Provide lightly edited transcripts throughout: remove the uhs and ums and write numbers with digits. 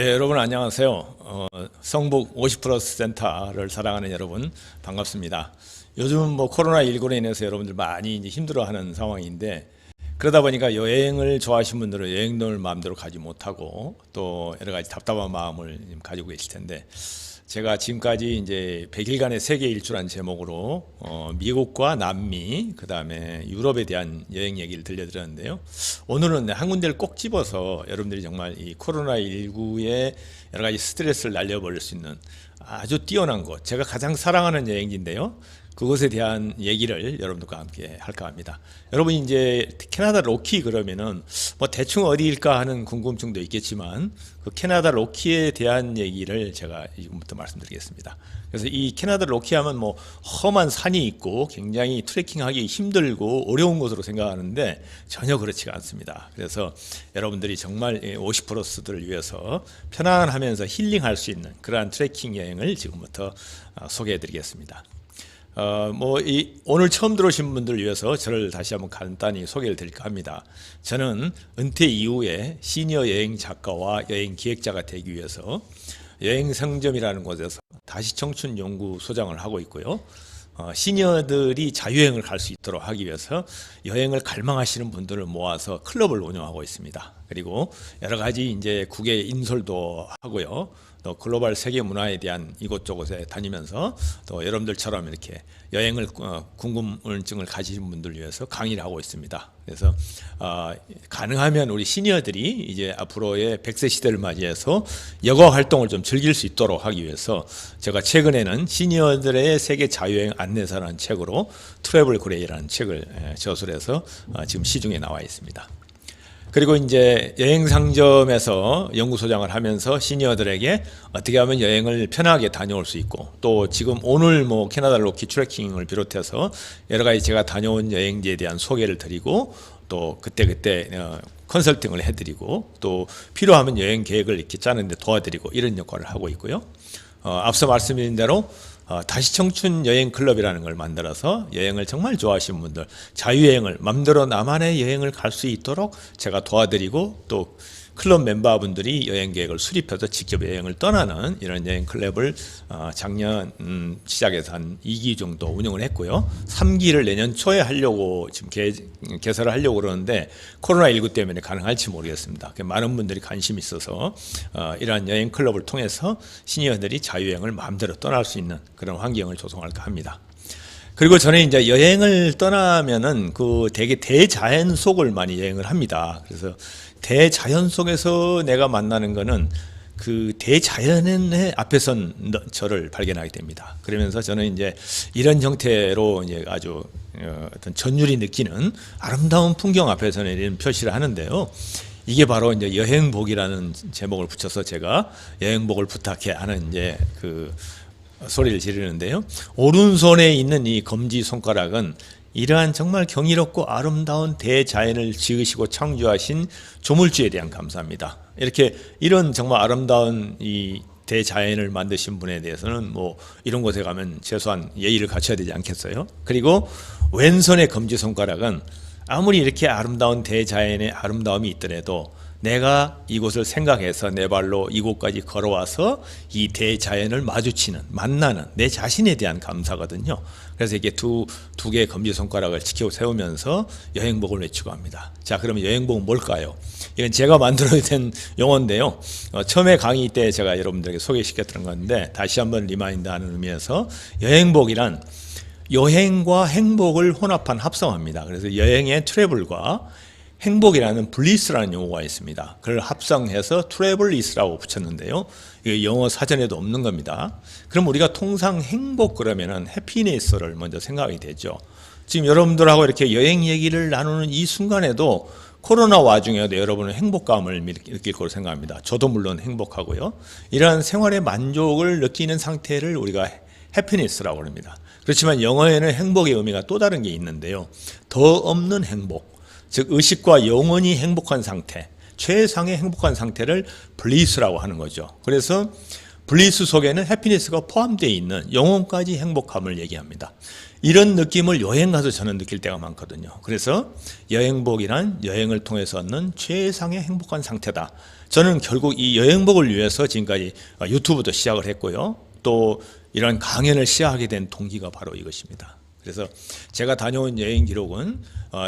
네, 여러분 안녕하세요. 성북 50플러스 센터를 사랑하는 여러분 반갑습니다. 요즘 코로나19로 인해서 여러분들 많이 이제 힘들어하는 상황인데, 그러다 보니까 여행을 좋아하시는 분들은 여행을 마음대로 가지 못하고 또 여러 가지 답답한 마음을 가지고 계실 텐데, 제가 지금까지 이제 100일간의 세계 일주라는 제목으로 미국과 남미, 그 다음에 유럽에 대한 여행 얘기를 들려드렸는데요. 오늘은 한 군데를 꼭 집어서 여러분들이 정말 이 코로나19에 여러 가지 스트레스를 날려버릴 수 있는 아주 뛰어난 곳, 제가 가장 사랑하는 여행지인데요. 그것에 대한 얘기를 여러분들과 함께 할까 합니다. 여러분 이제 캐나다 로키 그러면은 대충 어디일까 하는 궁금증도 있겠지만, 그 캐나다 로키에 대한 얘기를 제가 지금부터 말씀드리겠습니다. 그래서 이 캐나다 로키 하면 험한 산이 있고 굉장히 트레킹하기 힘들고 어려운 곳으로 생각하는데 전혀 그렇지가 않습니다. 그래서 여러분들이 정말 50플러스들을 위해서 편안하면서 힐링할 수 있는 그러한 트레킹 여행을 지금부터 소개해 드리겠습니다. 오늘 처음 들어오신 분들을 위해서 저를 다시 한번 간단히 소개를 드릴까 합니다. 저는 은퇴 이후에 시니어 여행 작가와 여행 기획자가 되기 위해서 여행상점이라는 곳에서 다시 청춘 연구소장을 하고 있고요. 시니어들이 자유여행을 갈 수 있도록 하기 위해서 여행을 갈망하시는 분들을 모아서 클럽을 운영하고 있습니다. 그리고 여러 가지 이제 국외 인솔도 하고요. 또 글로벌 세계 문화에 대한 이곳저곳에 다니면서 또 여러분들처럼 이렇게 여행을 궁금증을 가지신 분들을 위해서 강의를 하고 있습니다. 그래서 가능하면 우리 시니어들이 이제 앞으로의 100세 시대를 맞이해서 여가 활동을 좀 즐길 수 있도록 하기 위해서 제가 최근에는 시니어들의 세계 자유여행 안내서라는 책으로 트래블 그레이라는 책을 저술해서 지금 시중에 나와 있습니다. 그리고 이제 여행 상점에서 연구소장을 하면서 시니어들에게 어떻게 하면 여행을 편하게 다녀올 수 있고, 또 지금 오늘 캐나다 로키 트레킹을 비롯해서 여러 가지 제가 다녀온 여행지에 대한 소개를 드리고, 또 그때 컨설팅을 해드리고, 또 필요하면 여행 계획을 이렇게 짜는데 도와드리고, 이런 역할을 하고 있고요. 앞서 말씀드린 대로 다시 청춘 여행 클럽이라는 걸 만들어서 여행을 정말 좋아하시는 분들, 자유여행을 맘대로 나만의 여행을 갈 수 있도록 제가 도와드리고, 또 클럽 멤버분들이 여행 계획을 수립해서 직접 여행을 떠나는 이런 여행 클럽을 작년 시작해서 한 2기 정도 운영을 했고요. 3기를 내년 초에 하려고 지금 개설을 하려고 그러는데 코로나19 때문에 가능할지 모르겠습니다. 많은 분들이 관심이 있어서 이러한 여행 클럽을 통해서 시니어들이 자유여행을 마음대로 떠날 수 있는 그런 환경을 조성할까 합니다. 그리고 저는 이제 여행을 떠나면은 되게 대자연 속을 많이 여행을 합니다. 그래서 대자연 속에서 내가 만나는 거는 그 대자연의 앞에선 저를 발견하게 됩니다. 그러면서 저는 이제 이런 형태로 이제 아주 어떤 전율이 느끼는 아름다운 풍경 앞에서는 이런 표시를 하는데요. 이게 바로 이제 여행복이라는 제목을 붙여서 제가 여행복을 부탁해 하는 이제 소리를 지르는데요. 오른손에 있는 이 검지 손가락은 이러한 정말 경이롭고 아름다운 대자연을 지으시고 창조하신 조물주에 대한 감사합니다. 이런 정말 아름다운 이 대자연을 만드신 분에 대해서는 이런 곳에 가면 최소한 예의를 갖춰야 되지 않겠어요? 그리고 왼손의 검지 손가락은 아무리 이렇게 아름다운 대자연의 아름다움이 있더라도 내가 이곳을 생각해서 내 발로 이곳까지 걸어와서 이 대자연을 만나는 내 자신에 대한 감사거든요. 그래서 이게 두 개의 검지손가락을 지켜 세우면서 여행복을 외치고 합니다. 자, 그러면 여행복은 뭘까요? 이건 제가 만들어낸 용어인데요. 처음에 강의 때 제가 여러분들에게 소개시켰던 건데 다시 한번 리마인드하는 의미에서 여행복이란 여행과 행복을 혼합한 합성어입니다. 그래서 여행의 트래블과 행복이라는 블리스라는 용어가 있습니다. 그걸 합성해서 트래블리스라고 붙였는데요. 이게 영어 사전에도 없는 겁니다. 그럼 우리가 통상 행복 그러면은 해피니스를 먼저 생각이 되죠. 지금 여러분들하고 이렇게 여행 얘기를 나누는 이 순간에도 코로나 와중에도 여러분은 행복감을 느낄 거로 생각합니다. 저도 물론 행복하고요. 이러한 생활의 만족을 느끼는 상태를 우리가 해피니스라고 합니다. 그렇지만 영어에는 행복의 의미가 또 다른 게 있는데요. 더 없는 행복. 즉 의식과 영원히 행복한 상태, 최상의 행복한 상태를 블리스라고 하는 거죠. 그래서 블리스 속에는 해피니스가 포함되어 있는 영혼까지 행복함을 얘기합니다. 이런 느낌을 여행 가서 저는 느낄 때가 많거든요. 그래서 여행복이란 여행을 통해서 얻는 최상의 행복한 상태다. 저는 결국 이 여행복을 위해서 지금까지 유튜브도 시작을 했고요. 또 이런 강연을 시작하게 된 동기가 바로 이것입니다. 그래서 제가 다녀온 여행 기록은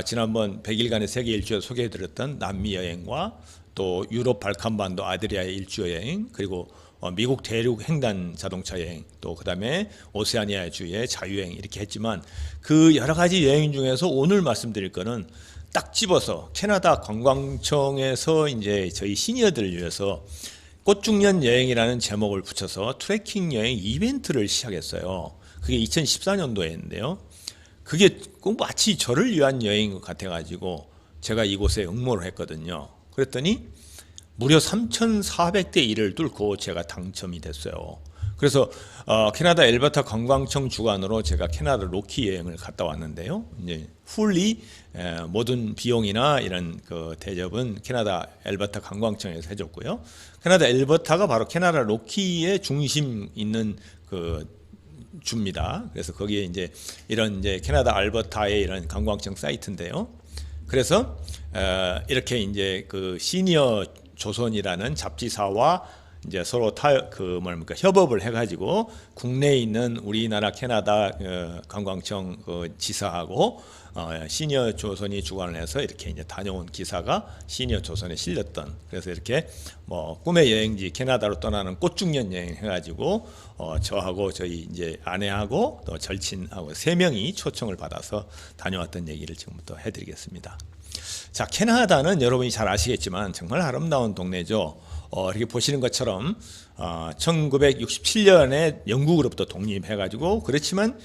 지난번 100일간의 세계 일주에 소개해드렸던 남미 여행과 또 유럽 발칸반도 아드리아의 일주 여행, 그리고 미국 대륙 횡단 자동차 여행, 또 그다음에 오세아니아 주의 자유여행 이렇게 했지만, 그 여러 가지 여행 중에서 오늘 말씀드릴 거는 딱 집어서 캐나다 관광청에서 이제 저희 시니어들을 위해서 꽃중년 여행이라는 제목을 붙여서 트레킹 여행 이벤트를 시작했어요. 그게 2014년도에 했는데요. 그게 꼭 마치 저를 위한 여행인 것 같아가지고 제가 이곳에 응모를 했거든요. 그랬더니 무려 3,400대 1을 뚫고 제가 당첨이 됐어요. 그래서 캐나다 엘버타 관광청 주관으로 제가 캐나다 로키 여행을 갔다 왔는데요. 이제 풀리 모든 비용이나 이런 그 대접은 캐나다 엘버타 관광청에서 해줬고요. 캐나다 엘버타가 바로 캐나다 로키의 중심 있는 그 주입니다. 그래서 거기에 이제 이런 이제 캐나다 알버타의 이런 관광청 사이트인데요. 그래서 이렇게 이제 그 시니어 조선이라는 잡지사와 이제 서로 협업을 해가지고 국내에 있는 우리나라 캐나다 관광청 지사하고 시니어 조선이 주관을 해서 이렇게 이제 다녀온 기사가 시니어 조선에 실렸던, 그래서 이렇게 뭐 꿈의 여행지 캐나다로 떠나는 꽃중년 여행 해가지고 저하고 저희 이제 아내하고 또 절친하고 3명이 초청을 받아서 다녀왔던 얘기를 지금부터 해드리겠습니다. 자, 캐나다는 여러분이 잘 아시겠지만 정말 아름다운 동네죠. 이렇게 보시는 것처럼 1967년에 영국으로부터 독립해가지고, 그렇지만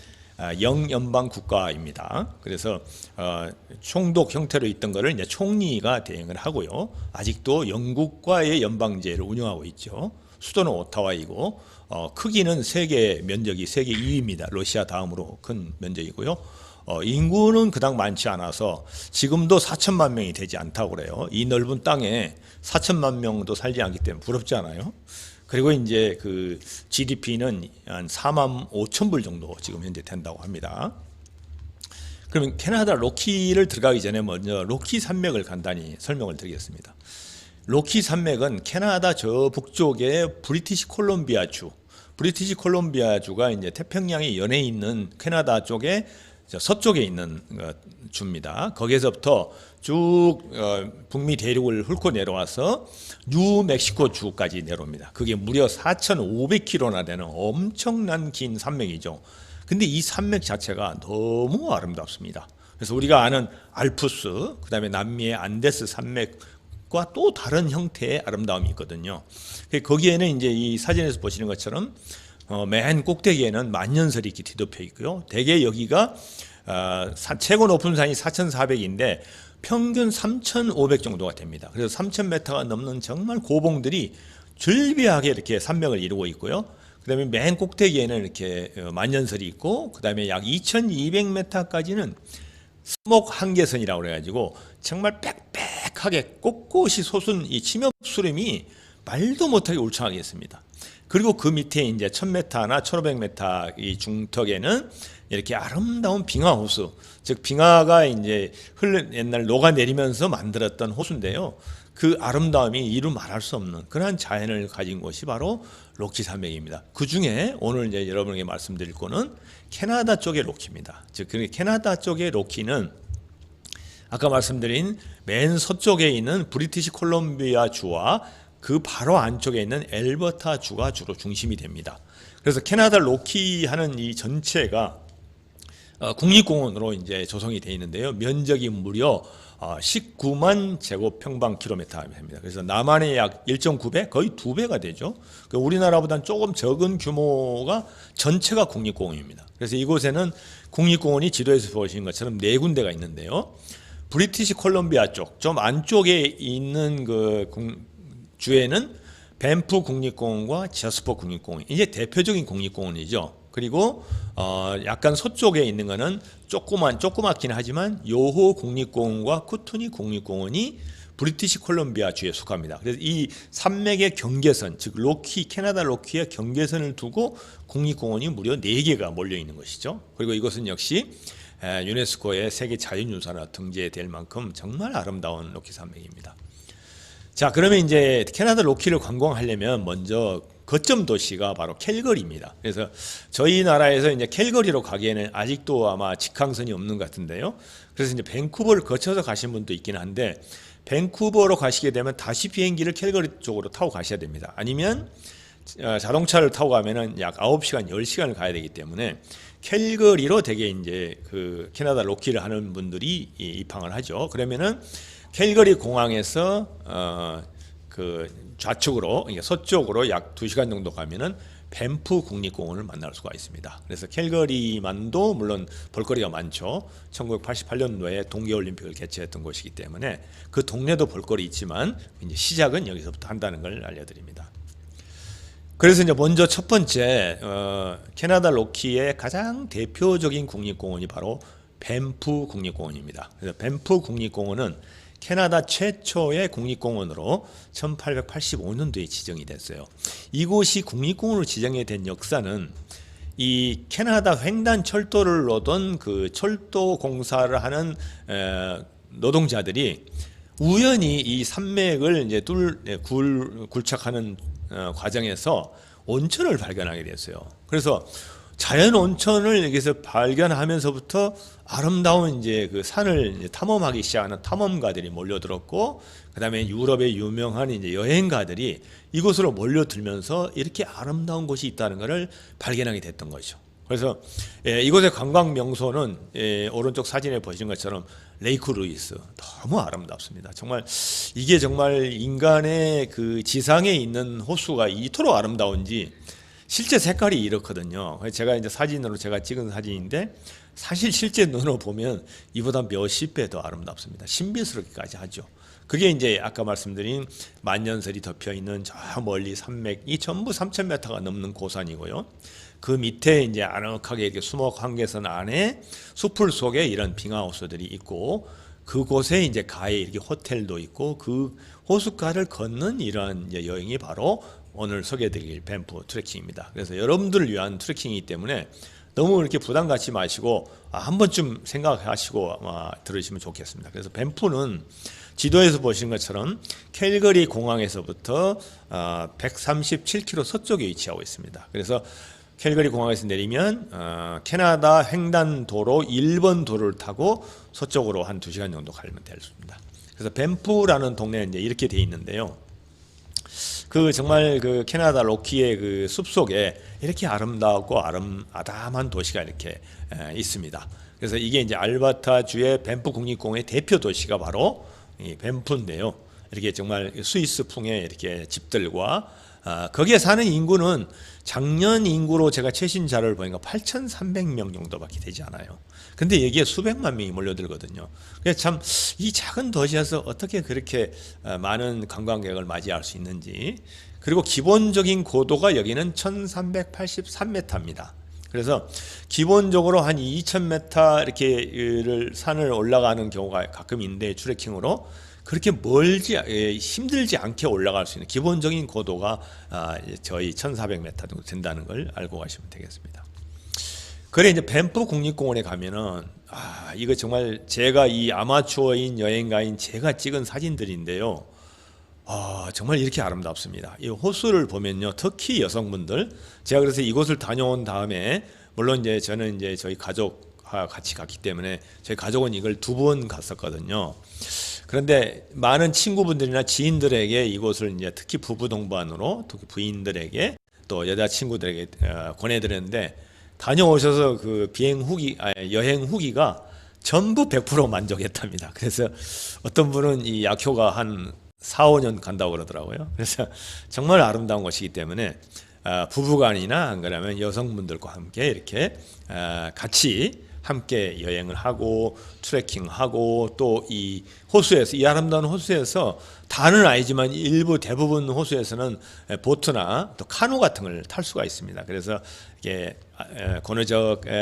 영연방 국가입니다. 그래서 총독 형태로 있던 것을 이제 총리가 대행을 하고요. 아직도 영국과의 연방제를 운영하고 있죠. 수도는 오타와이고 크기는 세계 면적이 세계 2위입니다. 러시아 다음으로 큰 면적이고요. 인구는 그닥 많지 않아서 지금도 4천만 명이 되지 않다고 그래요. 이 넓은 땅에 4천만 명도 살지 않기 때문에 부럽지 않아요? 그리고 이제 그 GDP는 한 4만 5천 불 정도 지금 현재 된다고 합니다. 그러면 캐나다 로키를 들어가기 전에 먼저 로키 산맥을 간단히 설명을 드리겠습니다. 로키 산맥은 캐나다 저 북쪽의 브리티시 콜롬비아주가 이제 태평양의 연해 있는 캐나다 쪽에 서쪽에 있는 주입니다. 거기에서부터 쭉 북미 대륙을 훑고 내려와서 뉴멕시코 주까지 내려옵니다. 그게 무려 4,500km나 되는 엄청난 긴 산맥이죠. 근데 이 산맥 자체가 너무 아름답습니다. 그래서 우리가 아는 알프스, 그 다음에 남미의 안데스 산맥과 또 다른 형태의 아름다움이 있거든요. 거기에는 이제 이 사진에서 보시는 것처럼 맨 꼭대기에는 만년설이 이렇게 뒤덮여 있고요. 대개 여기가 최고 높은 산이 4,400인데 평균 3,500 정도가 됩니다. 그래서 3,000m가 넘는 정말 고봉들이 즐비하게 이렇게 산맥을 이루고 있고요. 그 다음에 맨 꼭대기에는 이렇게 만년설이 있고, 그 다음에 약 2,200m까지는 스목 한계선이라고 그래가지고 정말 빽빽하게 꼿꼿이 솟은 이 침엽수림이 말도 못하게 울창하게 있습니다. 그리고 그 밑에 이제 1,000m나 1,500m 이 중턱에는 이렇게 아름다운 빙하 호수, 즉 빙하가 이제 옛날 녹아내리면서 만들었던 호수인데요. 그 아름다움이 이루 말할 수 없는 그러한 자연을 가진 곳이 바로 로키 산맥입니다. 그 중에 오늘 이제 여러분에게 말씀드릴 거는 캐나다 쪽의 로키입니다. 즉 캐나다 쪽의 로키는 아까 말씀드린 맨 서쪽에 있는 브리티시 콜롬비아 주와 그 바로 안쪽에 있는 엘버타 주가 주로 중심이 됩니다. 그래서 캐나다 로키 하는 이 전체가 국립공원으로 이제 조성이 되어 있는데요. 면적이 무려 19만 제곱평방킬로미터입니다. 그래서 남한의 약 1.9배, 거의 2배가 되죠. 우리나라보다는 조금 적은 규모가 전체가 국립공원입니다. 그래서 이곳에는 국립공원이 지도에서 보시는 것처럼 4군데가 있는데요. 브리티시 콜롬비아 쪽, 좀 안쪽에 있는 그 주에는 밴프 국립공원과 저스퍼 국립공원, 이제 대표적인 국립공원이죠. 그리고 약간 서쪽에 있는 거는 조그맣긴 하지만 요호 국립공원과 쿠투니 국립공원이 브리티시 콜롬비아 주에 속합니다. 그래서 이 산맥의 경계선, 즉 캐나다 로키의 경계선을 두고 국립공원이 무려 4개가 몰려 있는 것이죠. 그리고 이것은 역시 유네스코의 세계 자연유산으로 등재될 만큼 정말 아름다운 로키 산맥입니다. 자, 그러면 이제 캐나다 로키를 관광하려면 먼저 거점 도시가 바로 캘거리입니다. 그래서 저희 나라에서 이제 캘거리로 가기에는 아직도 아마 직항선이 없는 것 같은데요. 그래서 이제 밴쿠버를 거쳐서 가신 분도 있긴 한데, 밴쿠버로 가시게 되면 다시 비행기를 캘거리 쪽으로 타고 가셔야 됩니다. 아니면 자동차를 타고 가면은 약 9시간, 10시간을 가야 되기 때문에 캘거리로 되게 이제 그 캐나다 로키를 하는 분들이 입항을 하죠. 그러면은 캘거리 공항에서 그 좌측으로, 그러니까 서쪽으로 약 2시간 정도 가면은 밴프 국립공원을 만날 수가 있습니다. 그래서 캘거리만도 물론 볼거리가 많죠. 1988년도에 동계올림픽을 개최했던 곳이기 때문에 그 동네도 볼거리 있지만 이제 시작은 여기서부터 한다는 걸 알려드립니다. 그래서 이제 먼저 첫 번째 캐나다 로키의 가장 대표적인 국립공원이 바로 밴프 국립공원입니다. 그래서 밴프 국립공원은 캐나다 최초의 국립공원으로 1885년도에 지정이 됐어요. 이곳이 국립공원으로 지정이 된 역사는 이 캐나다 횡단 철도를 놓던 그 철도 공사를 하는 노동자들이 우연히 이 산맥을 이제 굴착하는 과정에서 온천을 발견하게 됐어요. 그래서 자연 온천을 여기서 발견하면서부터 아름다운 이제 그 산을 이제 탐험하기 시작하는 탐험가들이 몰려들었고, 그다음에 유럽의 유명한 이제 여행가들이 이곳으로 몰려들면서 이렇게 아름다운 곳이 있다는 것을 발견하게 됐던 거죠. 그래서 이곳의 관광 명소는 오른쪽 사진에 보시는 것처럼 레이크 루이스, 너무 아름답습니다. 정말 이게 정말 인간의 그 지상에 있는 호수가 이토록 아름다운지 실제 색깔이 이렇거든요. 제가 이제 사진으로 제가 찍은 사진인데 사실 실제 눈으로 보면 이보다 몇십 배 더 아름답습니다. 신비스럽기까지 하죠. 그게 이제 아까 말씀드린 만년설이 덮여 있는 저 멀리 산맥이 전부 3,000m가 넘는 고산이고요. 그 밑에 이제 아늑하게 이렇게 수목 한계선 안에 숲풀 속에 이런 빙하호수들이 있고, 그곳에 이제 가에 이렇게 호텔도 있고, 그 호숫가를 걷는 이러한 이제 여행이 바로 오늘 소개해드릴 밴프 트레킹입니다. 그래서 여러분들을 위한 트레킹이기 때문에 너무 이렇게 부담 갖지 마시고 한 번쯤 생각하시고 들으시면 좋겠습니다. 그래서 밴프는 지도에서 보시는 것처럼 캘거리 공항에서부터 137km 서쪽에 위치하고 있습니다. 그래서 캘거리 공항에서 내리면 캐나다 횡단도로 1번 도로를 타고 서쪽으로 한 2시간 정도 가면 되겠습니다. 그래서 밴프라는 동네는 이제 이렇게 돼 있는데요. 그 정말 그 캐나다 로키의 그 숲속에 이렇게 아름답고 아담한 도시가 이렇게 있습니다. 그래서 이게 이제 알버타주의 밴프 국립공원의 대표 도시가 바로 이 밴프인데요. 이렇게 정말 스위스풍의 이렇게 집들과 거기에 사는 인구는 작년 인구로 제가 최신 자료를 보니까 8,300명 정도밖에 되지 않아요. 근데 여기에 수백만 명이 몰려들거든요. 그래서 참 이 작은 도시에서 어떻게 그렇게 많은 관광객을 맞이할 수 있는지. 그리고 기본적인 고도가 여기는 1,383m입니다. 그래서 기본적으로 한 2,000m 이렇게 산을 올라가는 경우가 가끔 있는데, 트레킹으로 그렇게 힘들지 않게 올라갈 수 있는 기본적인 고도가 저희 1,400m 정도 된다는 걸 알고 가시면 되겠습니다. 그래 이제 밴프 국립공원에 가면은 이거 정말 제가 이 아마추어인 여행가인 제가 찍은 사진들인데요. 정말 이렇게 아름답습니다. 이 호수를 보면요, 특히 여성분들, 제가 그래서 이곳을 다녀온 다음에 물론 이제 저는 이제 저희 가족과 같이 갔기 때문에 저희 가족은 이걸 2번 갔었거든요. 그런데 많은 친구분들이나 지인들에게 이곳을 이제 특히 부부 동반으로, 특히 부인들에게 또 여자친구들에게 권해드렸는데, 다녀오셔서 그 여행 후기가 전부 100% 만족했답니다. 그래서 어떤 분은 이 약효가 한 4, 5년 간다고 그러더라고요. 그래서 정말 아름다운 곳이기 때문에 부부간이나 안 그러면 여성분들과 함께 이렇게 같이 함께 여행을 하고 트레킹하고, 또 이 호수에서, 이 아름다운 호수에서 다는 아니지만 일부 대부분 호수에서는 보트나 또 카누 같은 걸 탈 수가 있습니다. 그래서 이게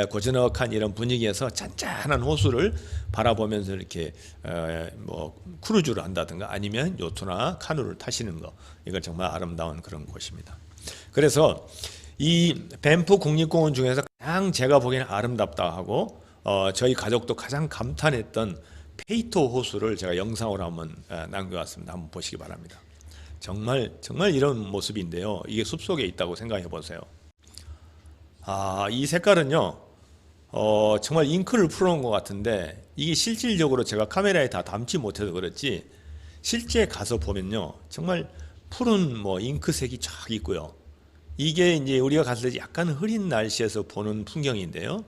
고즈넉한 이런 분위기에서 잔잔한 호수를 바라보면서 이렇게 뭐 크루즈를 한다든가 아니면 요트나 카누를 타시는 거, 이건 정말 아름다운 그런 곳입니다. 그래서 이 밴프 국립공원 중에서 가장 제가 보기에는 아름답다 하고 저희 가족도 가장 감탄했던 페이토 호수를 제가 영상으로 한번 남겨왔습니다. 한번 보시기 바랍니다. 정말 이런 모습인데요. 이게 숲속에 있다고 생각해 보세요. 이 색깔은요. 정말 잉크를 풀어놓은 것 같은데 이게 실질적으로 제가 카메라에 다 담지 못해서 그렇지 실제 가서 보면요. 정말 푸른 뭐 잉크색이 쫙 있고요. 이게 이제 우리가 갔을 때 약간 흐린 날씨에서 보는 풍경인데요.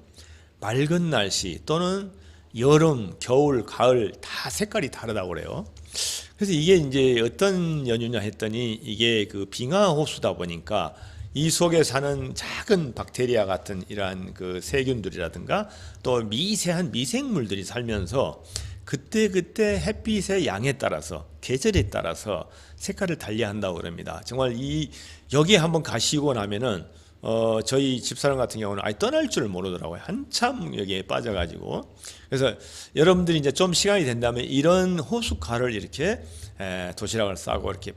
맑은 날씨 또는 여름, 겨울, 가을 다 색깔이 다르다고 그래요. 그래서 이게 이제 어떤 연유냐 했더니 이게 그 빙하 호수다 보니까 이 속에 사는 작은 박테리아 같은 이러한 그 세균들이라든가 또 미세한 미생물들이 살면서 그때그때 햇빛의 양에 따라서 계절에 따라서 색깔을 달리한다고 그럽니다. 정말 여기에 한번 가시고 나면은 저희 집사람 같은 경우는 아예 떠날 줄 모르더라고요. 한참 여기에 빠져가지고. 그래서 여러분들이 이제 좀 시간이 된다면 이런 호숫가를 이렇게 도시락을 싸고 이렇게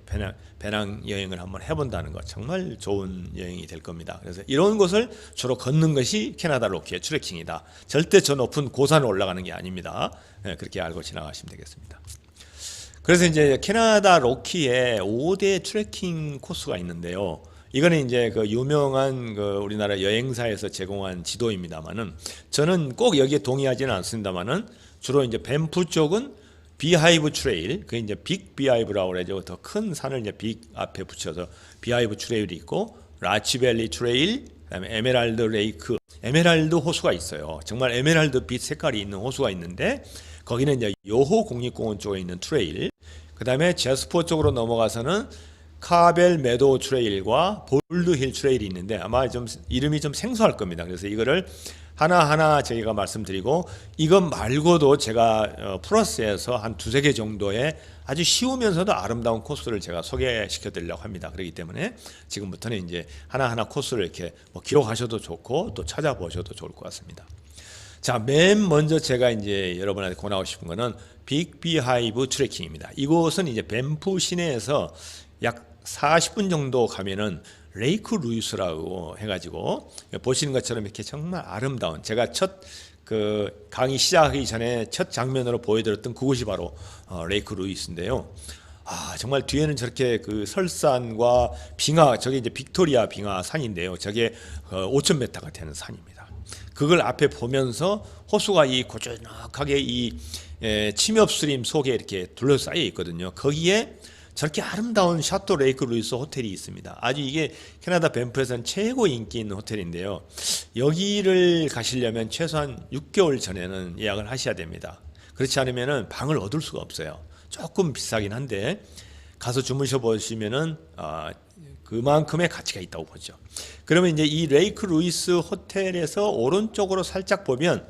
배낭 여행을 한번 해본다는 것 정말 좋은 여행이 될 겁니다. 그래서 이런 곳을 주로 걷는 것이 캐나다 로키의 트레킹이다. 절대 저 높은 고산을 올라가는 게 아닙니다. 그렇게 알고 지나가시면 되겠습니다. 그래서 이제 캐나다 로키에 5대 트레킹 코스가 있는데요. 이거는 이제 그 유명한 그 우리나라 여행사에서 제공한 지도입니다만은 저는 꼭 여기에 동의하지는 않습니다만은 주로 이제 밴프 쪽은 비하이브 트레일, 그게 이제 빅 비하이브라고 그러죠. 더 큰 산을 이제 빅 앞에 붙여서 비하이브 트레일이 있고 라치밸리 트레일, 그다음에 에메랄드 레이크, 에메랄드 호수가 있어요. 정말 에메랄드 빛 색깔이 있는 호수가 있는데 거기는 이제 요호 국립공원 쪽에 있는 트레일, 그다음에 제스포 쪽으로 넘어가서는 카벨 메도우 트레일과 볼드힐 트레일이 있는데 아마 좀 이름이 좀 생소할 겁니다. 그래서 이거를 하나하나 저희가 말씀드리고 이것 말고도 제가 플러스에서 한 두세 개 정도의 아주 쉬우면서도 아름다운 코스를 제가 소개시켜 드리려고 합니다. 그렇기 때문에 지금부터는 이제 하나하나 코스를 이렇게 뭐 기록하셔도 좋고 또 찾아보셔도 좋을 것 같습니다. 자, 맨 먼저 제가 이제 여러분한테 권하고 싶은 거는 빅 비하이브 트레킹입니다. 이곳은 이제 밴프 시내에서 약 40분 정도 가면은 레이크 루이스라고 해가지고 보시는 것처럼 이렇게 정말 아름다운, 제가 첫 그 강의 시작하기 전에 첫 장면으로 보여드렸던 그곳이 바로 레이크 루이스인데요. 정말 뒤에는 저렇게 그 설산과 빙하, 저게 이제 빅토리아 빙하 산인데요. 저게 5,000m가 되는 산입니다. 그걸 앞에 보면서 호수가 이 고즈넉하게 이 침엽스림 속에 이렇게 둘러싸여 있거든요. 거기에 저렇게 아름다운 샤토 레이크 루이스 호텔이 있습니다. 아주 이게 캐나다 밴프에서는 최고 인기 있는 호텔인데요. 여기를 가시려면 최소한 6개월 전에는 예약을 하셔야 됩니다. 그렇지 않으면 방을 얻을 수가 없어요. 조금 비싸긴 한데 가서 주무셔 보시면은 그만큼의 가치가 있다고 보죠. 그러면 이제 이 레이크 루이스 호텔에서 오른쪽으로 살짝 보면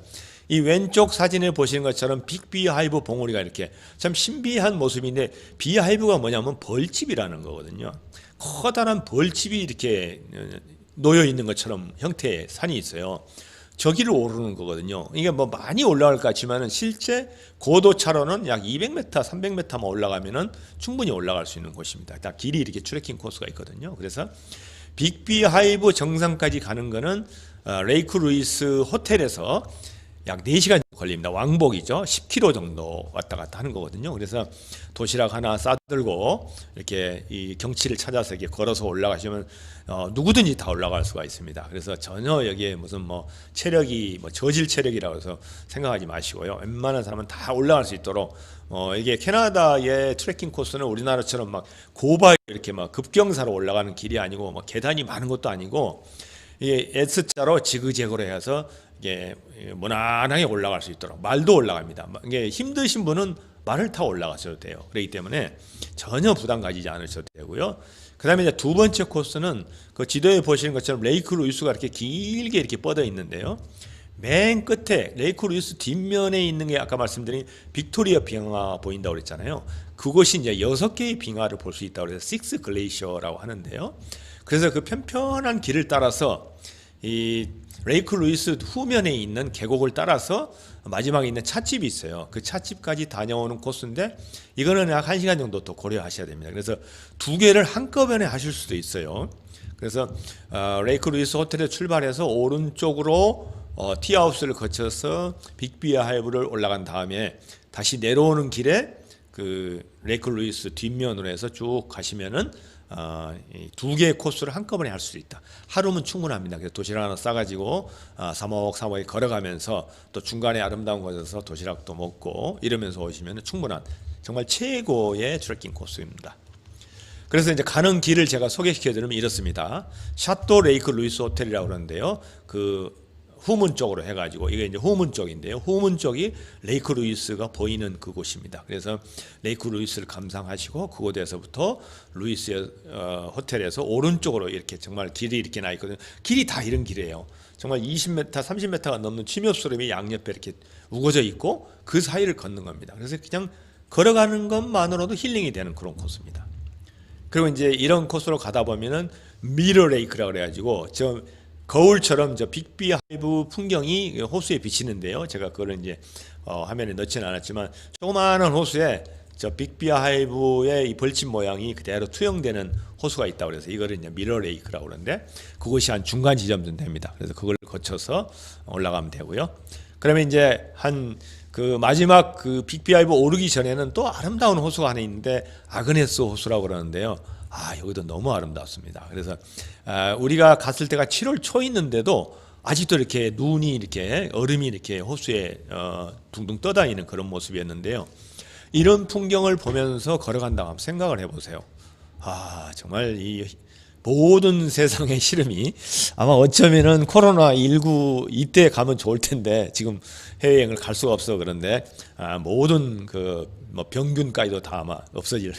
이 왼쪽 사진을 보시는 것처럼 빅 비하이브 봉우리가 이렇게 참 신비한 모습인데, 비하이브가 뭐냐면 벌집이라는 거거든요. 커다란 벌집이 이렇게 놓여 있는 것처럼 형태의 산이 있어요. 저기를 오르는 거거든요. 이게 뭐 많이 올라갈 것 같지만은 실제 고도차로는 약 200m, 300m만 올라가면은 충분히 올라갈 수 있는 곳입니다. 딱 길이 이렇게 트레킹 코스가 있거든요. 그래서 빅 비하이브 정상까지 가는 거는 레이크 루이스 호텔에서 약 4시간 걸립니다. 왕복이죠. 10km 정도 왔다 갔다 하는 거거든요. 그래서 도시락 하나 싸들고 이렇게 이 경치를 찾아서 이렇게 걸어서 올라가시면 누구든지 다 올라갈 수가 있습니다. 그래서 전혀 여기에 무슨 뭐 체력이 뭐 저질 체력이라고 해서 생각하지 마시고요. 웬만한 사람은 다 올라갈 수 있도록 이게 캐나다의 트레킹 코스는 우리나라처럼 막 고발 이렇게 막 급경사로 올라가는 길이 아니고 막 계단이 많은 것도 아니고 이게 S자로 지그재그로 해서 이게 무난하게 올라갈 수 있도록, 말도 올라갑니다. 이게 힘드신 분은 말을 타고 올라가셔도 돼요. 그렇기 때문에 전혀 부담 가지지 않으셔도 되고요. 그 다음에 이제 두 번째 코스는 그 지도에 보시는 것처럼 레이크 루이스가 이렇게 길게 이렇게 뻗어 있는데요. 맨 끝에 레이크 루이스 뒷면에 있는 게 아까 말씀드린 빅토리아 빙하 보인다고 그랬잖아요. 그곳이 이제 6개의 빙하를 볼 수 있다고 해서 식스 글레이셔라고 하는데요. 그래서 그 편편한 길을 따라서 이 레이크 루이스 후면에 있는 계곡을 따라서 마지막에 있는 찻집이 있어요. 그 찻집까지 다녀오는 코스인데 이거는 약 1시간 정도 더 고려하셔야 됩니다. 그래서 두 개를 한꺼번에 하실 수도 있어요. 그래서 레이크 루이스 호텔에 출발해서 오른쪽으로 티하우스를 거쳐서 빅비아 하이브를 올라간 다음에 다시 내려오는 길에 그 레이크 루이스 뒷면으로 해서 쭉 가시면은 두 개의 코스를 한꺼번에 할 수 있다. 하루면 충분합니다. 그래서 도시락 하나 싸가지고 사목사목에 걸어가면서 또 중간에 아름다운 곳에서 도시락도 먹고 이러면서 오시면 충분한 정말 최고의 트레킹 코스입니다. 그래서 이제 가는 길을 제가 소개시켜드리면 이렇습니다. 샤또 레이크 루이스 호텔이라고 그러는데요. 그 후문 쪽으로 해가지고 이게 이제 후문 쪽인데요. 후문 쪽이 레이크 루이스가 보이는 그곳입니다. 그래서 레이크 루이스를 감상하시고 그곳에서부터 루이스 호텔에서 오른쪽으로 이렇게 정말 길이 이렇게 나 있거든요. 길이 다 이런 길이에요. 정말 20m, 30m가 넘는 침엽수렴이 양옆에 이렇게 우거져 있고 그 사이를 걷는 겁니다. 그래서 그냥 걸어가는 것만으로도 힐링이 되는 그런 코스입니다. 그리고 이제 이런 코스로 가다 보면은 미러 레이크라고 그래가지고 저 거울처럼 저 빅비 하이브 풍경이 호수에 비치는데요. 제가 그걸 이제 화면에 넣지는 않았지만 조그마한 호수에 저 빅비 하이브의 이 벌집 모양이 그대로 투영되는 호수가 있다고 그래서 이거를 이제 미러 레이크라고 그러는데 그것이 한 중간 지점쯤 됩니다. 그래서 그걸 거쳐서 올라가면 되고요. 그러면 이제 한 그 마지막 그 빅비 하이브 오르기 전에는 또 아름다운 호수가 하나 있는데 아그네스 호수라고 그러는데요. 여기도 너무 아름답습니다. 그래서 우리가 갔을 때가 7월 초였는데도 아직도 이렇게 눈이 이렇게 얼음이 이렇게 호수에 둥둥 떠다니는 그런 모습이었는데요. 이런 풍경을 보면서 걸어간다고 한번 생각을 해보세요. 정말 이 모든 세상의 시름이 아마 어쩌면은 코로나19 이때 가면 좋을 텐데 지금 해외여행을 갈 수가 없어. 그런데 모든 그 뭐 병균까지도 다 아마 없어질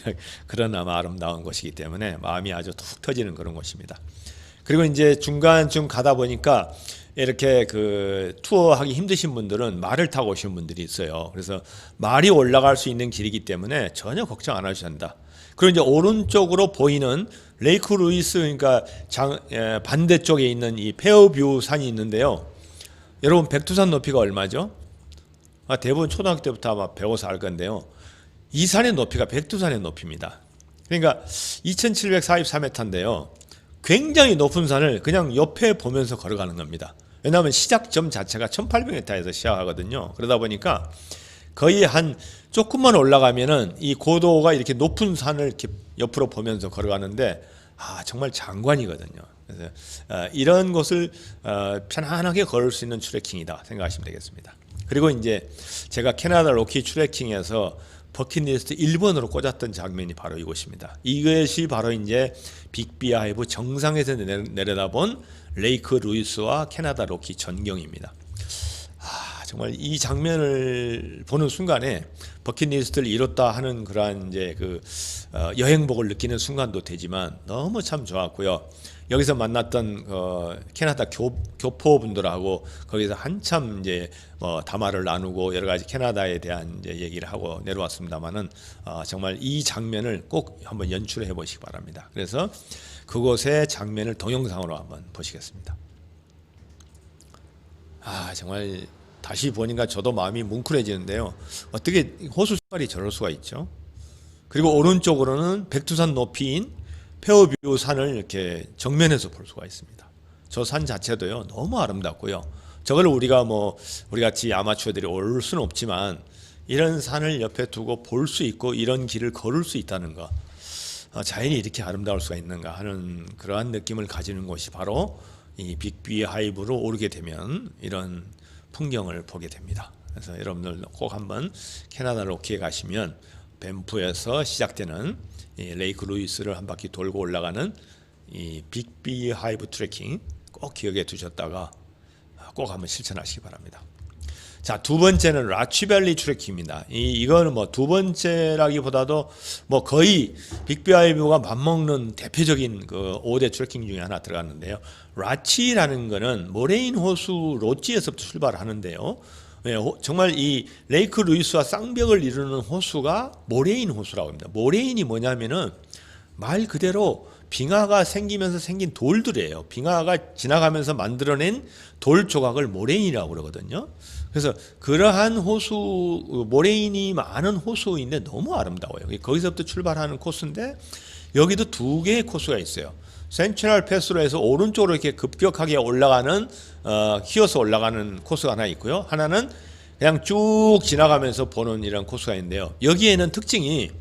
그런 아마 아름다운 곳이기 때문에 마음이 아주 툭 터지는 그런 곳입니다. 그리고 이제 중간쯤 가다 보니까 이렇게 그 투어하기 힘드신 분들은 말을 타고 오신 분들이 있어요. 그래서 말이 올라갈 수 있는 길이기 때문에 전혀 걱정 안 하셔도 된다. 그리고 이제 오른쪽으로 보이는 레이크 루이스 그러니까 반대쪽에 있는 이 페어뷰 산이 있는데요. 여러분 백두산 높이가 얼마죠? 대부분 초등학교 때부터 아마 배워서 알 건데요. 이 산의 높이가 백두산의 높이입니다. 그러니까 2743m인데요. 굉장히 높은 산을 그냥 옆에 보면서 걸어가는 겁니다. 왜냐하면 시작점 자체가 1800m에서 시작하거든요. 그러다 보니까 거의 한 조금만 올라가면은 이 고도가 이렇게 높은 산을 이렇게 옆으로 보면서 걸어가는데 정말 장관이거든요. 그래서 이런 곳을 편안하게 걸을 수 있는 트레킹이다 생각하시면 되겠습니다. 그리고 이제 제가 캐나다 로키 트레킹에서 버킷리스트 1번으로 꽂았던 장면이 바로 이곳입니다. 이것이 바로 이제 빅비 하이브 정상에서 내려다본 레이크 루이스와 캐나다 로키 전경입니다. 정말 이 장면을 보는 순간에 버킷리스트를 이뤘다 하는 그러한 이제 그 여행복을 느끼는 순간도 되지만 너무 참 좋았고요. 여기서 만났던 캐나다 교포분들하고 거기서 한참 이제 담화를 나누고 여러 가지 캐나다에 대한 이제 얘기를 하고 내려왔습니다만은 정말 이 장면을 꼭 한번 연출해 보시기 바랍니다. 그래서 그곳의 장면을 동영상으로 한번 보시겠습니다. 정말 다시 보니까 저도 마음이 뭉클해지는데요. 어떻게 호수 색깔이 저럴 수가 있죠? 그리고 오른쪽으로는 백두산 높이인 페어뷰 산을 이렇게 정면에서 볼 수가 있습니다. 저 산 자체도요 너무 아름답고요. 저걸 우리가 우리 같이 아마추어들이 올 수는 없지만 이런 산을 옆에 두고 볼 수 있고 이런 길을 걸을 수 있다는 거, 자연이 이렇게 아름다울 수가 있는가 하는 그러한 느낌을 가지는 곳이 바로 이 빅비 하이브로 오르게 되면 이런 풍경을 보게 됩니다. 그래서 여러분들 꼭 한번 캐나다 로키에 가시면 밴프에서 시작되는 이 레이크 루이스를 한 바퀴 돌고 올라가는 이 빅비 하이브 트레킹 꼭 기억해 두셨다가 꼭 한번 실천하시기 바랍니다. 자, 두 번째는 라치밸리 트레킹입니다. 이거는 두 번째라기보다도 거의 빅비 하이브가 맞먹는 대표적인 그 5대 트레킹 중에 하나 들어갔는데요. 라치라는 거는 모레인 호수 로치에서부터 출발하는데요. 정말 이 레이크 루이스와 쌍벽을 이루는 호수가 모레인 호수라고 합니다. 모레인이 뭐냐면은 말 그대로 빙하가 생기면서 생긴 돌들이에요. 빙하가 지나가면서 만들어낸 돌 조각을 모레인이라고 그러거든요. 그래서 그러한 호수, 모레인이 많은 호수인데 너무 아름다워요. 거기서부터 출발하는 코스인데 여기도 두 개의 코스가 있어요. 센트럴 패스로 해서 오른쪽으로 이렇게 급격하게 올라가는 휘어서 올라가는 코스가 하나 있고요. 하나는 그냥 쭉 지나가면서 보는 이런 코스가 있는데요. 여기에는 특징이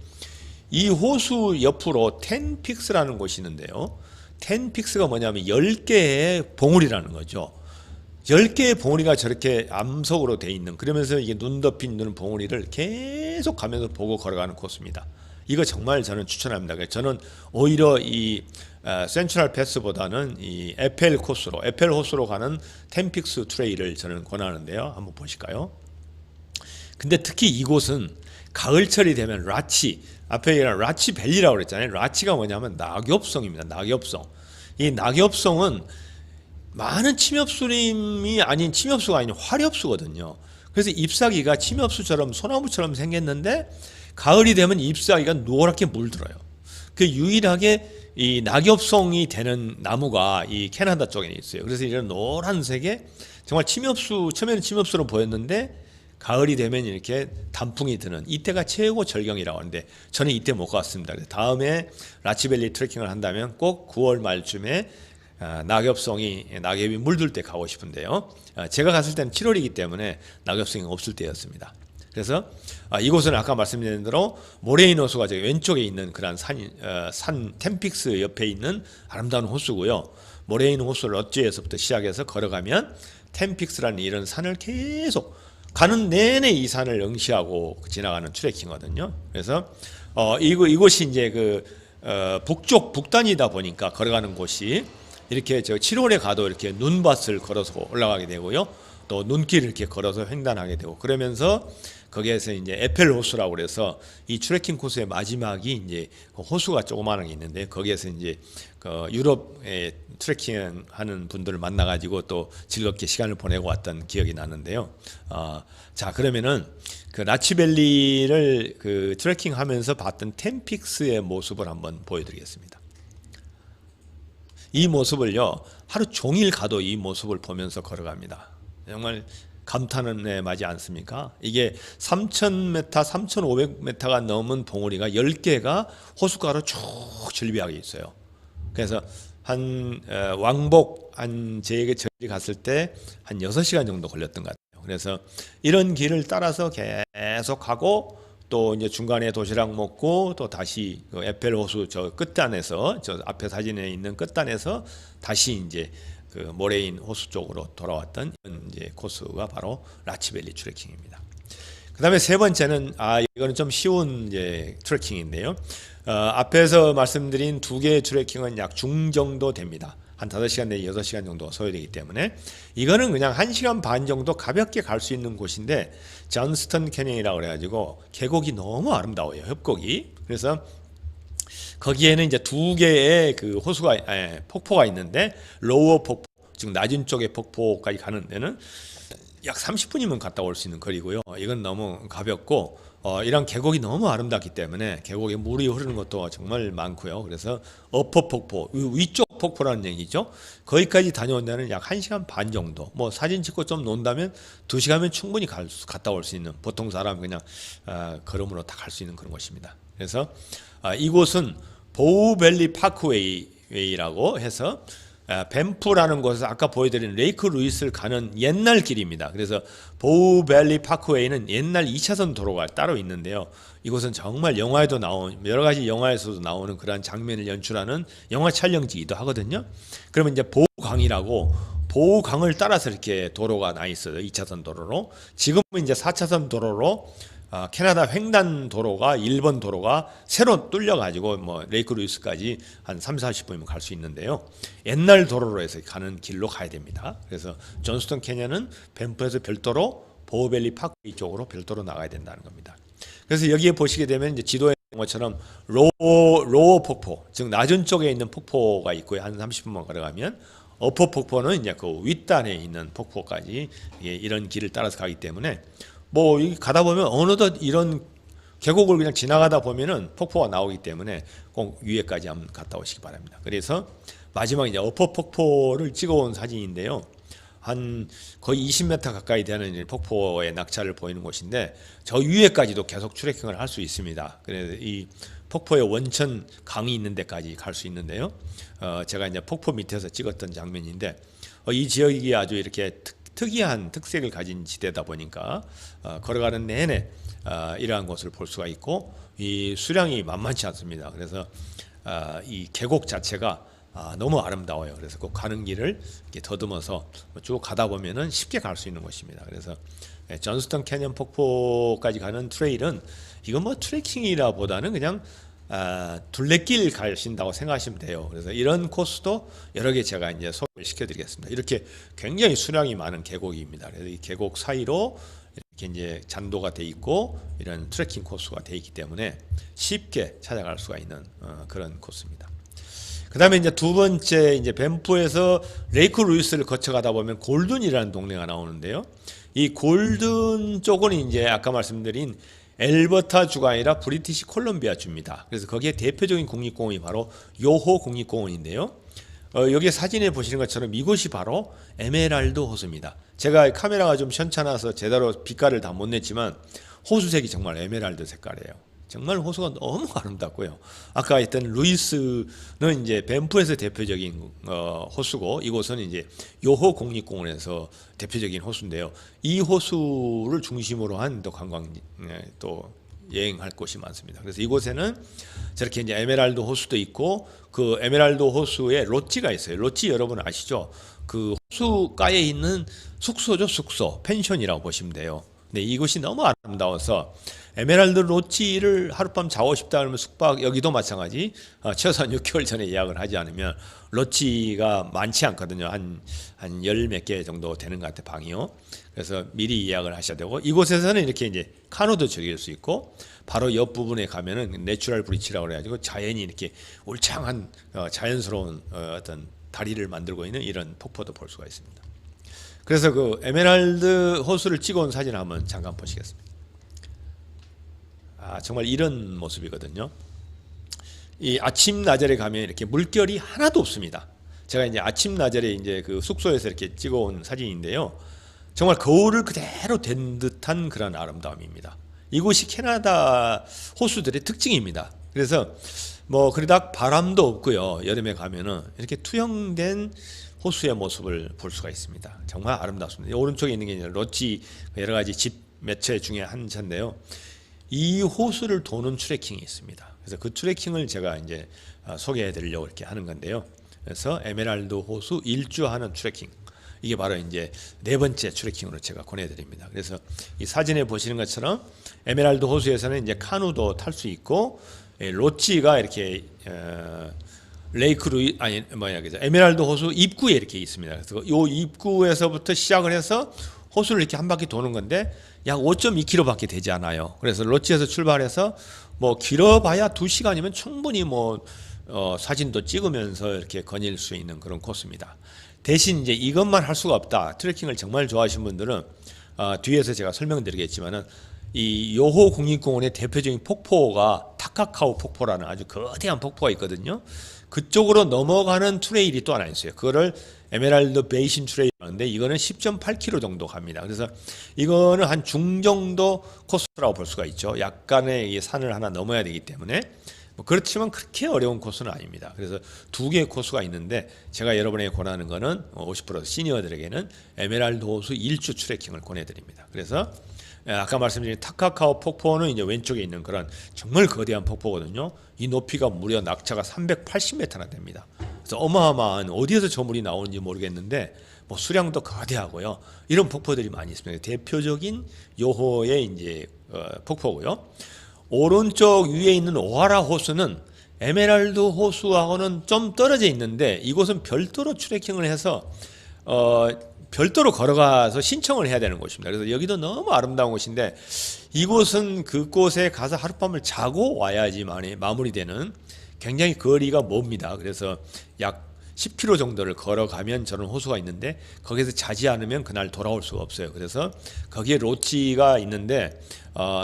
이 호수 옆으로 텐픽스라는 곳이 있는데요. 텐픽스가 뭐냐면 10개의 봉우리라는 거죠. 10개의 봉우리가 저렇게 암석으로 돼 있는, 그러면서 이게 눈 덮인 눈 봉우리를 계속 가면서 보고 걸어가는 코스입니다. 이거 정말 저는 추천합니다. 저는 오히려 이 센트럴 패스보다는 이 에펠 호수로 가는 텐픽스 트레일을 저는 권하는데요. 한번 보실까요? 근데 특히 이곳은 가을철이 되면 앞에 얘기한 라치 밸리라고 그랬잖아요. 라치가 뭐냐면 낙엽성입니다. 낙엽성. 이 낙엽성은 많은 침엽수림이 아닌, 침엽수가 아닌 화렵수거든요. 그래서 잎사귀가 침엽수처럼 소나무처럼 생겼는데 가을이 되면 잎사귀가 노랗게 물들어요. 그 유일하게 이 낙엽성이 되는 나무가 이 캐나다 쪽에 있어요. 그래서 이런 노란색의 정말 처음에는 침엽수로 보였는데 가을이 되면 이렇게 단풍이 드는 이때가 최고 절경이라고 하는데 저는 이때 못 갔습니다. 다음에 라치밸리 트레킹을 한다면 꼭 9월 말쯤에 낙엽이 물들 때 가고 싶은데요. 제가 갔을 때는 7월이기 때문에 낙엽성이 없을 때였습니다. 그래서 이곳은 아까 말씀드린 대로 모레인 호수가 저기 왼쪽에 있는 그런 산 텐픽스 옆에 있는 아름다운 호수고요. 모레인 호수 럿지에서부터 시작해서 걸어가면 텐픽스라는 이런 산을 계속 가는 내내 이 산을 응시하고 지나가는 트레킹이거든요. 그래서 이곳이 이제 북단이다 보니까 걸어가는 곳이 이렇게 7월에 가도 이렇게 눈밭을 걸어서 올라가게 되고요. 또 눈길을 이렇게 걸어서 횡단하게 되고, 그러면서 거기에서 이제 에펠 호수라고 그래서 이 트레킹 코스의 마지막이 이제 호수가 조그마한 게 있는데 거기에서 이제 유럽에 트레킹 하는 분들을 만나가지고 또 즐겁게 시간을 보내고 왔던 기억이 나는데요. 자, 그러면은 그 라치밸리를 트레킹 하면서 봤던 텐픽스의 모습을 한번 보여드리겠습니다. 이 모습을요, 하루 종일 가도 이 모습을 보면서 걸어갑니다. 정말 감탄에 맞지 않습니까? 이게 3,000m, 3,500m가 넘은 봉우리가 10개가 호숫가로 쭉 즐비하게 있어요. 그래서 왕복 저희 갔을 때 한 6시간 정도 걸렸던 것 같아요. 그래서 이런 길을 따라서 계속 가고, 또 이제 중간에 도시락 먹고 또 다시 에펠 호수 저 끝단에서, 저 앞에 사진에 있는 끝단에서 다시 이제 모레인 호수 쪽으로 돌아왔던 이제 코스가 바로 라치밸리 트레킹입니다. 그다음에 세 번째는 이거는 좀 쉬운 이제 트레킹인데요. 앞에서 말씀드린 두 개의 트레킹은 약 중 정도 됩니다. 한 5시간 내지 6시간 정도 소요되기 때문에 이거는 그냥 1시간 반 정도 가볍게 갈 수 있는 곳인데, 존스턴 캐니언이라고 그래가지고 계곡이 너무 아름다워요. 협곡이. 그래서 거기에는 이제 두 개의 폭포가 있는데, 로워 폭포, 즉 낮은 쪽의 폭포까지 가는 데는 약 30분이면 갔다 올 수 있는 거리고요. 이건 너무 가볍고, 이런 계곡이 너무 아름답기 때문에 계곡에 물이 흐르는 것도 정말 많고요. 그래서 어퍼 폭포, 위쪽 폭포라는 얘기죠. 거기까지 다녀온 데는 약 1시간 반 정도. 뭐 사진 찍고 좀 논다면 2시간이면 충분히 갔다 올 수 있는, 보통 사람 그냥 걸음으로 다 갈 수 있는 그런 곳입니다. 그래서 이곳은 보우밸리 파크웨이라고 해서 밴프라는 곳에서 아까 보여드린 레이크 루이스를 가는 옛날 길입니다. 그래서 보우밸리 파크웨이는 옛날 2차선 도로가 따로 있는데요. 이곳은 정말 영화에도 여러 가지 영화에서도 나오는 그런 장면을 연출하는 영화 촬영지이기도 하거든요. 그러면 이제 보우강을 따라서 이렇게 도로가 나 있어요. 2차선 도로로. 지금은 이제 4차선 도로로 캐나다 횡단 도로가, 1번 도로가 새로 뚫려가지고 뭐 레이크 루이스까지 한 30-40분이면 갈 수 있는데요. 옛날 도로로 해서 가는 길로 가야 됩니다. 그래서 존스턴 캐니언은 밴프에서 별도로 보우밸리 파크웨이 쪽으로 별도로 나가야 된다는 겁니다. 그래서 여기에 보시게 되면 이제 지도에 것처럼 로어 폭포, 즉 낮은 쪽에 있는 폭포가 있고요. 한 30분만 걸어가면 어퍼 폭포는 이제 그 윗단에 있는 폭포까지 이런 길을 따라서 가기 때문에 뭐 가다 보면 어느덧 이런 계곡을 그냥 지나가다 보면은 폭포가 나오기 때문에 꼭 위에까지 한번 갔다 오시기 바랍니다. 그래서 마지막에 이제 어퍼 폭포를 찍어온 사진인데요. 한 거의 20m 가까이 되는 폭포의 낙차를 보이는 곳인데 저 위에까지도 계속 트레킹을 할 수 있습니다. 그래서 이 폭포의 원천 강이 있는 데까지 갈 수 있는데요. 제가 이제 폭포 밑에서 찍었던 장면인데 이 지역이 아주 이렇게 특이한 특색을 가진 지대다 보니까 걸어가는 내내 이러한 것을 볼 수가 있고 이 수량이 만만치 않습니다. 그래서 이 계곡 자체가 너무 아름다워요. 그래서 그 가는 길을 이렇게 더듬어서 쭉 가다 보면은 쉽게 갈 수 있는 곳입니다. 그래서 존스턴 캐년 폭포까지 가는 트레일은 이건 뭐 트레킹이라 보다는 그냥 둘레길 가신다고 생각하시면 돼요. 그래서 이런 코스도 여러 개 제가 이제 소개를 시켜드리겠습니다. 이렇게 굉장히 수량이 많은 계곡입니다. 그래서 이 계곡 사이로 이렇게 이제 잔도가 돼 있고 이런 트레킹 코스가 돼 있기 때문에 쉽게 찾아갈 수가 있는 그런 코스입니다. 그 다음에 이제 두 번째, 이제 밴프에서 레이크 루이스를 거쳐가다 보면 골든이라는 동네가 나오는데요. 이 골든 쪽은 이제 아까 말씀드린 엘버타 주가 아니라 브리티시 콜럼비아 주입니다. 그래서 거기에 대표적인 국립공원이 바로 요호 국립공원인데요. 여기 사진에 보시는 것처럼 이곳이 바로 에메랄드 호수입니다. 제가 카메라가 좀 현찮아서 제대로 빛깔을 다 못 냈지만 호수색이 정말 에메랄드 색깔이에요. 정말 호수가 너무 아름답고요. 아까 했던 루이스는 이제 밴프에서 대표적인 호수고 이곳은 이제 요호 국립공원에서 대표적인 호수인데요. 이 호수를 중심으로 한 또 관광 또 여행할 곳이 많습니다. 그래서 이곳에는 저렇게 이제 에메랄드 호수도 있고 그 에메랄드 호수에 롯지가 있어요. 롯지 여러분 아시죠? 그 호수가에 있는 숙소죠, 숙소. 펜션이라고 보시면 돼요. 근데 이곳이 너무 아름다워서 에메랄드 롯지를 하룻밤 자고 싶다 하면 숙박 여기도 마찬가지 최소한 6개월 전에 예약을 하지 않으면 롯지가 많지 않거든요. 한 열 몇 개 정도 되는 것 같아요, 방이요. 그래서 미리 예약을 하셔야 되고 이곳에서는 이렇게 이제 카누도 즐길 수 있고 바로 옆 부분에 가면은 내추럴 브리치라고 그래가지고 자연이 이렇게 울창한 자연스러운 어떤 다리를 만들고 있는 이런 폭포도 볼 수가 있습니다. 그래서 그 에메랄드 호수를 찍어온 사진 한번 잠깐 보시겠습니다. 정말 이런 모습이거든요. 이 아침 나절에 가면 이렇게 물결이 하나도 없습니다. 제가 이제 아침 나절에 이제 그 숙소에서 이렇게 찍어온 사진인데요. 정말 거울을 그대로 댄 듯한 그런 아름다움입니다. 이곳이 캐나다 호수들의 특징입니다. 그래서 뭐 그러다 바람도 없고요. 여름에 가면은 이렇게 투영된 호수의 모습을 볼 수가 있습니다. 정말 아름답습니다. 오른쪽에 있는 게 롯지 여러 가지 집 몇 채 중에 한 채인데요. 이 호수를 도는 트레킹이 있습니다. 그래서 그 트레킹을 제가 이제 소개해 드리려고 이렇게 하는 건데요. 그래서 에메랄드 호수 일주하는 트레킹. 이게 바로 이제 네 번째 트레킹으로 제가 권해드립니다. 그래서 이 사진에 보시는 것처럼 에메랄드 호수에서는 이제 카누도 탈 수 있고 롯지가 이렇게 레이크 루이 아니 뭐냐 그죠 에메랄드 호수 입구에 이렇게 있습니다. 그래서 이 입구에서부터 시작을 해서 호수를 이렇게 한 바퀴 도는 건데 약 5.2km밖에 되지 않아요. 그래서 롯지에서 출발해서 뭐 길어봐야 2시간이면 충분히 뭐 사진도 찍으면서 이렇게 거닐 수 있는 그런 코스입니다. 대신 이제 이것만 할 수가 없다. 트레킹을 정말 좋아하시는 분들은 뒤에서 제가 설명드리겠지만은 이 요호 국립공원의 대표적인 폭포가 타카카우 폭포라는 아주 거대한 폭포가 있거든요. 그쪽으로 넘어가는 트레일이 또 하나 있어요. 그거를 에메랄드 베이신 트레일인데 이거는 10.8km 정도 갑니다. 그래서 이거는 한 중정도 코스라고 볼 수가 있죠. 약간의 이 산을 하나 넘어야 되기 때문에 뭐 그렇지만 그렇게 어려운 코스는 아닙니다. 그래서 두 개의 코스가 있는데 제가 여러분에게 권하는 거는 50% 시니어들에게는 에메랄드 호수 일주 트레킹을 권해드립니다. 그래서 아까 말씀드린 타카카오 폭포는 이제 왼쪽에 있는 그런 정말 거대한 폭포거든요. 이 높이가 무려 낙차가 380m나 됩니다. 그래서 어마어마한 어디에서 저 물이 나오는지 모르겠는데 뭐 수량도 거대하고요. 이런 폭포들이 많이 있습니다. 대표적인 요호의 이제 폭포고요. 오른쪽 위에 있는 오하라 호수는 에메랄드 호수하고는 좀 떨어져 있는데 이곳은 별도로 트레킹을 해서 별도로 걸어가서 신청을 해야 되는 곳입니다. 그래서 여기도 너무 아름다운 곳인데 이곳은 그곳에 가서 하룻밤을 자고 와야지만 마무리되는 굉장히 거리가 멉니다. 그래서 약 10km 정도를 걸어가면 저런 호수가 있는데 거기서 자지 않으면 그날 돌아올 수가 없어요. 그래서 거기에 롯지가 있는데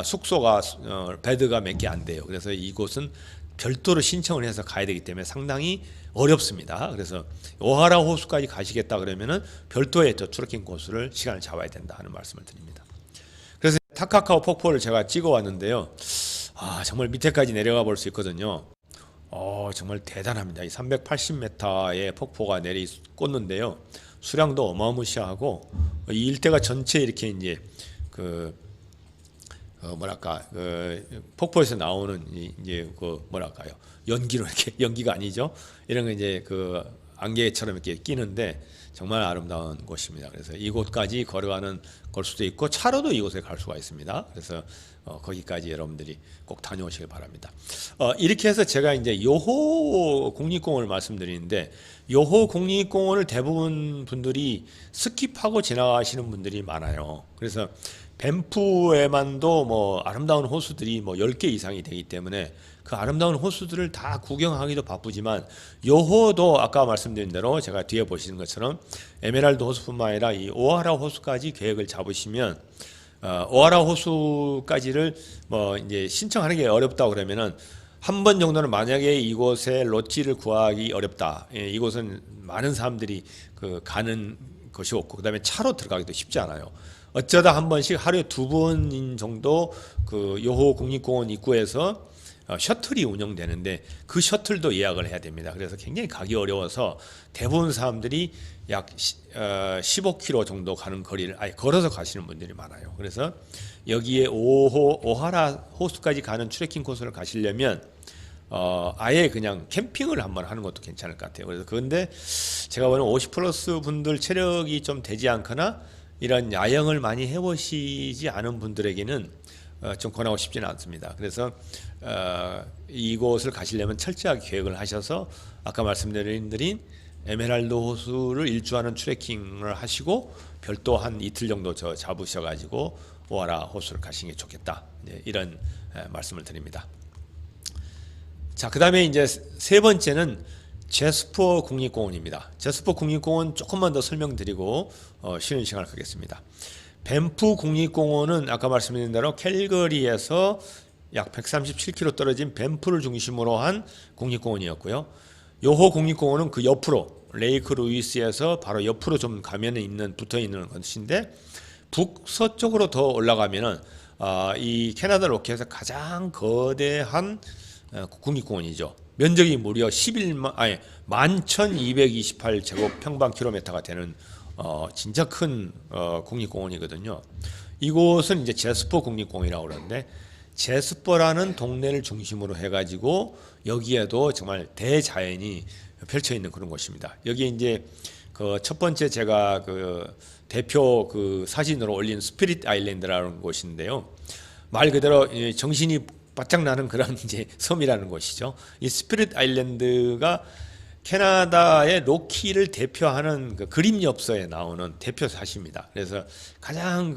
숙소가 베드가 몇 개 안 돼요. 그래서 이곳은 별도로 신청을 해서 가야 되기 때문에 상당히 어렵습니다. 그래서 오하라 호수까지 가시겠다 그러면은 별도의 또 트레킹 코스를 시간을 잡아야 된다 하는 말씀을 드립니다. 그래서 타카카오 폭포를 제가 찍어 왔는데요. 정말 밑에까지 내려가 볼 수 있거든요. 정말 대단합니다. 이 380m의 폭포가 내리 꽂는데요. 수량도 어마무시하고 이 일대가 전체 이렇게 이제 뭐랄까 폭포에서 나오는 이제 뭐랄까요, 연기로 이렇게 연기가 아니죠. 이런 거 이제 안개처럼 이렇게 끼는데 정말 아름다운 곳입니다. 그래서 이곳까지 걸 수도 있고 차로도 이곳에 갈 수가 있습니다. 그래서 거기까지 여러분들이 꼭 다녀오시길 바랍니다. 이렇게 해서 제가 이제 요호 국립공원을 말씀드리는데, 요호 국립공원을 대부분 분들이 스킵하고 지나가시는 분들이 많아요. 그래서 밴프에만도 뭐 아름다운 호수들이 뭐 10개 이상이 되기 때문에 그 아름다운 호수들을 다 구경하기도 바쁘지만, 요호도 아까 말씀드린 대로 제가 뒤에 보시는 것처럼 에메랄드 호수뿐만 아니라 이 오하라 호수까지 계획을 잡으시면, 오하라 호수까지를 뭐 이제 신청하는 게 어렵다고 그러면은 한 번 정도는, 만약에 이곳에 로지를 구하기 어렵다, 이곳은 많은 사람들이 가는 것이 없고 그다음에 차로 들어가기도 쉽지 않아요. 어쩌다 한 번씩 하루에 2번 정도 요호 국립공원 입구에서 셔틀이 운영되는데, 그 셔틀도 예약을 해야 됩니다. 그래서 굉장히 가기 어려워서 대부분 사람들이 약 15km 정도 가는 거리를 아예 걸어서 가시는 분들이 많아요. 그래서 여기에 오하라 호수까지 가는 트레킹 코스를 가시려면 아예 그냥 캠핑을 한번 하는 것도 괜찮을 것 같아요. 그래서 그런데 제가 보는 50 플러스 분들 체력이 좀 되지 않거나 이런 야영을 많이 해보시지 않은 분들에게는 좀 권하고 싶지는 않습니다. 그래서 이곳을 가시려면 철저하게 계획을 하셔서 아까 말씀드린 에메랄드 호수를 일주하는 트레킹을 하시고 별도 한 이틀 정도 잡으셔가지고 오하라 호수를 가시는 게 좋겠다, 이런 말씀을 드립니다. 자, 그 다음에 이제 세 번째는 제스퍼 국립공원입니다. 제스퍼 국립공원 조금만 더 설명드리고 쉬는 시간을 갖겠습니다. 밴프 국립공원은 아까 말씀드린 대로 캘거리에서 약 137km 떨어진 밴프를 중심으로 한 국립공원이었고요. 요호 국립공원은 그 옆으로 레이크 루이스에서 바로 옆으로 좀 가면에 붙어 있는 것인데, 북서쪽으로 더 올라가면은 이 캐나다 로키에서 가장 거대한 국립공원이죠. 면적이 무려 11,228 제곱평방킬로미터가 되는 진짜 큰 국립공원이거든요. 이곳은 이제 제스퍼 국립공원이라고 그러는데, 제스퍼라는 동네를 중심으로 해가지고 여기에도 정말 대자연이 펼쳐 있는 그런 곳입니다. 여기 이제 첫 번째 제가 대표 사진으로 올린 스피릿 아일랜드라는 곳인데요. 말 그대로 정신이 바짝 나는 그런 이제 섬이라는 곳이죠. 이 스피릿 아일랜드가 캐나다의 로키를 대표하는 그림 엽서에 나오는 대표 사시입니다. 그래서 가장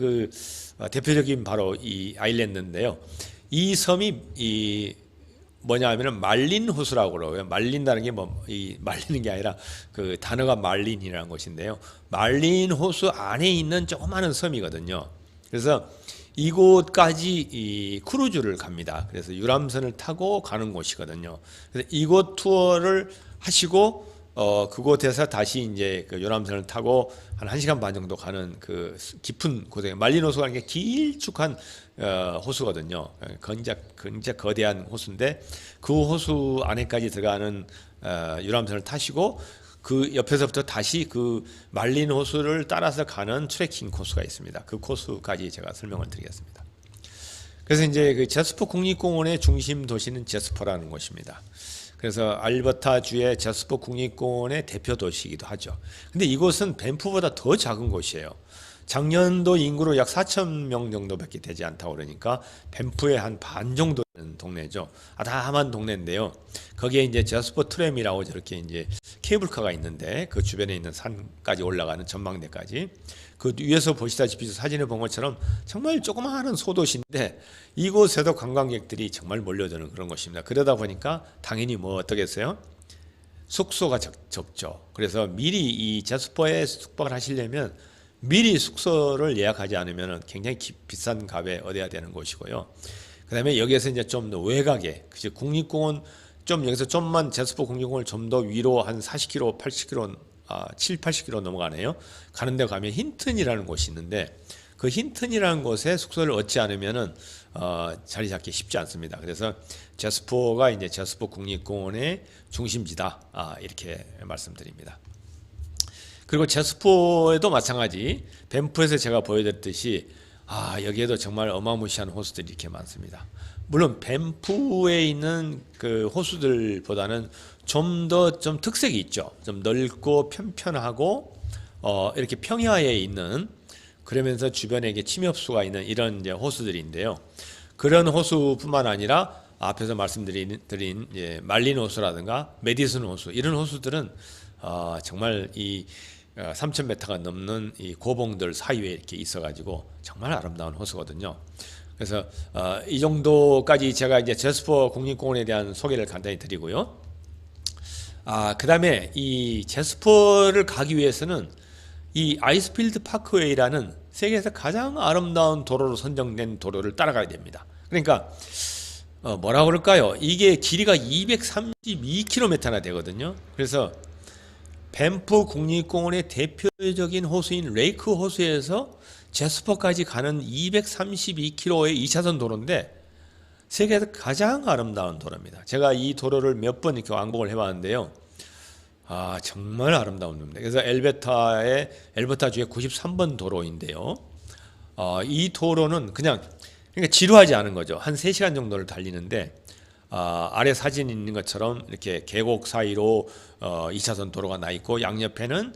대표적인 바로 이 아일랜드인데요. 이 섬이 뭐냐 하면은 말린 호수라고 그러고요. 말린다는 게 말리는 게 아니라 단어가 말린이라는 것인데요. 말린 호수 안에 있는 조그마한 섬이거든요. 그래서 이곳까지 이 크루즈를 갑니다. 그래서 유람선을 타고 가는 곳이거든요. 그래서 이곳 투어를 하시고 그곳에서 다시 이제 유람선을 타고 한 1시간 반 정도 가는 깊은 곳에, 말린 호수라는 게 길쭉한 호수거든요. 굉장히 거대한 호수인데, 그 호수 안에까지 들어가는 유람선을 타시고 그 옆에서부터 다시 말린 호수를 따라서 가는 트레킹 코스가 있습니다. 그 코스까지 제가 설명을 드리겠습니다. 그래서 이제 제스퍼 국립공원의 중심 도시는 제스퍼라는 곳입니다. 그래서 알버타주의 제스퍼 국립공원의 대표 도시이기도 하죠. 근데 이곳은 밴프보다 더 작은 곳이에요. 작년도 인구로 약 4,000명 정도밖에 되지 않다고 그러니까 밴프의 한 반 정도 되는 동네죠. 아담한 동네인데요. 거기에 이제 제스퍼 트램이라고 저렇게 이제 케이블카가 있는데, 그 주변에 있는 산까지 올라가는 전망대까지, 그 위에서 보시다시피 사진에 본 것처럼 정말 조그마한 소도시인데 이곳에도 관광객들이 정말 몰려드는 그런 곳입니다. 그러다 보니까 당연히 어떠겠어요? 숙소가 적죠. 그래서 미리 이 제스퍼에 숙박을 하시려면 미리 숙소를 예약하지 않으면 굉장히 비싼 값에 얻어야 되는 곳이고요. 그 다음에 여기에서 이제 좀 더 외곽에, 국립공원 여기서 좀만 제스퍼 국립공원을 좀 더 위로 한 40km, 80km, 80km 넘어가네요. 가는 데 가면 힌튼이라는 곳이 있는데, 그 힌튼이라는 곳에 숙소를 얻지 않으면은 자리 잡기 쉽지 않습니다. 그래서 제스퍼가 이제 제스퍼 국립공원의 중심지다, 이렇게 말씀드립니다. 그리고 제스포에도 마찬가지. 밴프에서 제가 보여드렸듯이 여기에도 정말 어마무시한 호수들이 이렇게 많습니다. 물론 밴프에 있는 그 호수들보다는 좀 더 좀 특색이 있죠. 좀 넓고 편편하고 이렇게 평야에 있는, 그러면서 주변에 이게 침엽수가 있는 이런 이제 호수들인데요. 그런 호수뿐만 아니라 앞에서 말씀드린 말린 호수라든가 메디슨 호수, 이런 호수들은 정말 이 3,000m가 넘는 이 고봉들 사이에 이렇게 있어가지고 정말 아름다운 호수거든요. 그래서 이 정도까지 제가 이제 제스퍼 국립공원에 대한 소개를 간단히 드리고요. 그 다음에 이 제스퍼를 가기 위해서는 이 아이스필드 파크웨이라는 세계에서 가장 아름다운 도로로 선정된 도로를 따라가야 됩니다. 그러니까 뭐라 그럴까요? 이게 길이가 232km나 되거든요. 그래서 밴프 국립공원의 대표적인 호수인 레이크 호수에서 제스퍼까지 가는 232km의 2차선 도로인데 세계에서 가장 아름다운 도로입니다. 제가 이 도로를 몇 번 이렇게 왕복을 해봤는데요. 정말 아름다운 도로입니다. 그래서 엘버타 주의 93번 도로인데요. 이 도로는 그러니까 지루하지 않은 거죠. 한 3시간 정도를 달리는데 아래 사진이 있는 것처럼 이렇게 계곡 사이로 2차선 도로가 나 있고 양옆에는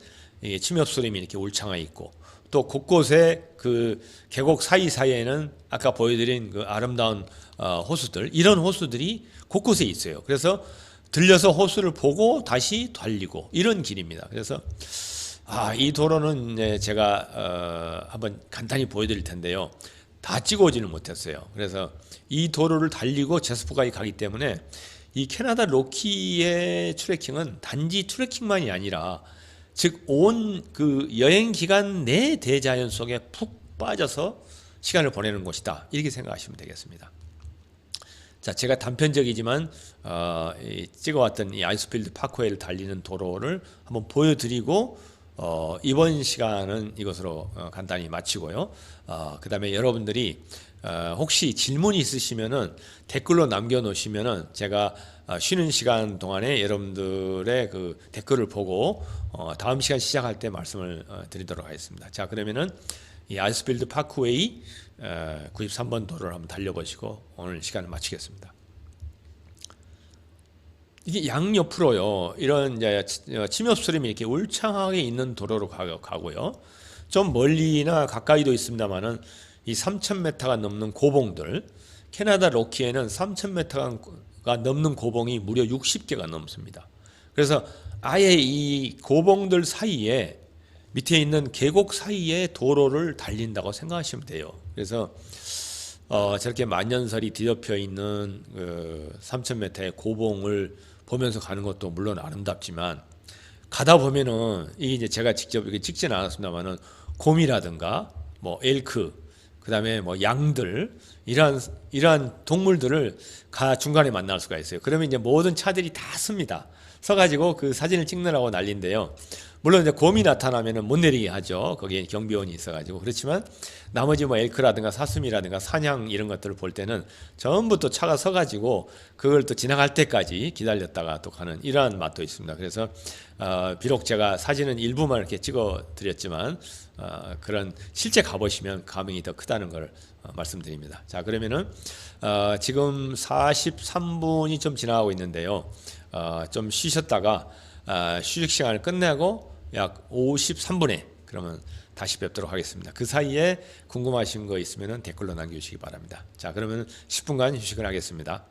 침엽수림이 이렇게 울창해 있고 또 곳곳에 그 계곡 사이사이에는 아까 보여드린 그 아름다운 호수들, 이런 호수들이 곳곳에 있어요. 그래서 들려서 호수를 보고 다시 달리고 이런 길입니다. 그래서 이 도로는 제가 한번 간단히 보여드릴 텐데요. 다 찍어오지는 못했어요. 그래서 이 도로를 달리고 제스퍼까지 가기 때문에 이 캐나다 로키의 트레킹은 단지 트레킹만이 아니라 즉 온 그 여행 기간 내 대자연 속에 푹 빠져서 시간을 보내는 곳이다, 이렇게 생각하시면 되겠습니다. 자, 제가 단편적이지만 찍어왔던 이 아이스필드 파크웨이를 달리는 도로를 한번 보여드리고 이번 시간은 이것으로 간단히 마치고요. 그 다음에 여러분들이 혹시 질문이 있으시면은 댓글로 남겨놓으시면은 제가 쉬는 시간 동안에 여러분들의 그 댓글을 보고 다음 시간 시작할 때 말씀을 드리도록 하겠습니다. 자, 그러면은 이 아이스필드 파크웨이 93번 도로를 한번 달려보시고 오늘 시간을 마치겠습니다. 이게 양옆으로요, 이런 이제 침엽수림이 이렇게 울창하게 있는 도로로 가고요. 좀 멀리나 가까이도 있습니다만은 이 3,000m가 넘는 고봉들, 캐나다 로키에는 3,000m가 넘는 고봉이 무려 60개가 넘습니다. 그래서 아예 이 고봉들 사이에 밑에 있는 계곡 사이에 도로를 달린다고 생각하시면 돼요. 그래서 저렇게 만년설이 뒤덮여 있는 3,000m의 고봉을 보면서 가는 것도 물론 아름답지만 가다 보면은 이게 이제 제가 직접 이렇게 찍지는 않았습니다만은 곰이라든가 뭐 엘크, 그다음에 뭐 양들, 이러한 동물들을 중간에 만날 수가 있어요. 그러면 이제 모든 차들이 다 씁니다. 서가지고 그 사진을 찍느라고 난리인데요. 물론 이제 곰이 나타나면은 못 내리게 하죠. 거기에 경비원이 있어가지고. 그렇지만 나머지 뭐 엘크라든가 사슴이라든가 사냥 이런 것들을 볼 때는 전부 또 차가 서가지고 그걸 또 지나갈 때까지 기다렸다가 또 가는 이러한 맛도 있습니다. 그래서 비록 제가 사진은 일부만 이렇게 찍어드렸지만 그런 실제 가보시면 감흥이 더 크다는 걸 말씀드립니다. 자, 그러면은 지금 43분이 좀 지나가고 있는데요. 좀 쉬셨다가 휴식 시간을 끝내고 약 53분에 그러면 다시 뵙도록 하겠습니다. 그 사이에 궁금하신 거 있으면 댓글로 남겨주시기 바랍니다. 자, 그러면 10분간 휴식을 하겠습니다.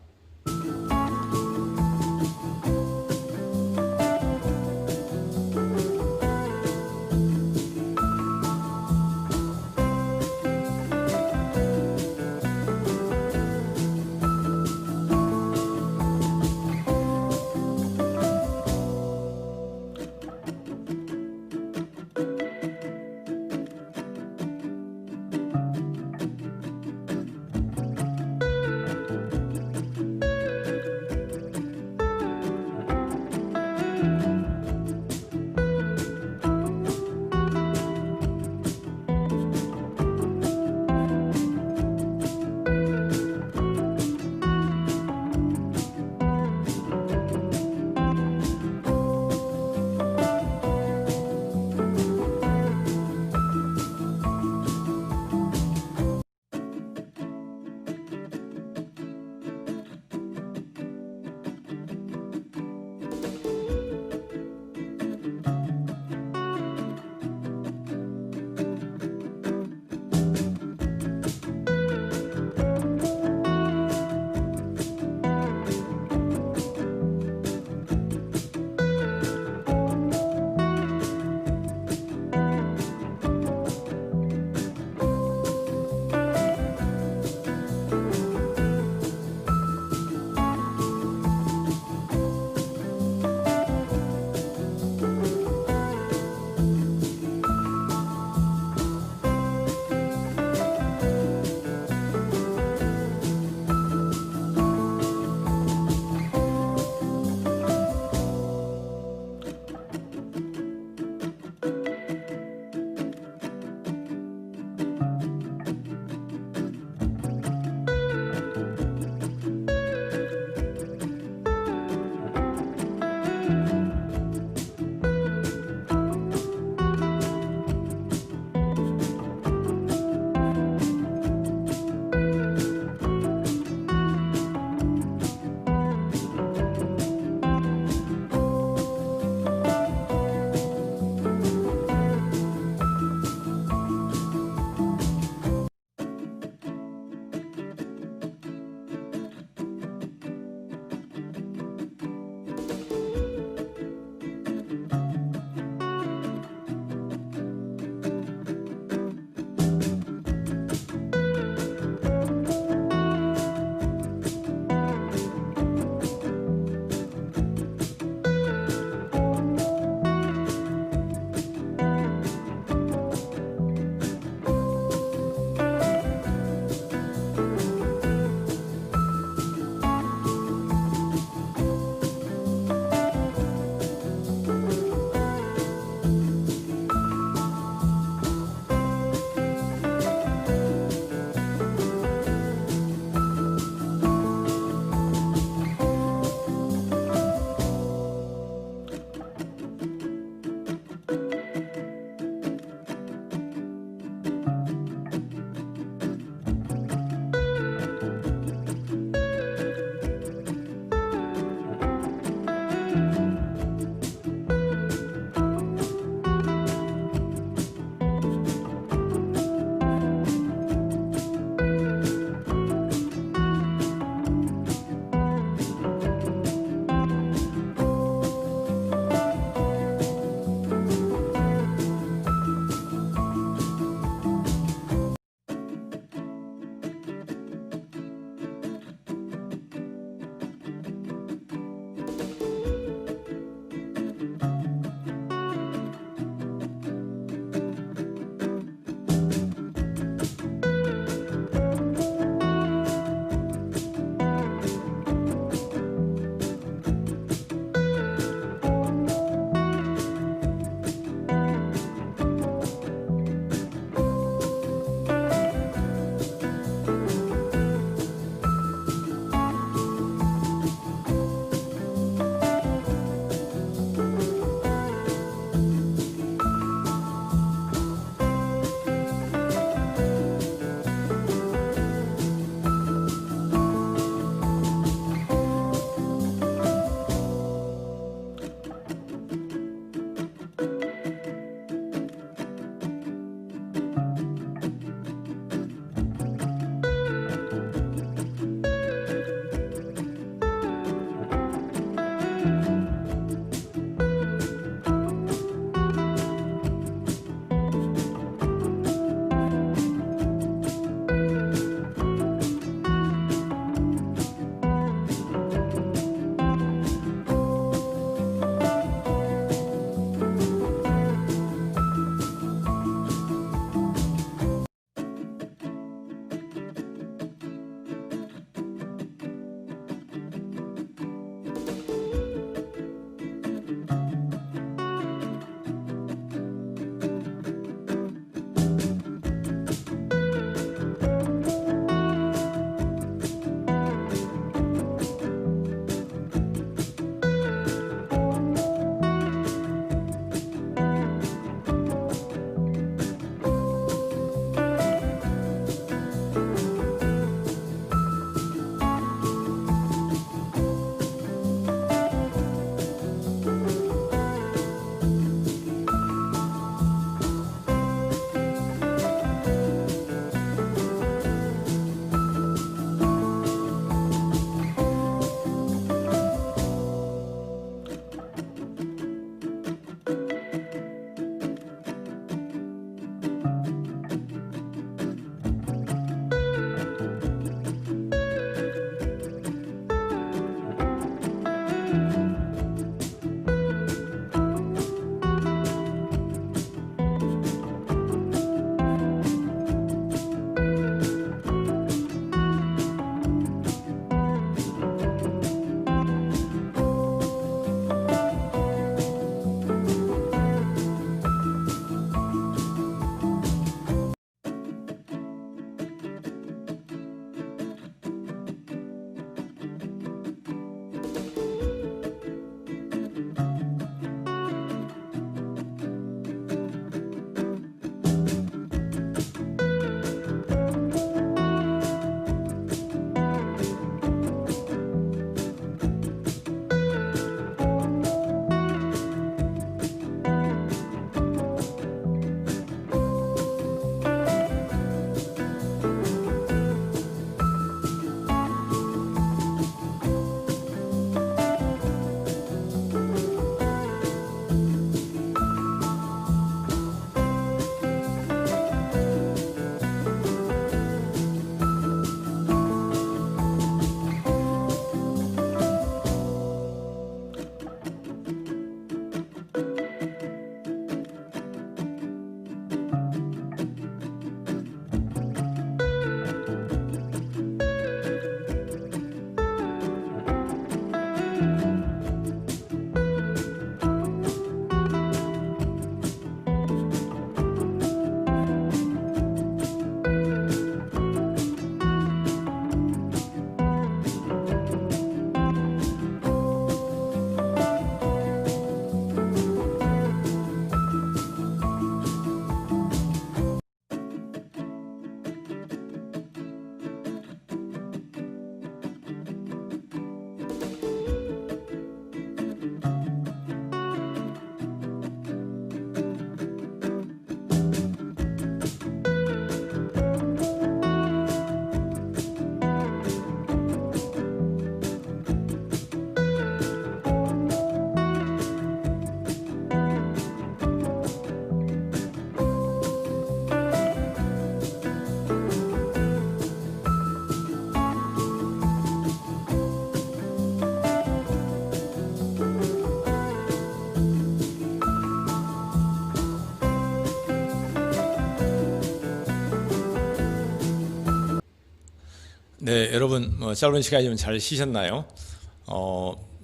네, 여러분 짧은 시간이지만 잘 쉬셨나요?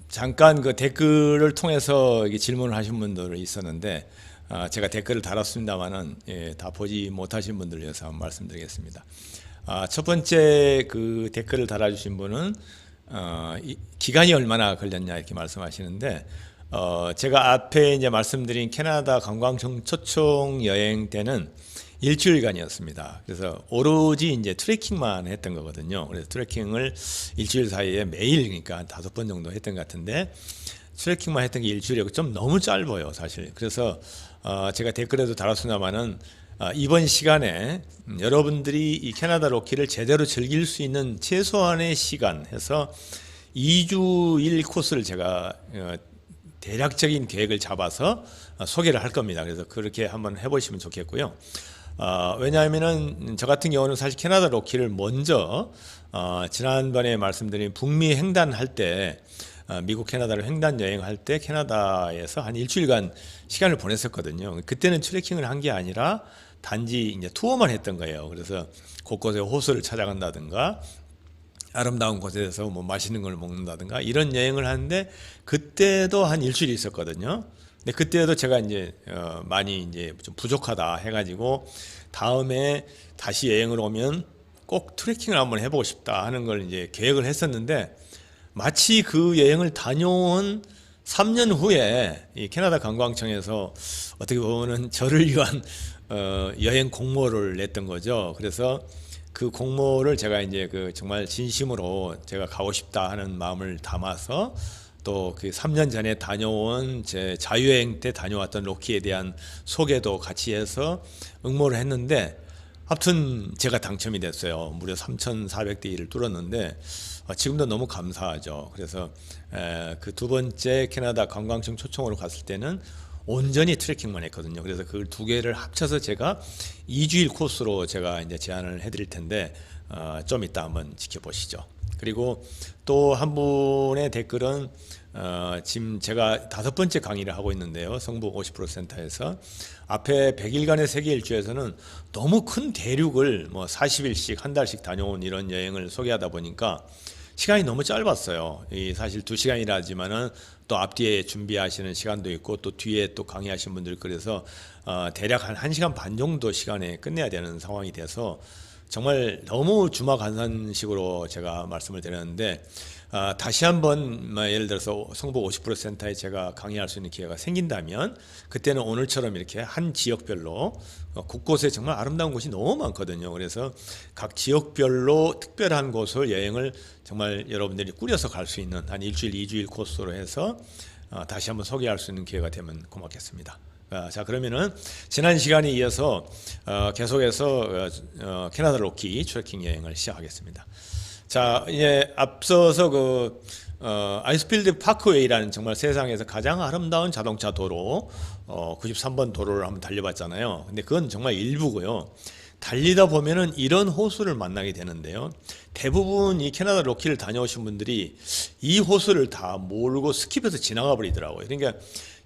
잠깐 그 댓글을 통해서 이게 질문을 하신 분들이 있었는데 제가 댓글을 달았습니다만은 다 보지 못하신 분들 위해서 한번 말씀드리겠습니다. 첫 번째 그 댓글을 달아주신 분은 기간이 얼마나 걸렸냐 이렇게 말씀하시는데 제가 앞에 이제 말씀드린 캐나다 관광청 초청 여행 때는 일주일간이었습니다. 그래서 오로지 이제 트레킹만 했던 거거든요. 그래서 트레킹을 일주일 사이에 매일 그러니까 5번 정도 했던 것 같은데 트레킹만 했던 게 일주일이고 좀 너무 짧아요, 사실. 그래서 제가 댓글에도 달았습니다만은 이번 시간에 여러분들이 이 캐나다 로키를 제대로 즐길 수 있는 최소한의 시간 해서 2주일 코스를 제가 대략적인 계획을 잡아서 소개를 할 겁니다. 그래서 그렇게 한번 해보시면 좋겠고요. 왜냐하면은 저 같은 경우는 사실 캐나다 로키를 먼저 지난번에 말씀드린 북미 횡단할 때 미국 캐나다를 횡단 여행할 때 캐나다에서 한 일주일간 시간을 보냈었거든요. 그때는 트레킹을 한 게 아니라 단지 이제 투어만 했던 거예요. 그래서 곳곳에 호수를 찾아간다든가 아름다운 곳에서 뭐 맛있는 걸 먹는다든가 이런 여행을 하는데 그때도 한 일주일 있었거든요. 근데 그때도 제가 이제 많이 이제 좀 부족하다 해가지고 다음에 다시 여행을 오면 꼭 트레킹을 한번 해보고 싶다 하는 걸 이제 계획을 했었는데 마치 그 여행을 다녀온 3년 후에 이 캐나다 관광청에서 어떻게 보면은 저를 위한 여행 공모를 냈던 거죠. 그래서 그 공모를 제가 이제 그 정말 진심으로 제가 가고 싶다 하는 마음을 담아서 또 그 3년 전에 다녀온 제 자유여행 때 다녀왔던 로키에 대한 소개도 같이 해서 응모를 했는데 하여튼 제가 당첨이 됐어요. 무려 3,400대 1을 뚫었는데 지금도 너무 감사하죠. 그래서 그 두 번째 캐나다 관광청 초청으로 갔을 때는 온전히 트레킹만 했거든요. 그래서 그 두 개를 합쳐서 제가 2주일 코스로 제가 이제 제안을 해드릴 텐데 좀 이따 한번 지켜보시죠. 그리고 또 한 분의 댓글은 지금 제가 5번째 강의를 하고 있는데요. 성북 50% 센터에서 앞에 100일간의 세계 일주에서는 너무 큰 대륙을 뭐 40일씩 한 달씩 다녀온 이런 여행을 소개하다 보니까 시간이 너무 짧았어요. 사실 2시간이라 하지만은 또 앞뒤에 준비하시는 시간도 있고 또 뒤에 또 강의하신 분들 그래서 대략 한 1시간 반 정도 시간에 끝내야 되는 상황이 돼서 정말 너무 주마간산식으로 제가 말씀을 드렸는데 다시 한번 예를 들어서 성북 50% 센터에 제가 강의할 수 있는 기회가 생긴다면 그때는 오늘처럼 이렇게 한 지역별로 곳곳에 정말 아름다운 곳이 너무 많거든요. 그래서 각 지역별로 특별한 곳을 여행을 정말 여러분들이 꾸려서 갈 수 있는 한 일주일, 2주일 코스로 해서 다시 한번 소개할 수 있는 기회가 되면 고맙겠습니다. 자, 그러면은 지난 시간에 이어서 계속해서 캐나다 로키 트레킹 여행을 시작하겠습니다. 자, 이제 앞서서 그 아이스필드 파크웨이라는 정말 세상에서 가장 아름다운 자동차 도로 93번 도로를 한번 달려봤잖아요. 근데 그건 정말 일부고요. 달리다 보면은 이런 호수를 만나게 되는데요. 대부분 이 캐나다 로키를 다녀오신 분들이 이 호수를 다 모르고 스킵해서 지나가 버리더라고요. 그러니까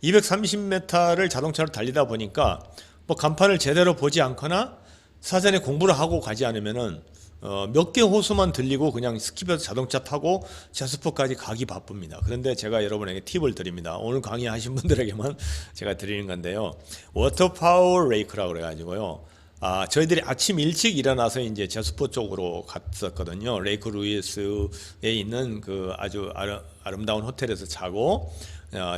230m를 자동차로 달리다 보니까 뭐 간판을 제대로 보지 않거나 사전에 공부를 하고 가지 않으면은 몇 개 호수만 들리고 그냥 스킵해서 자동차 타고 제스퍼까지 가기 바쁩니다. 그런데 제가 여러분에게 팁을 드립니다. 오늘 강의하신 분들에게만 제가 드리는 건데요. 워터파워 레이크라고 그래가지고요. 저희들이 아침 일찍 일어나서 이제 제스퍼 쪽으로 갔었거든요. 레이크 루이스에 있는 그 아주 아름다운 호텔에서 자고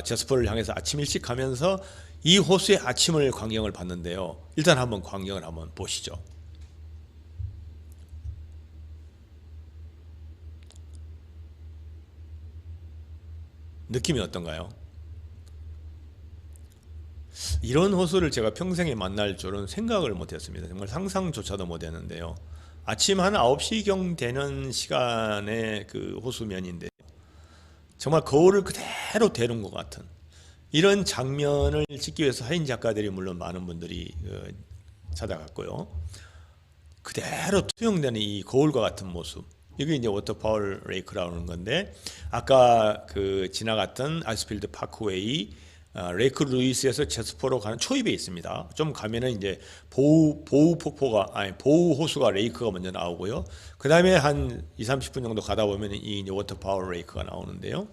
제스퍼를 향해서 아침 일찍 가면서 이 호수의 아침을 광경을 봤는데요. 일단 한번 광경을 한번 보시죠. 느낌이 어떤가요? 이런 호수를 제가 평생에 만날 줄은 생각을 못했습니다. 정말 상상조차도 못했는데요. 아침 한 9시경 되는 시간에 그 호수면인데 정말 거울을 그대로 대는 것 같은 이런 장면을 찍기 위해서 사진 작가들이 물론 많은 분들이 찾아갔고요. 그대로 투영되는 이 거울과 같은 모습. 이게 이제 워터파워 레이크라는 건데 아까 그 지나갔던 아이스필드 파크웨이 레이크 루이스에서 제스퍼로 가는 초입에 있습니다. 좀 가면은 이제 보우 호수가 레이크가 먼저 나오고요. 그 다음에 한 20-30분 정도 가다 보면 이 워터 파워 레이크가 나오는데요.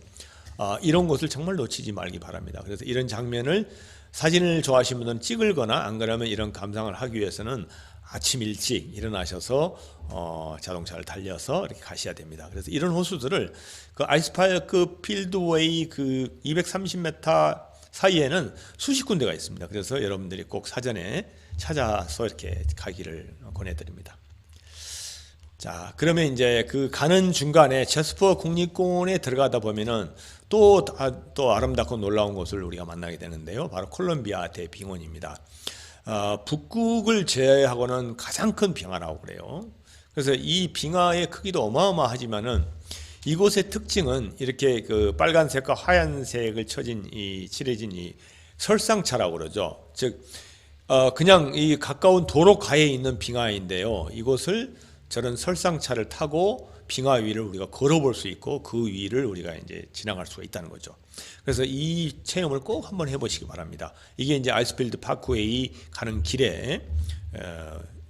이런 곳을 정말 놓치지 말기 바랍니다. 그래서 이런 장면을 사진을 좋아하시는 분들은 찍을거나 안 그러면 이런 감상을 하기 위해서는 아침 일찍 일어나셔서 자동차를 달려서 이렇게 가셔야 됩니다. 그래서 이런 호수들을 그 아이스파크 필드웨이 그 230m 사이에는 수십 군데가 있습니다. 그래서 여러분들이 꼭 사전에 찾아서 이렇게 가기를 권해드립니다. 자, 그러면 이제 그 가는 중간에 제스퍼 국립공원에 들어가다 보면은 또 아름답고 놀라운 곳을 우리가 만나게 되는데요. 바로 콜롬비아 대빙원입니다. 북극을 제외하고는 가장 큰 빙하라고 그래요. 그래서 이 빙하의 크기도 어마어마하지만은 이곳의 특징은 이렇게 그 빨간색과 하얀색을 칠해진 이 설상차라고 그러죠. 즉, 그냥 이 가까운 도로가에 있는 빙하인데요. 이곳을 저런 설상차를 타고 빙하 위를 우리가 걸어볼 수 있고 그 위를 우리가 이제 지나갈 수가 있다는 거죠. 그래서 이 체험을 꼭 한번 해보시기 바랍니다. 이게 이제 아이스필드 파크웨이 가는 길에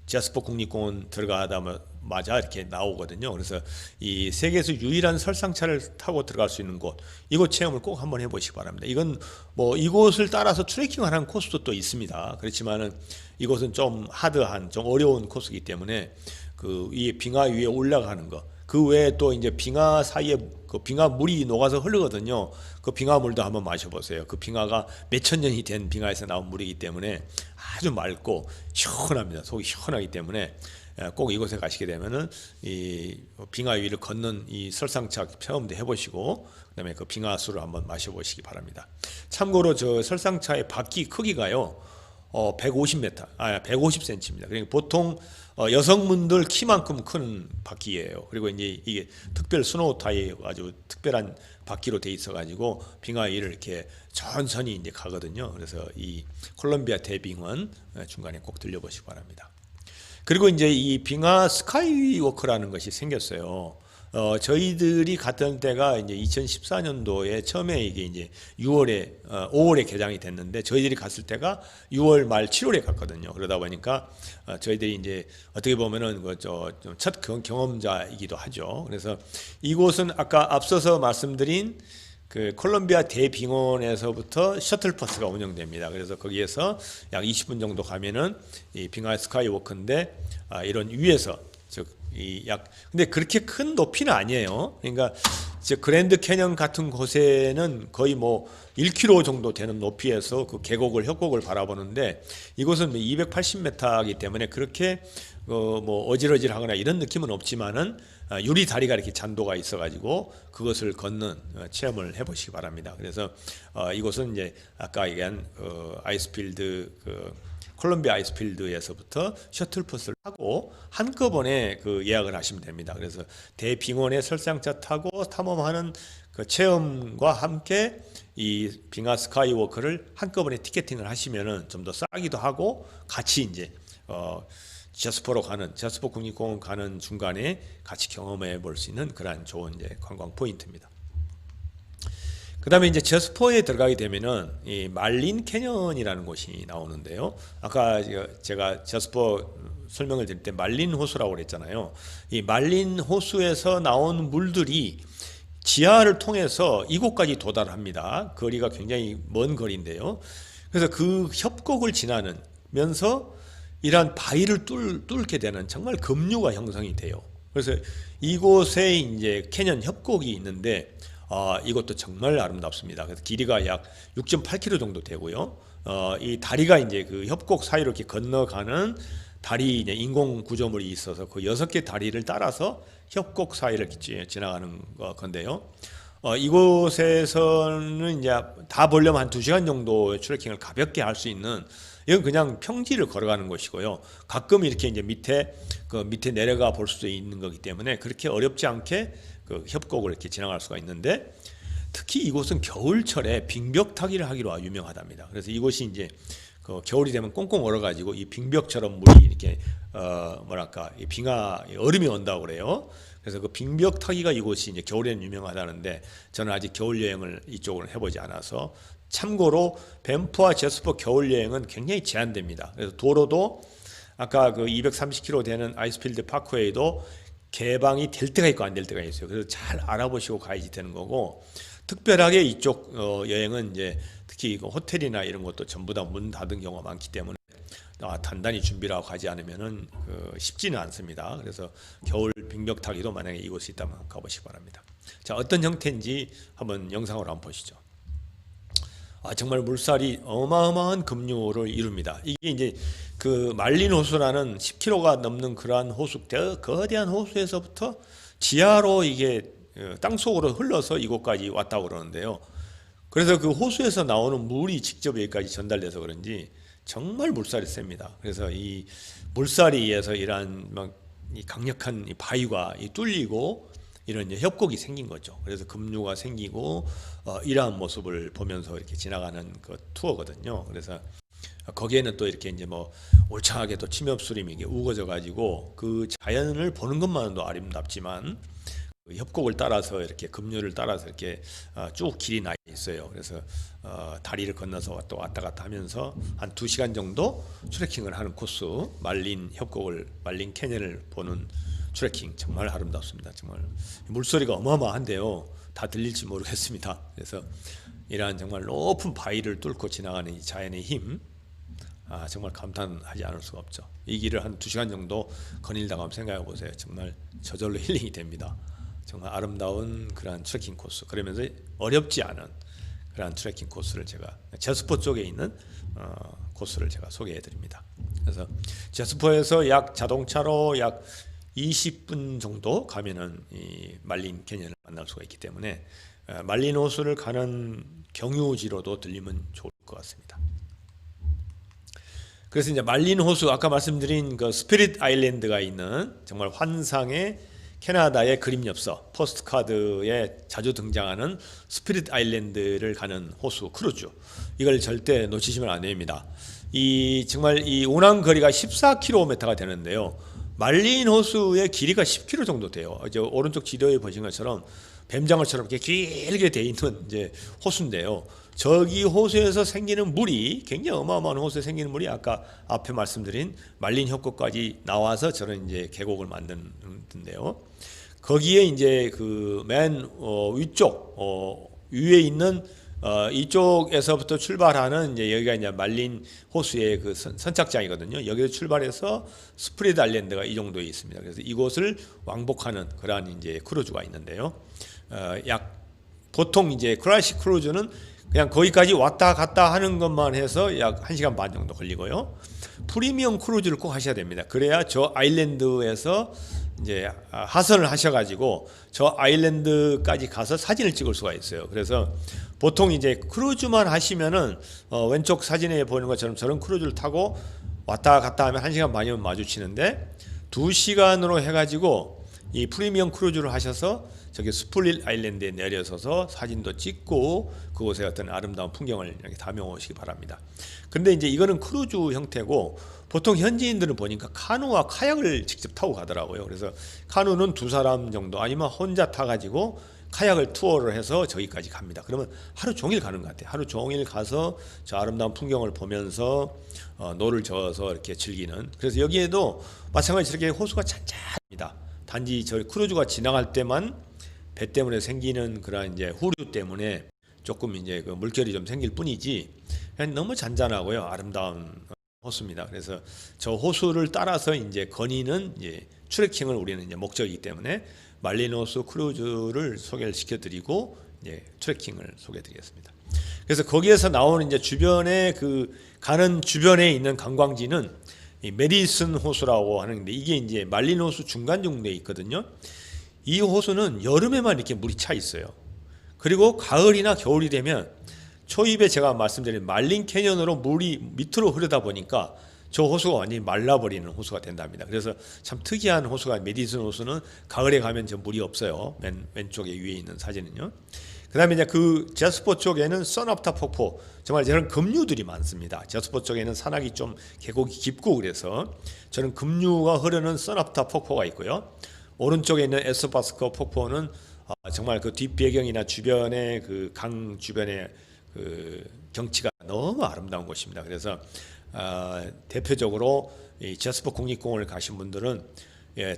제스퍼 국립공원 들어가다마자 이렇게 나오거든요. 그래서 이 세계에서 유일한 설상차를 타고 들어갈 수 있는 곳, 이곳 체험을 꼭 한번 해보시기 바랍니다. 이건 뭐 이곳을 따라서 트레킹하는 코스도 또 있습니다. 그렇지만은 이곳은 좀 하드한, 좀 어려운 코스이기 때문에 그 이 빙하 위에 올라가는 거, 그 외에 또 이제 빙하 사이에 그 빙하 물이 녹아서 흐르거든요. 그 빙하 물도 한번 마셔보세요. 그 빙하가 몇천 년이 된 빙하에서 나온 물이기 때문에 아주 맑고 시원합니다. 속이 시원하기 때문에 꼭 이곳에 가시게 되면은 이 빙하 위를 걷는 이 설상차 체험도 해보시고 그다음에 그 빙하수를 한번 마셔보시기 바랍니다. 참고로 저 설상차의 바퀴 크기가요. 150cm입니다. 그러니까 보통 여성분들 키만큼 큰 바퀴예요. 그리고 이제 이게 특별 스노우 타입 아주 특별한 바퀴로 돼 있어가지고 빙하 위를 이렇게 천천히 이제 가거든요. 그래서 이 콜롬비아 대빙원 중간에 꼭 들려보시기 바랍니다. 그리고 이제 이 빙하 스카이워크라는 것이 생겼어요. 저희들이 갔던 때가 이제 2014년도에 처음에 이게 이제 5월에 개장이 됐는데 저희들이 갔을 때가 6월 말 7월에 갔거든요. 그러다 보니까 저희들이 이제 어떻게 보면은 첫 경험자이기도 하죠. 그래서 이곳은 아까 앞서서 말씀드린 그 콜롬비아 대빙원에서부터 셔틀버스가 운영됩니다. 그래서 거기에서 약 20분 정도 가면은 이 빙하 스카이워크인데 이런 위에서 근데 그렇게 큰 높이는 아니에요. 그러니까 그랜드 캐년 같은 곳에는 거의 뭐 1km 정도 되는 높이에서 그 협곡을 바라보는데 이곳은 280m이기 때문에 그렇게 뭐 어질어질하거나 이런 느낌은 없지만은 유리 다리가 이렇게 잔도가 있어가지고 그것을 걷는 체험을 해보시기 바랍니다. 그래서 이곳은 이제 아까 얘기한 아이스필드 콜롬비아 아이스필드에서부터 셔틀버스를 타고 한꺼번에 그 예약을 하시면 됩니다. 그래서 대빙원에 설상차 타고 탐험하는 그 체험과 함께 이 빙하 스카이워크를 한꺼번에 티켓팅을 하시면은 좀 더 싸기도 하고 같이 이제 제스퍼 국립공원 가는 중간에 같이 경험해 볼 수 있는 그러한 좋은 이제 관광 포인트입니다. 그 다음에 이제 제스퍼에 들어가게 되면은 이 말린 캐년이라는 곳이 나오는데요. 아까 제가 제스퍼 설명을 드릴 때 말린 호수라고 그랬잖아요. 이 말린 호수에서 나온 물들이 지하를 통해서 이곳까지 도달합니다. 거리가 굉장히 먼 거리인데요. 그래서 그 협곡을 지나면서 이러한 바위를 뚫게 되는 정말 급류가 형성이 돼요. 그래서 이곳에 이제 캐년 협곡이 있는데 이것도 정말 아름답습니다. 그래서 길이가 약 6.8km 정도 되고요. 이 다리가 이제 그 협곡 사이로 이렇게 건너가는 다리 이제 인공 구조물이 있어서 그 6개 다리를 따라서 협곡 사이를 지나가는 건데요. 이곳에서는 이제 다 보려면 한 2시간 정도 트레킹을 가볍게 할 수 있는 이건 그냥 평지를 걸어가는 것이고요. 가끔 이렇게 이제 밑에 내려가 볼 수도 있는 거기 때문에 그렇게 어렵지 않게 그 협곡을 이렇게 지나갈 수가 있는데 특히 이곳은 겨울철에 빙벽 타기를 하기로 유명하답니다. 그래서 이곳이 이제 그 겨울이 되면 꽁꽁 얼어가지고 이 빙벽처럼 물이 이렇게 이 빙하 얼음이 온다고 그래요. 그래서 그 빙벽 타기가 이곳이 이제 겨울에는 유명하다는데 저는 아직 겨울 여행을 이쪽으로 해보지 않아서 참고로 밴프와 제스퍼 겨울 여행은 굉장히 제한됩니다. 그래서 도로도 아까 그 230km 되는 아이스필드 파크웨이도 개방이 될 때가 있고 안 될 때가 있어요. 그래서 잘 알아보시고 가야지 되는 거고, 특별하게 이쪽 여행은 이제 특히 호텔이나 이런 것도 전부 다 문 닫은 경우가 많기 때문에 단단히 준비를 하고 가지 않으면은 쉽지는 않습니다. 그래서 겨울 빙벽타기도 만약에 이곳에 있다면 가보시기 바랍니다. 자, 어떤 형태인지 한번 영상으로 한번 보시죠. 정말 물살이 어마어마한 급류를 이룹니다. 이게 이제 그 말린 호수라는 10km가 넘는 그러한 호수, 거대한 호수에서부터 지하로 이게 땅 속으로 흘러서 이곳까지 왔다고 그러는데요. 그래서 그 호수에서 나오는 물이 직접 여기까지 전달돼서 그런지 정말 물살이 셉니다. 그래서 이 물살에 의해서 이러한 이 강력한 이 바위가 뚫리고 이런 이제 협곡이 생긴 거죠. 그래서 급류가 생기고 이러한 모습을 보면서 이렇게 지나가는 그 투어거든요. 그래서 거기에는 또 이렇게 이제 뭐 울창하게 또 침엽수림이 이게 우거져 가지고 그 자연을 보는 것만으로도 아름답지만 그 협곡을 따라서 이렇게 급류를 따라서 이렇게 쭉 길이 나 있어요. 그래서 다리를 건너서 또 왔다 갔다 하면서 한 2시간 정도 트레킹을 하는 코스, 말린 협곡을, 말린 캐년을 보는 트레킹 정말 아름답습니다. 정말 물소리가 어마어마한데요. 다 들릴지 모르겠습니다. 그래서 이러한 정말 높은 바위를 뚫고 지나가는 이 자연의 힘, 정말 감탄하지 않을 수가 없죠. 이 길을 한 2시간 정도 거닐다가 한번 생각해 보세요. 정말 저절로 힐링이 됩니다. 정말 아름다운 그러한 트레킹 코스, 그러면서 어렵지 않은 그러한 트레킹 코스를 제가 제스퍼 쪽에 있는 코스를 제가 소개해 드립니다. 그래서 제스퍼에서 자동차로 약 20분 정도 가면은 이 말린 캐년을 만날 수가 있기 때문에 말린 호수를 가는 경유지로도 들리면 좋을 것 같습니다. 그래서 이제 말린 호수, 아까 말씀드린 그 스피릿 아일랜드가 있는 정말 환상의 캐나다의 그림 엽서, 포스트카드에 자주 등장하는 스피릿 아일랜드를 가는 호수 크루즈, 이걸 절대 놓치시면 안 됩니다. 정말 이 운항 거리가 14km가 되는데요. 말린 호수의 길이가 10km 정도 돼요. 이제 오른쪽 지도에 보신 것처럼 뱀장어처럼 이렇게 길게 돼 있는 이제 호수인데요. 저기 호수에서 생기는 물이, 굉장히 어마어마한 호수에 생기는 물이 아까 앞에 말씀드린 말린 협곡까지 나와서 저런 이제 계곡을 만드는데요. 거기에 이제 그 맨 위쪽 위에 있는 이쪽에서부터 출발하는 이제 여기가 이제 말린 호수의 그 선착장이거든요. 여기서 출발해서 스프리드 아일랜드가 이 정도에 있습니다. 그래서 이곳을 왕복하는 그러한 이제 크루즈가 있는데요. 보통 이제 클래식 크루즈는 그냥 거기까지 왔다 갔다 하는 것만 해서 약 1시간 반 정도 걸리고요. 프리미엄 크루즈를 꼭 하셔야 됩니다. 그래야 저 아일랜드에서 이제 하선을 하셔가지고 저 아일랜드까지 가서 사진을 찍을 수가 있어요. 그래서 보통 이제 크루즈만 하시면은 왼쪽 사진에 보이는 것처럼 저런 크루즈를 타고 왔다 갔다 하면 1시간 반이면 마주치는데 2시간으로 해가지고 이 프리미엄 크루즈를 하셔서 저기 스플릿 아일랜드에 내려서서 사진도 찍고 그곳의 어떤 아름다운 풍경을 이렇게 담아오시기 바랍니다. 근데 이제 이거는 크루즈 형태고 보통 현지인들은 보니까 카누와 카약을 직접 타고 가더라고요. 그래서 카누는 2사람 정도 아니면 혼자 타가지고 카약을 투어를 해서 저기까지 갑니다. 그러면 하루 종일 가는 것 같아요. 하루 종일 가서 저 아름다운 풍경을 보면서 노를 저어서 이렇게 즐기는. 그래서 여기에도 마찬가지로 이렇게 호수가 잔잔합니다. 단지 저 크루즈가 지나갈 때만 배 때문에 생기는 그런 이제 후류 때문에 조금 이제 그 물결이 좀 생길 뿐이지 그냥 너무 잔잔하고요. 아름다운 호수입니다. 그래서 저 호수를 따라서 이제 거니는 이제 트레킹을 우리는 이제 목적이기 때문에 말린 호수 크루즈를 소개를 시켜드리고 이제 트레킹을 소개해드리겠습니다. 그래서 거기에서 나오는 이제 주변에 가는 주변에 있는 관광지는 이 메디슨 호수라고 하는데 이게 이제 말린 호수 중간 정도에 있거든요. 이 호수는 여름에만 이렇게 물이 차 있어요. 그리고 가을이나 겨울이 되면 초입에 제가 말씀드린 말린 캐년으로 물이 밑으로 흐르다 보니까 저 호수가 완전히 말라버리는 호수가 된답니다. 그래서 참 특이한 호수가 메디슨 호수는 가을에 가면 저 물이 없어요. 왼쪽에 위에 있는 사진은요. 그 다음에 이제 그 제스퍼 쪽에는 선업타 폭포, 정말 저런 급류들이 많습니다. 제스퍼 쪽에는 산악이 좀 계곡이 깊고 그래서 저런 급류가 흐르는 선업타 폭포가 있고요. 오른쪽에 있는 에스바스커 폭포는 정말 그 뒷배경이나 주변에 그 강 주변에 그 경치가 너무 아름다운 곳입니다. 그래서 대표적으로 이 제스퍼 국립공원을 가신 분들은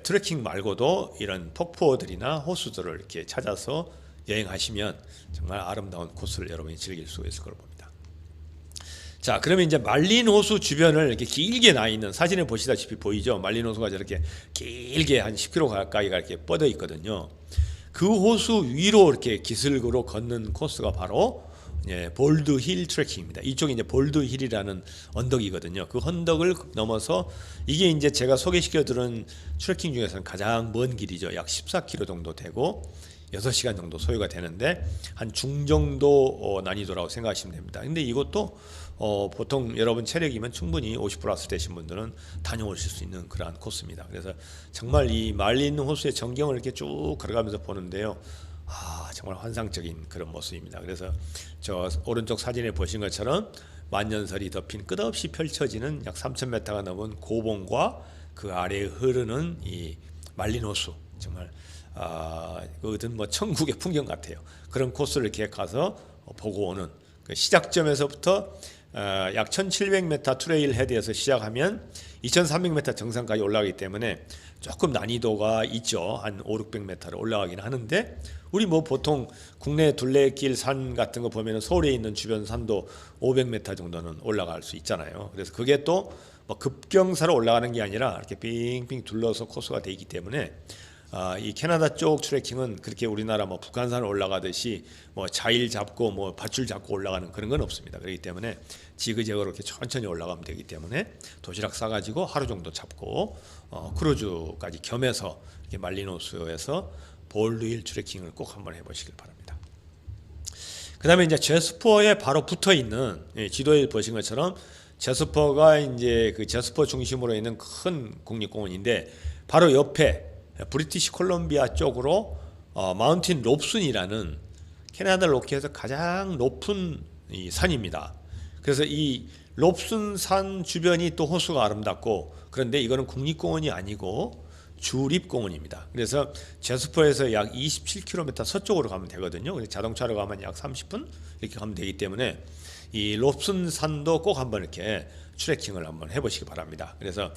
트레킹 말고도 이런 폭포들이나 호수들을 이렇게 찾아서 여행하시면 정말 아름다운 코스를 여러분이 즐길 수 있을 거로 봅니다. 자, 그러면 이제 말린 호수 주변을 이렇게 길게 나 있는 사진에 보시다시피 보이죠? 말린 호수가 저렇게 길게 한 10km 가까이가 이렇게 뻗어 있거든요. 그 호수 위로 이렇게 기슭으로 걷는 코스가 바로 볼드 힐 트레킹입니다. 이쪽이 이제 볼드 힐이라는 언덕이거든요. 그 언덕을 넘어서 이게 이제 제가 소개시켜드린 트레킹 중에서는 가장 먼 길이죠. 약 14km 정도 되고 6시간 정도 소요가 되는데 한 중정도 난이도라고 생각하시면 됩니다. 근데 이것도 보통 여러분 체력이면 충분히 50+ 되신 분들은 다녀오실 수 있는 그러한 코스입니다. 그래서 정말 이 말린 호수의 전경을 이렇게 쭉 걸어가면서 보는데요. 정말 환상적인 그런 모습입니다. 그래서 저 오른쪽 사진에 보신 것처럼 만년설이 덮인 끝없이 펼쳐지는 약 3,000m가 넘은 고봉과 그 아래에 흐르는 이 말린 호수, 정말 그든 뭐 천국의 풍경 같아요. 그런 코스를 이렇게 가서 보고 오는 그 시작점에서부터 약 1,700m 트레일 헤드에서 시작하면 2,300m 정상까지 올라가기 때문에 조금 난이도가 있죠. 한 500-600m를 올라가긴 하는데 우리 뭐 보통 국내 둘레길 산 같은 거 보면 서울에 있는 주변 산도 500m 정도는 올라갈 수 있잖아요. 그래서 그게 또 뭐 급경사로 올라가는 게 아니라 이렇게 빙빙 둘러서 코스가 돼 있기 때문에 이 캐나다 쪽 트레킹은 그렇게 우리나라 뭐 북한산을 올라가듯이 뭐 자일 잡고 뭐 밧줄 잡고 올라가는 그런 건 없습니다. 그렇기 때문에 지그재그로 이렇게 천천히 올라가면 되기 때문에 도시락 싸가지고 하루 정도 잡고 크루즈까지 겸해서 이렇게 말린 호수에서 볼드 힐 트레킹을 꼭 한번 해보시길 바랍니다. 그 다음에 이제 제스퍼에 바로 붙어 있는 지도에 보신 것처럼 제스퍼가 이제 그 제스퍼 중심으로 있는 큰 국립공원인데 바로 옆에 브리티시 콜롬비아 쪽으로 마운틴 롭슨이라는 캐나다 로키에서 가장 높은 이 산입니다. 그래서 이 롭슨 산 주변이 또 호수가 아름답고 그런데 이거는 국립공원이 아니고 주립공원입니다. 그래서 제스퍼에서 약 27km 서쪽으로 가면 되거든요. 그래서 자동차로 가면 약 30분 이렇게 가면 되기 때문에 이 롭슨 산도 꼭 한번 이렇게 트레킹을 한번 해보시기 바랍니다. 그래서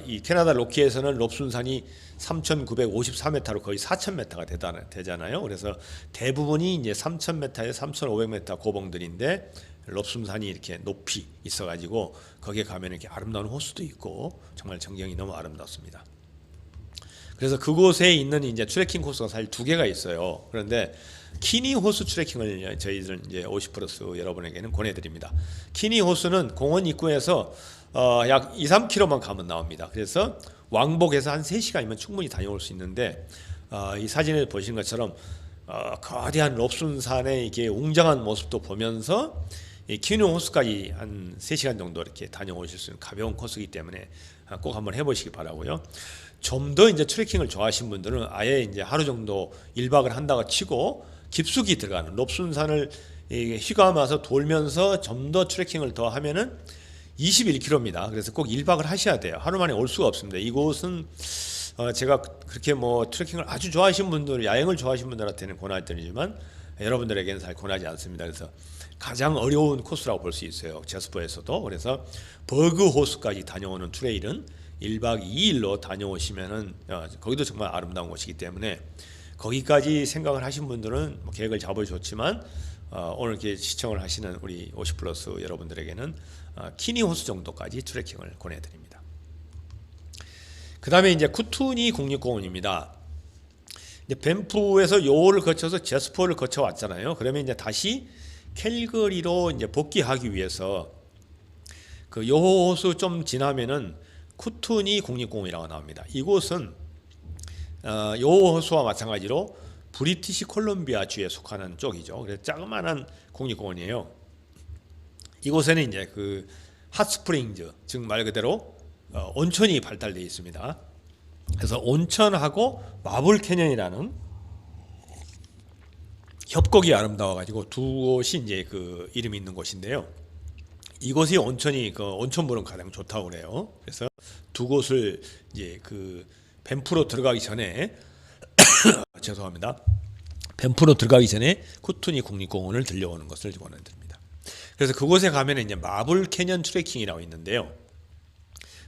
이 캐나다 로키에서는 롭슨 산이 3,954m로 거의 4,000m가 되잖아요. 그래서 대부분이 이제 3,000m에서 3,500m 고봉들인데 롭슨 산이 이렇게 높이 있어가지고 거기에 가면 이렇게 아름다운 호수도 있고 정말 전경이 너무 아름답습니다. 그래서 그곳에 있는 이제 트레킹 코스가 사실 2개가 있어요. 그런데 키니 호수 트레킹을 저희들 이제 50+ 여러분에게는 권해드립니다. 키니 호수는 공원 입구에서 약 2-3km만 가면 나옵니다. 그래서 왕복해서 한 3시간이면 충분히 다녀올 수 있는데 이 사진에 보신 것처럼 거대한 롭슨산의 이게 웅장한 모습도 보면서 이 키니 호수까지 한 3시간 정도 이렇게 다녀오실 수 있는 가벼운 코스이기 때문에 꼭 한번 해보시기 바라고요. 좀 더 이제 트레킹을 좋아하시는 분들은 아예 이제 하루 정도 1박을 한다고 치고 깊숙이 들어가는 롭슨산을 휘감아서 돌면서 좀 더 트레킹을 더 하면은 21km입니다. 그래서 꼭 1박을 하셔야 돼요. 하루 만에 올 수가 없습니다. 이곳은 제가 그렇게 뭐 트레킹을 아주 좋아하시는 분들, 야행을 좋아하시는 분들한테는 권하드리지만 여러분들에게는 잘 권하지 않습니다. 그래서 가장 어려운 코스라고 볼 수 있어요. 제스퍼에서도. 그래서 버그 호수까지 다녀오는 트레일은 1박 2일로 다녀오시면은 거기도 정말 아름다운 곳이기 때문에 거기까지 생각을 하신 분들은 뭐 계획을 잡아 좋지만 오늘 이렇게 시청을 하시는 우리 50+ 여러분들에게는 키니 호수 정도까지 트레킹을 권해드립니다. 그 다음에 이제 쿠투니 국립공원입니다. 이제 밴프에서 요를 거쳐서 제스퍼를 거쳐 왔잖아요. 그러면 이제 다시 캘거리로 이제 복귀하기 위해서 그 요호 호수 좀 지나면은 쿠투니 국립공원이라고 나옵니다. 이곳은 요호 호수와 마찬가지로 브리티시 콜롬비아 주에 속하는 쪽이죠. 그래서 자그마한 국립공원이에요. 이곳에는 이제 그 핫스프링즈, 즉 말 그대로 온천이 발달되어 있습니다. 그래서 온천하고 마블 캐년이라는 협곡이 아름다워가지고 두 곳이 이제 그 이름이 있는 곳인데요. 이곳이 온천이 그 온천물은 가장 좋다고 그래요. 그래서 두 곳을 이제 그 밴프로 들어가기 전에 죄송합니다. 밴프로 들어가기 전에 쿠투니 국립공원을 들려오는 것을 권해드립니다. 그래서 그곳에 가면 이제 마블 캐년 트레킹이라고 있는데요.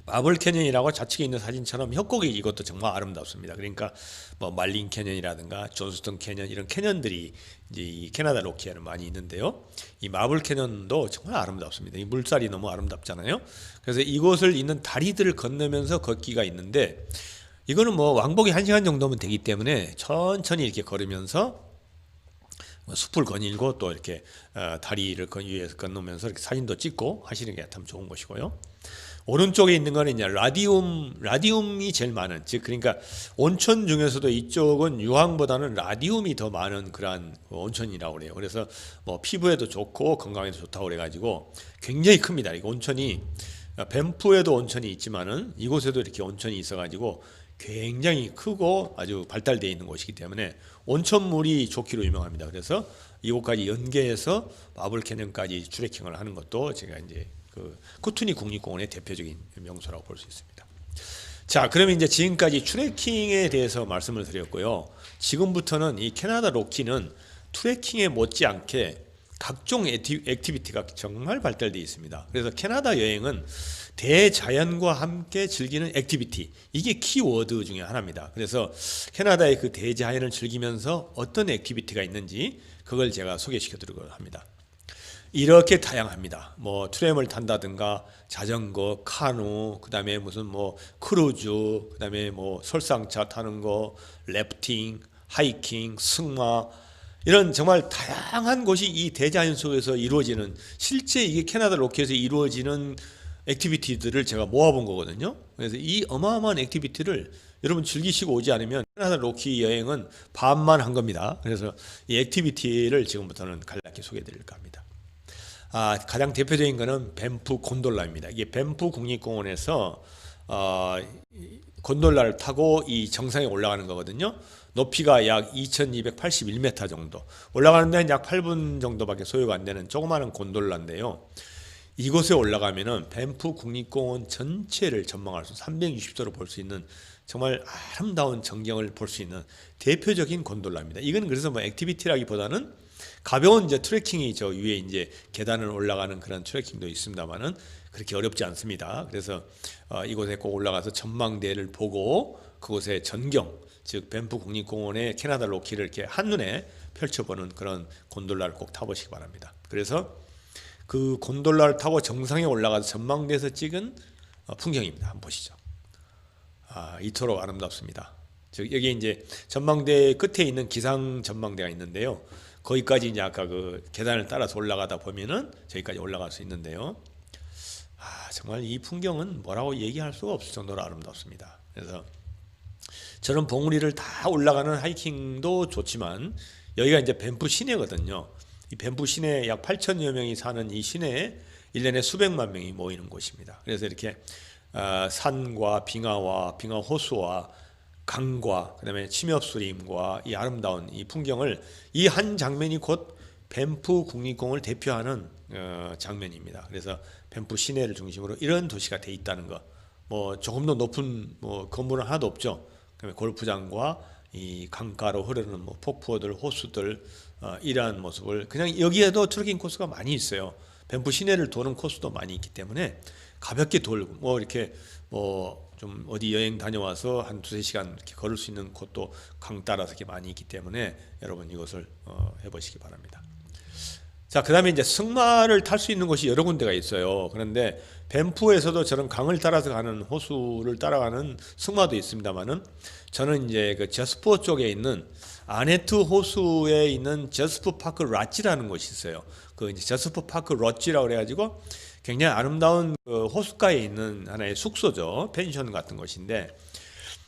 마블 캐년이라고 좌측에 있는 사진처럼 협곡이 이것도 정말 아름답습니다. 그러니까 뭐 말린 캐년이라든가 존스턴 캐년 이런 캐년들이 이제 이 캐나다 로키에는 많이 있는데요. 이 마블 캐년도 정말 아름답습니다. 이 물살이 너무 아름답잖아요. 그래서 이곳을 있는 다리들을 건너면서 걷기가 있는데 이거는 뭐 왕복이 1시간 정도면 되기 때문에 천천히 이렇게 걸으면서 숲을 거닐고 또 이렇게 다리를 위에서 건너면서 이렇게 사진도 찍고 하시는 게 참 좋은 것이고요. 오른쪽에 있는 거는 이제 라디움이 제일 많은, 즉 그러니까 온천 중에서도 이쪽은 유황보다는 라디움이 더 많은 그러한 온천이라고 그래요. 그래서 뭐 피부에도 좋고 건강에도 좋다고 그래가지고 굉장히 큽니다. 이 온천이 밴프에도 온천이 있지만은 이곳에도 이렇게 온천이 있어가지고 굉장히 크고 아주 발달되어 있는 곳이기 때문에 온천물이 좋기로 유명합니다. 그래서 이곳까지 연계해서 마블 캐년까지 트레킹을 하는 것도 제가 이제 그 코투니 국립공원의 대표적인 명소라고 볼 수 있습니다. 자, 그러면 이제 지금까지 트레킹에 대해서 말씀을 드렸고요. 지금부터는 이 캐나다 로키는 트레킹에 못지않게 각종 액티비티가 정말 발달되어 있습니다. 그래서 캐나다 여행은 대자연과 함께 즐기는 액티비티, 이게 키워드 중에 하나입니다. 그래서 캐나다의 그 대자연을 즐기면서 어떤 액티비티가 있는지 그걸 제가 소개시켜 드리려고 합니다. 이렇게 다양합니다. 뭐 트램을 탄다든가 자전거, 카누, 그다음에 무슨 뭐 크루즈, 그다음에 뭐 설상차 타는 거, 래프팅, 하이킹, 승마, 이런 정말 다양한 것이 이 대자연 속에서 이루어지는, 실제 이게 캐나다 로키에서 이루어지는 액티비티들을 제가 모아본 거거든요. 그래서 이 어마어마한 액티비티를 여러분 즐기시고 오지 않으면 캐나다 로키 여행은 반만 한 겁니다. 그래서 이 액티비티를 지금부터는 간략히 소개해 드릴까 합니다. 가장 대표적인 거는 밴프 곤돌라입니다. 이게 밴프 국립공원에서 곤돌라를 타고 이 정상에 올라가는 거거든요. 높이가 약 2281m 정도, 올라가는 데는 약 8분 정도밖에 소요가 안 되는 조그마한 곤돌라인데요. 이곳에 올라가면은 밴프 국립공원 전체를 전망할 수, 360도로 볼 수 있는 정말 아름다운 전경을 볼 수 있는 대표적인 곤돌라입니다. 이건 그래서 뭐 액티비티라기보다는 가벼운 이제 트레킹이 저 위에 이제 계단을 올라가는 그런 트레킹도 있습니다만은 그렇게 어렵지 않습니다. 그래서 이곳에 꼭 올라가서 전망대를 보고 그곳의 전경, 즉 밴프 국립공원의 캐나다 로키를 이렇게 한눈에 펼쳐보는 그런 곤돌라를 꼭 타보시기 바랍니다. 그래서 그 곤돌라를 타고 정상에 올라가서 전망대에서 찍은 풍경입니다. 한번 보시죠. 이토록 아름답습니다. 즉 여기 이제 전망대 끝에 있는 기상 전망대가 있는데요. 거기까지 이제 아까 그 계단을 따라서 올라가다 보면은 저기까지 올라갈 수 있는데요. 정말 이 풍경은 뭐라고 얘기할 수가 없을 정도로 아름답습니다. 그래서 저런 봉우리를 다 올라가는 하이킹도 좋지만 여기가 이제 밴프 시내거든요. 이 밴프 시내 약 8천여 명이 사는 이 시내에 1년에 수백만 명이 모이는 곳입니다. 그래서 이렇게 산과 빙하 호수와 강과 그다음에 침엽수림과 이 아름다운 이 풍경을, 이 한 장면이 곧 밴프 국립공원을 대표하는 장면입니다. 그래서 밴프 시내를 중심으로 이런 도시가 돼 있다는 거, 뭐 조금 더 높은 뭐 건물은 하나도 없죠. 그다음에 골프장과 이 강가로 흐르는 뭐 폭포들, 호수들, 이러한 모습을, 그냥 여기에도 트레킹 코스가 많이 있어요. 밴프 시내를 도는 코스도 많이 있기 때문에 가볍게 돌고 뭐 이렇게 뭐 좀 어디 여행 다녀와서 한 2-3시간 이렇게 걸을 수 있는 곳도 강 따라서 이렇게 많이 있기 때문에 여러분 이것을 해보시기 바랍니다. 자, 그 다음에 이제 승마를 탈 수 있는 곳이 여러 군데가 있어요. 그런데 밴프에서도 저런 강을 따라서 가는 호수를 따라가는 승마도 있습니다만은 저는 이제 그 저스포 쪽에 있는 아네트 호수에 있는 저스포 파크 랏지라는 곳이 있어요. 그 이제 저스포 파크 롯지라고 그래가지고 굉장히 아름다운 그 호숫가에 있는 하나의 숙소죠. 펜션 같은 곳인데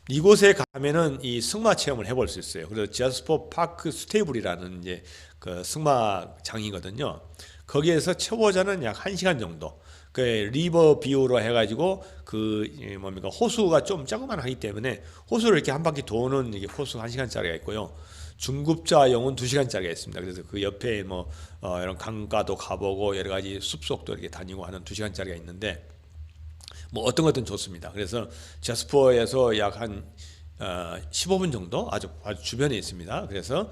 이곳에 가면은 이 승마 체험을 해볼 수 있어요. 그래서 저스포 파크 스테이블이라는 이제 그 승마장이거든요. 거기에서 초보자는 약 1시간 정도, 그 리버 뷰로 해가지고 그 뭡니까 호수가 좀 조그만하기 때문에 호수를 이렇게 한 바퀴 도는 이게 코스 1시간짜리가 있고요. 중급자용은 2시간짜리가 있습니다. 그래서 그 옆에 뭐 이런 강가도 가보고 여러 가지 숲속도 이렇게 다니고 하는 2시간짜리가 있는데 뭐 어떤 것든 좋습니다. 그래서 저스포에서 약 한 15분 정도 아주 주변에 있습니다. 그래서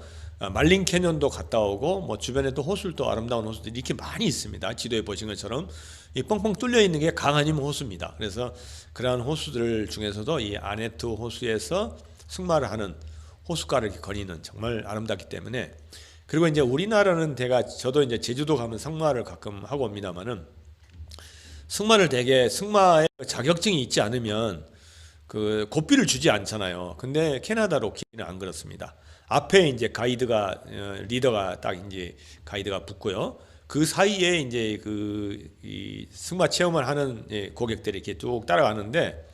말린 캐년도 갔다 오고 뭐 주변에 또 호수도 아름다운 호수들이 이렇게 많이 있습니다. 지도에 보신 것처럼 이 뻥뻥 뚫려 있는 게 강한임 호수입니다. 그래서 그러한 호수들 중에서도 이 아네트 호수에서 승마를 하는 호숫가를 이렇게 거니는 정말 아름답기 때문에, 그리고 이제 우리나라는 저도 이제 제주도 가면 승마를 가끔 하고 옵니다만은 승마를 되게 승마에 자격증이 있지 않으면 그 고삐를 주지 않잖아요. 근데 캐나다 로키는 안 그렇습니다. 앞에 이제 리더가 딱 이제 가이드가 붙고요. 그 사이에 이제 이 승마 체험을 하는 고객들이 이렇게 쭉 따라가는데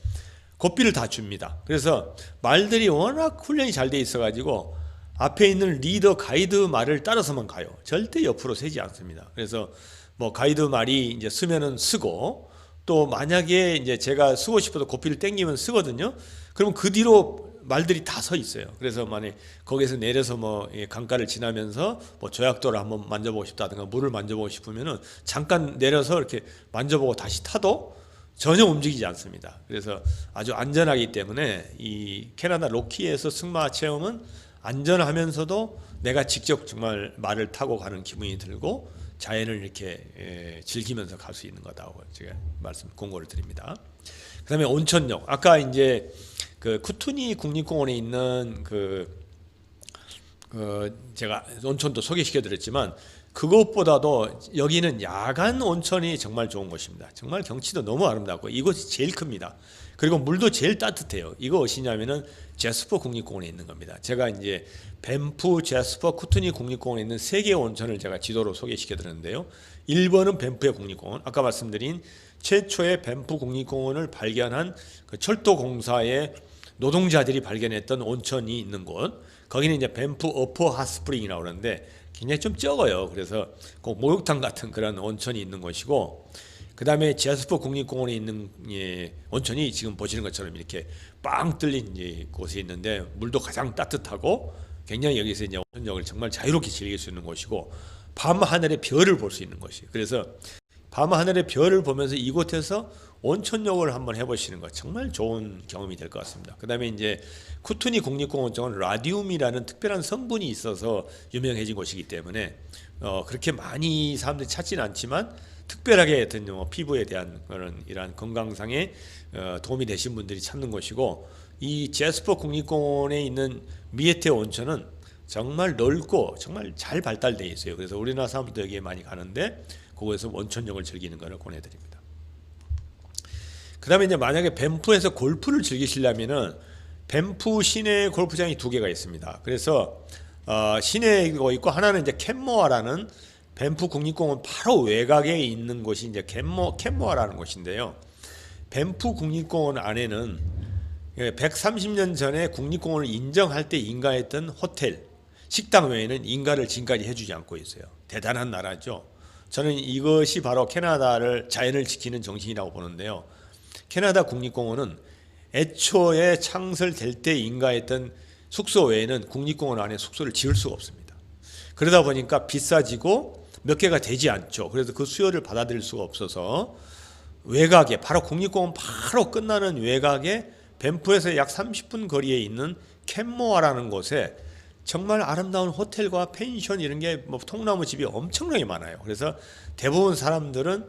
고삐를 다 줍니다. 그래서 말들이 워낙 훈련이 잘 돼 있어가지고 앞에 있는 리더 가이드 말을 따라서만 가요. 절대 옆으로 세지 않습니다. 그래서 뭐 가이드 말이 이제 쓰면은 쓰고, 또 만약에 이제 제가 쓰고 싶어도 고삐를 땡기면 쓰거든요. 그러면 그 뒤로 말들이 다 서 있어요. 그래서 만약 거기서 내려서 뭐 강가를 지나면서 뭐 조약돌을 한번 만져보고 싶다든가 물을 만져보고 싶으면은 잠깐 내려서 이렇게 만져보고 다시 타도 전혀 움직이지 않습니다. 그래서 아주 안전하기 때문에 이 캐나다 로키에서 승마 체험은 안전하면서도 내가 직접 정말 말을 타고 가는 기분이 들고 자연을 이렇게 즐기면서 갈 수 있는 거다고 제가 공고를 드립니다. 그다음에 온천역, 아까 이제 그 쿠투니 국립공원에 있는 제가 온천도 소개시켜 드렸지만, 그것보다도 여기는 야간 온천이 정말 좋은 곳입니다. 정말 경치도 너무 아름답고 이곳이 제일 큽니다. 그리고 물도 제일 따뜻해요. 이거 어디냐면은 제스퍼 국립공원에 있는 겁니다. 제가 이제 밴프, 제스퍼, 쿠투니 국립공원에 있는 세 개의 온천을 제가 지도로 소개시켜 드렸는데요. 1번은 밴프의 국립공원, 아까 말씀드린 최초의 밴프 국립공원을 발견한 그 철도공사의 노동자들이 발견했던 온천이 있는 곳, 거기는 이제 밴프 어퍼 핫스프링이라고 그러는데 굉장히 좀 적어요. 그래서 꼭 목욕탕 같은 그런 온천이 있는 곳이고, 그 다음에 제스퍼 국립공원에 있는 온천이 지금 보시는 것처럼 이렇게 빵 뚫린 곳에 있는데 물도 가장 따뜻하고 굉장히 여기서 이제 온천역을 정말 자유롭게 즐길 수 있는 곳이고, 밤 하늘의 별을 볼 수 있는 곳이에요. 그래서 밤 하늘의 별을 보면서 이곳에서 온천욕을 한번 해보시는 것 정말 좋은 경험이 될 것 같습니다. 그 다음에 이제 쿠투니 국립공원 쪽은 라디움이라는 특별한 성분이 있어서 유명해진 곳이기 때문에 그렇게 많이 사람들이 찾지는 않지만 특별하게 어떤 피부에 대한 그런 이러한 건강상에 도움이 되신 분들이 찾는 곳이고, 이 제스퍼 국립공원에 있는 미에테 온천은 정말 넓고 정말 잘 발달되어 있어요. 그래서 우리나라 사람들도 여기에 많이 가는데 그곳에서 온천욕을 즐기는 것을 권해드립니다. 그 다음에 이제 만약에 밴프에서 골프를 즐기시려면은 밴프 시내 골프장이 2개가 있습니다. 그래서 시내에 있고 하나는 이제 캔모아라는 밴프 국립공원 바로 외곽에 있는 곳이 이제 캔모아라는 곳인데요. 밴프 국립공원 안에는 130년 전에 국립공원을 인정할 때 인가했던 호텔, 식당 외에는 인가를 지금까지 해주지 않고 있어요. 대단한 나라죠. 저는 이것이 바로 캐나다를 자연을 지키는 정신이라고 보는데요. 캐나다 국립공원은 애초에 창설될 때 인가했던 숙소 외에는 국립공원 안에 숙소를 지을 수가 없습니다. 그러다 보니까 비싸지고 몇 개가 되지 않죠. 그래서 그 수요를 받아들일 수가 없어서 외곽에, 바로 국립공원 바로 끝나는 외곽에 밴프에서 약 30분 거리에 있는 캔모아라는 곳에 정말 아름다운 호텔과 펜션 이런 게 뭐 통나무 집이 엄청나게 많아요. 그래서 대부분 사람들은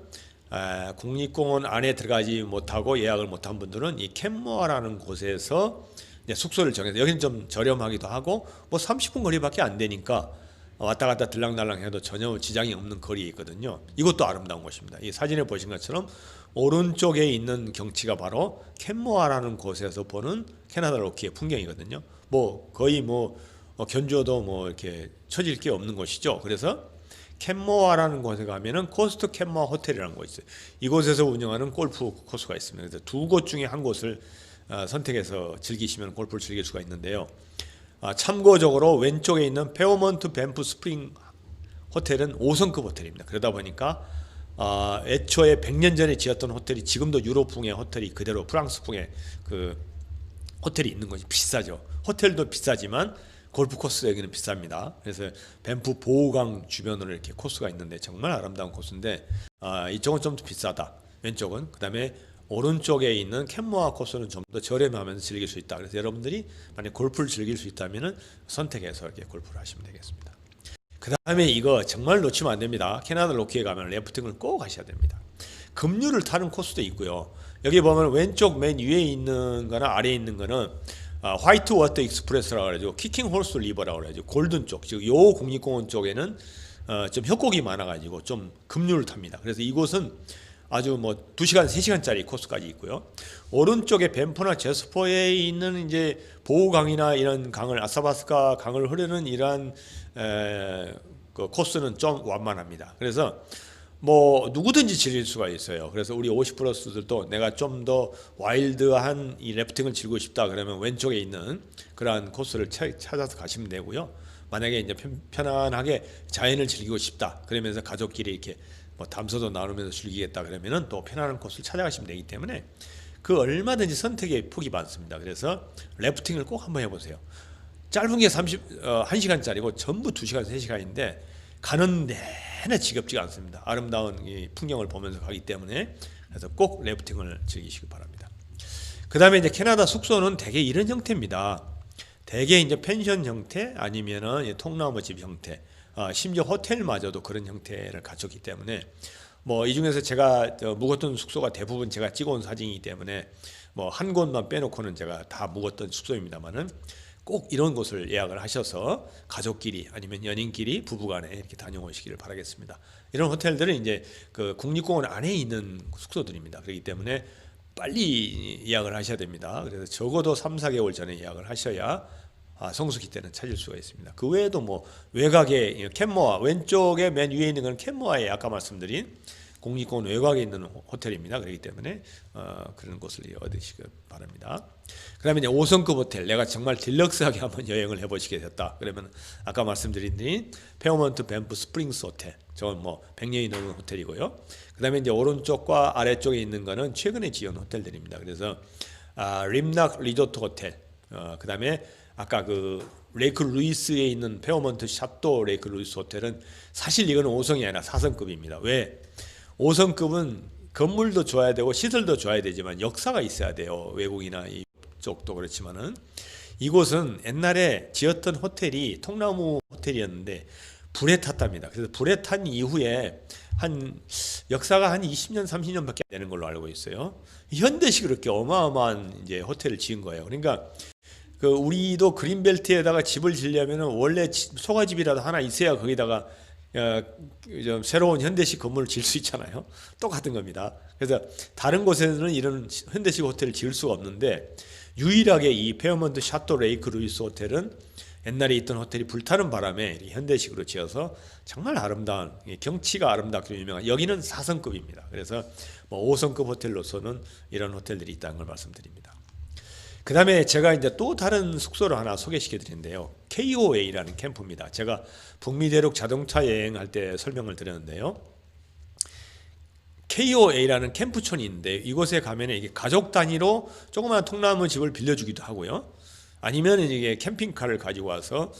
국립공원 안에 들어가지 못하고 예약을 못한 분들은 이 캔모아라는 곳에서 숙소를 정해서, 여기는 좀 저렴하기도 하고 뭐 30분 거리밖에 안 되니까 왔다 갔다 들랑달랑 해도 전혀 지장이 없는 거리에 있거든요. 이것도 아름다운 곳입니다. 이 사진에 보신 것처럼 오른쪽에 있는 경치가 바로 캔모아라는 곳에서 보는 캐나다 로키의 풍경이거든요. 뭐 거의 견주어도 이렇게 처질 게 없는 곳이죠. 그래서 캔모아라는 곳에 가면은 코스트 캔모아 호텔이라는 곳이 있어요. 이곳에서 운영하는 골프 코스가 있습니다. 그래서 2곳 중에 한 곳을 선택해서 즐기시면 골프를 즐길 수가 있는데요. 참고적으로 왼쪽에 있는 페어먼트 밴프 스프링 호텔은 5성급 호텔입니다. 그러다 보니까 애초에 100년 전에 지었던 호텔이 지금도 유럽풍의 호텔이 그대로 프랑스풍의 그 호텔이 있는 것이 비싸죠. 호텔도 비싸지만 골프 코스 여기는 비쌉니다. 그래서 밴프 보호강 주변으로 이렇게 코스가 있는데 정말 아름다운 코스인데 이쪽은 좀 더 비싸다. 왼쪽은. 그다음에 오른쪽에 있는 캔모아 코스는 좀 더 저렴하면서 즐길 수 있다. 그래서 여러분들이 만약 골프를 즐길 수 있다면은 선택해서 이렇게 골프를 하시면 되겠습니다. 그 다음에 이거 정말 놓치면 안 됩니다. 캐나다 로키에 가면 래프팅을 꼭 하셔야 됩니다. 급류를 타는 코스도 있고요. 여기 보면 왼쪽 맨 위에 있는 거나 아래에 있는 거는 화이트 워터 익스프레스라고 그러죠. 키킹 홀스 리버라고 그러죠. 골든 쪽, 즉 요 국립공원 쪽에는 좀 협곡이 많아가지고 좀 급류를 탑니다. 그래서 이곳은 아주 뭐 2시간, 3시간짜리 코스까지 있고요. 오른쪽에 밴프나 제스퍼에 있는 이제 보호강이나 이런 강을 아사바스카 강을 흐르는 이러한 그 코스는 좀 완만합니다. 그래서 뭐 누구든지 즐길 수가 있어요. 그래서 우리 50플러스들도 내가 좀 더 와일드한 이 래프팅을 즐기고 싶다 그러면 왼쪽에 있는 그러한 코스를 찾아서 가시면 되고요. 만약에 이제 편안하게 자연을 즐기고 싶다 그러면서 가족끼리 이렇게 뭐 담소도 나누면서 즐기겠다 그러면은 또 편안한 코스를 찾아가시면 되기 때문에 그 얼마든지 선택의 폭이 많습니다. 그래서 래프팅을 꼭 한번 해보세요. 짧은 게 1시간짜리고 전부 2시간, 3시간인데 가는 내내 지겹지가 않습니다. 아름다운 이 풍경을 보면서 가기 때문에 그래서 꼭 래프팅을 즐기시기 바랍니다. 그 다음에 이제 캐나다 숙소는 대개 이런 형태입니다. 대개 이제 펜션 형태 아니면은 통나무 집 형태, 심지어 호텔마저도 그런 형태를 갖췄기 때문에 뭐 이 중에서 제가 묵었던 숙소가 대부분 제가 찍어온 사진이기 때문에 뭐 한 곳만 빼놓고는 제가 다 묵었던 숙소입니다만은 꼭 이런 곳을 예약을 하셔서 가족끼리 아니면 연인끼리 부부간에 이렇게 다녀오시기를 바라겠습니다. 이런 호텔들은 이제 그 국립공원 안에 있는 숙소들입니다. 그렇기 때문에 빨리 예약을 하셔야 됩니다. 그래서 적어도 3-4개월 전에 예약을 하셔야 성수기 때는 찾을 수가 있습니다. 그 외에도 뭐 외곽에 캔모아 왼쪽에 맨 위에 있는 건 캔모아에 아까 말씀드린 국립공원 외곽에 있는 호텔입니다. 그렇기 때문에 그런 곳을 얻으시기 바랍니다. 그 다음에 이제 5성급 호텔, 내가 정말 딜럭스하게 한번 여행을 해보시게 됐다. 그러면 아까 말씀드린 페어먼트 밴프 스프링스 호텔, 저건 뭐 100년이 넘은 호텔이고요. 그 다음에 이제 오른쪽과 아래쪽에 있는 거는 최근에 지은 호텔들입니다. 그래서 림낙 리조트 호텔, 그 다음에 아까 그 레이크 루이스에 있는 페어먼트 샤또 레이크 루이스 호텔은 사실 이거는 5성이 아니라 4성급입니다. 왜? 5성급은 건물도 좋아야 되고 시설도 좋아야 되지만 역사가 있어야 돼요. 외국이나 이쪽도 그렇지만은 이곳은 옛날에 지었던 호텔이 통나무 호텔이었는데 불에 탔답니다. 그래서 불에 탄 이후에 한 역사가 한 20년, 30년밖에 안 되는 걸로 알고 있어요. 현대식으로 이렇게 어마어마한 이제 호텔을 지은 거예요. 그러니까 그 우리도 그린벨트에다가 집을 지으려면 원래 소가집이라도 하나 있어야 거기다가 좀 새로운 현대식 건물을 지을 수 있잖아요. 똑같은 겁니다. 그래서 다른 곳에서는 이런 현대식 호텔을 지을 수가 없는데 유일하게 이 페어먼트 샤또 레이크 루이스 호텔은 옛날에 있던 호텔이 불타는 바람에 현대식으로 지어서 정말 아름다운 경치가 아름답게 유명한 여기는 4성급입니다. 그래서 뭐 5성급 호텔로서는 이런 호텔들이 있다는 걸 말씀드립니다. 그 다음에 제가 이제 또 다른 숙소를 하나 소개시켜 드리는데요. KOA라는 캠프입니다. 제가 북미 대륙 자동차 여행할 때 설명을 드렸는데요. KOA라는 캠프촌이 있는데 이곳에 가면 이게 가족 단위로 조그마한 통나무 집을 빌려주기도 하고요. 아니면 이게 캠핑카를 가지고 와서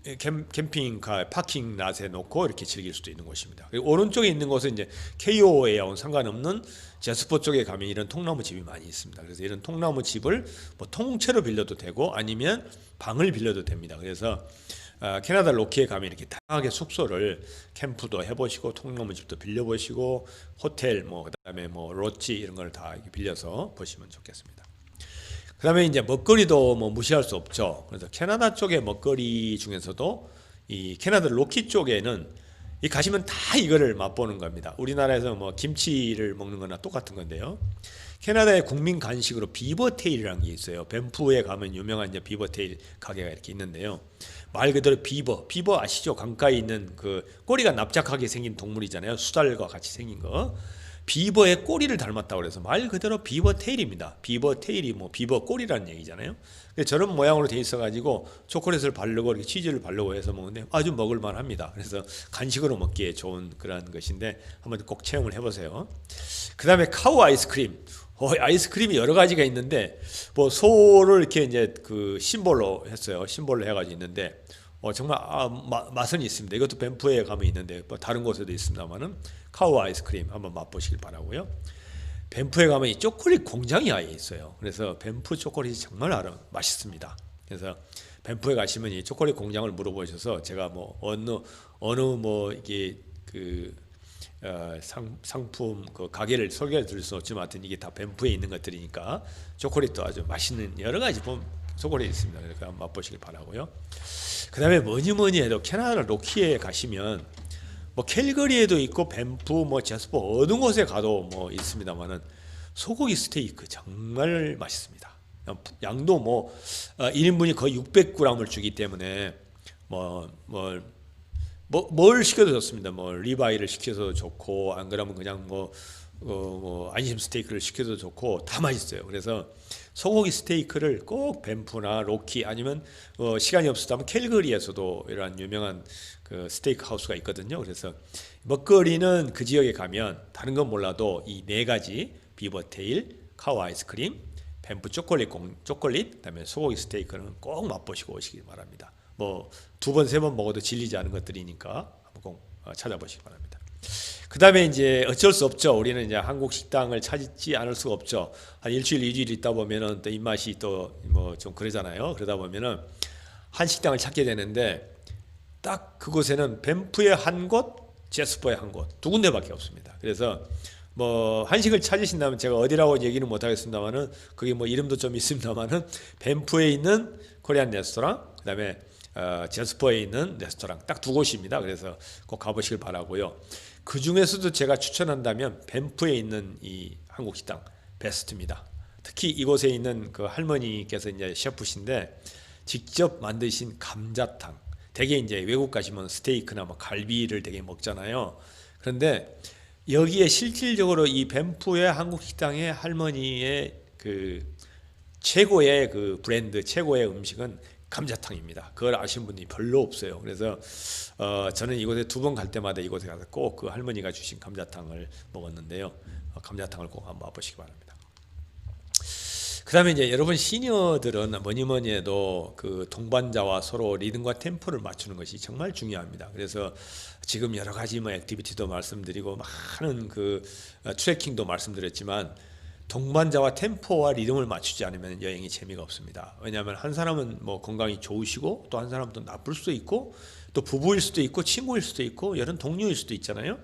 캠핑카 파킹 랏에 놓고 이렇게 즐길 수도 있는 곳입니다. 그리고 오른쪽에 있는 곳은 이제 KOA하고는 상관없는 제스퍼 쪽에 가면 이런 통나무 집이 많이 있습니다. 그래서 이런 통나무 집을 뭐 통째로 빌려도 되고 아니면 방을 빌려도 됩니다. 그래서 캐나다 로키에 가면 이렇게 다양하게 숙소를 캠프도 해보시고 통나무 집도 빌려보시고 호텔 뭐 그다음에 뭐 로지 이런 걸 다 빌려서 보시면 좋겠습니다. 그 다음에 이제 먹거리도 뭐 무시할 수 없죠. 그래서 캐나다 쪽의 먹거리 중에서도 이 캐나다 로키 쪽에는 이 가시면 다 이거를 맛보는 겁니다. 우리나라에서 뭐 김치를 먹는 거나 똑같은 건데요. 캐나다의 국민 간식으로 비버테일이라는 게 있어요. 밴프에 가면 유명한 이제 비버테일 가게가 이렇게 있는데요. 말 그대로 비버 아시죠? 강가에 있는 그 꼬리가 납작하게 생긴 동물이잖아요. 수달과 같이 생긴 거. 비버의 꼬리를 닮았다고 그래서 말 그대로 비버 테일입니다. 비버 테일이 뭐 비버 꼬리라는 얘기잖아요. 저런 모양으로 돼 있어가지고 초콜릿을 바르고 이렇게 치즈를 바르고 해서 먹는데 아주 먹을만합니다. 그래서 간식으로 먹기에 좋은 그런 것인데 한번 꼭 체험을 해보세요. 그 다음에 카우 아이스크림. 아이스크림이 여러 가지가 있는데 뭐 소를 이렇게 이제 그 심볼로 했어요. 심볼로 해가지고 있는데 정말 맛은 있습니다. 이것도 밴프에 가면 있는데 뭐 다른 곳에도 있습니다만은 카우 아이스크림 한번 맛보시길 바라고요. 밴프에 가면 이 초콜릿 공장이 아예 있어요. 그래서 밴프 초콜릿이 정말 맛있습니다. 그래서 밴프에 가시면 이 초콜릿 공장을 물어보셔서 제가 뭐 어느 뭐 이게 그 상품 그 가게를 소개해 드릴 수 없지만 하여튼 이게 다 밴프에 있는 것들이니까 초콜릿도 아주 맛있는 여러 가지 초콜릿이 있습니다. 그러니까 한번 맛보시길 바라고요. 그다음에 뭐니 해도 캐나다 로키에 가시면 뭐 캘거리에도 있고 밴프 뭐 제스퍼 어느 곳에 가도 뭐 있습니다만은 소고기 스테이크 정말 맛있습니다. 양도 뭐 1인분이 거의 600g을 주기 때문에 뭘 시켜도 좋습니다. 뭐 리바이를 시켜서 좋고 안 그러면 그냥 뭐 안심 스테이크를 시켜도 좋고 다 맛있어요. 그래서 소고기 스테이크를 꼭 밴프나 로키 아니면 시간이 없었다면 캘거리에서도 이러한 유명한 그 스테이크 하우스가 있거든요. 그래서 먹거리는 그 지역에 가면 다른 건 몰라도 이 네 가지 비버테일, 카우 아이스크림, 밴프 초콜릿, 그다음에 소고기 스테이크는 꼭 맛보시고 오시기 바랍니다. 뭐 2번, 3번 먹어도 질리지 않은 것들이니까 한번 꼭 찾아보시기 바랍니다. 그 다음에 이제 어쩔 수 없죠. 우리는 이제 한국 식당을 찾지 않을 수가 없죠. 한 일주일, 2주일 있다 보면은 또 입맛이 또 뭐 좀 그러잖아요. 그러다 보면은 한 식당을 찾게 되는데 딱 그곳에는 밴프에 한 곳, 제스퍼에 한 곳, 두 군데밖에 없습니다. 그래서 뭐 한식을 찾으신다면 제가 어디라고 얘기는 못 하겠습니다만은 그게 뭐 이름도 좀 있습니다만은 밴프에 있는 코리안 레스토랑, 그다음에 제스퍼에 있는 레스토랑 딱 두 곳입니다. 그래서 꼭 가보시길 바라고요. 그 중에서도 제가 추천한다면 밴프에 있는 이 한국 식당 베스트입니다. 특히 이곳에 있는 그 할머니께서 이제 셰프신데 직접 만드신 감자탕. 되게 이제 외국 가시면 스테이크나 뭐 갈비를 되게 먹잖아요. 그런데 여기에 실질적으로 이 밴프의 한국 식당의 할머니의 그 최고의 그 브랜드, 최고의 음식은 감자탕입니다. 그걸 아시는 분이 별로 없어요. 그래서 저는 이곳에 2번 갈 때마다 이곳에 가서 꼭 그 할머니가 주신 감자탕을 먹었는데요. 감자탕을 꼭 한번 맛보시기 바랍니다. 그 다음에 이제 여러분 시니어들은 뭐니 해도 그 동반자와 서로 리듬과 템포를 맞추는 것이 정말 중요합니다. 그래서 지금 여러 가지 뭐 액티비티도 말씀드리고 많은 그 트레킹도 말씀드렸지만 동반자와 템포와 리듬을 맞추지 않으면 여행이 재미가 없습니다. 왜냐하면 한 사람은 뭐 건강이 좋으시고 또 한 사람은 또 나쁠 수도 있고 또 부부일 수도 있고 친구일 수도 있고 여러 동료일 수도 있잖아요.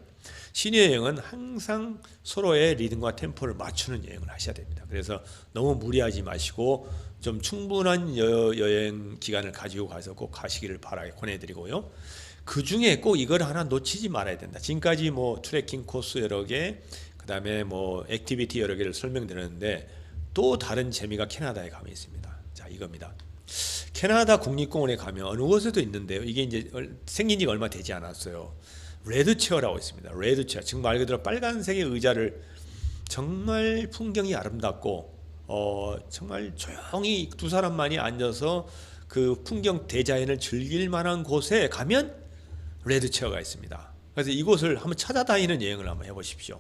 시니어 여행은 항상 서로의 리듬과 템포를 맞추는 여행을 하셔야 됩니다. 그래서 너무 무리하지 마시고 좀 충분한 여행 기간을 가지고 가서 꼭 가시기를 권해드리고요. 그 중에 꼭 이걸 하나 놓치지 말아야 된다. 지금까지 뭐 트레킹 코스 여러 개, 그 다음에 뭐 액티비티 여러 개를 설명드렸는데 또 다른 재미가 캐나다에 가면 있습니다. 자, 이겁니다. 캐나다 국립공원에 가면 어느 곳에도 있는데요. 이게 이제 생긴 지가 얼마 되지 않았어요. 레드 체어라고 있습니다. 레드 체어. 지금 말 그대로 빨간색의 의자를 정말 풍경이 아름답고 정말 조용히 두 사람만이 앉아서 그 풍경 대자연을 즐길 만한 곳에 가면 레드 체어가 있습니다. 그래서 이곳을 한번 찾아다니는 여행을 한번 해보십시오.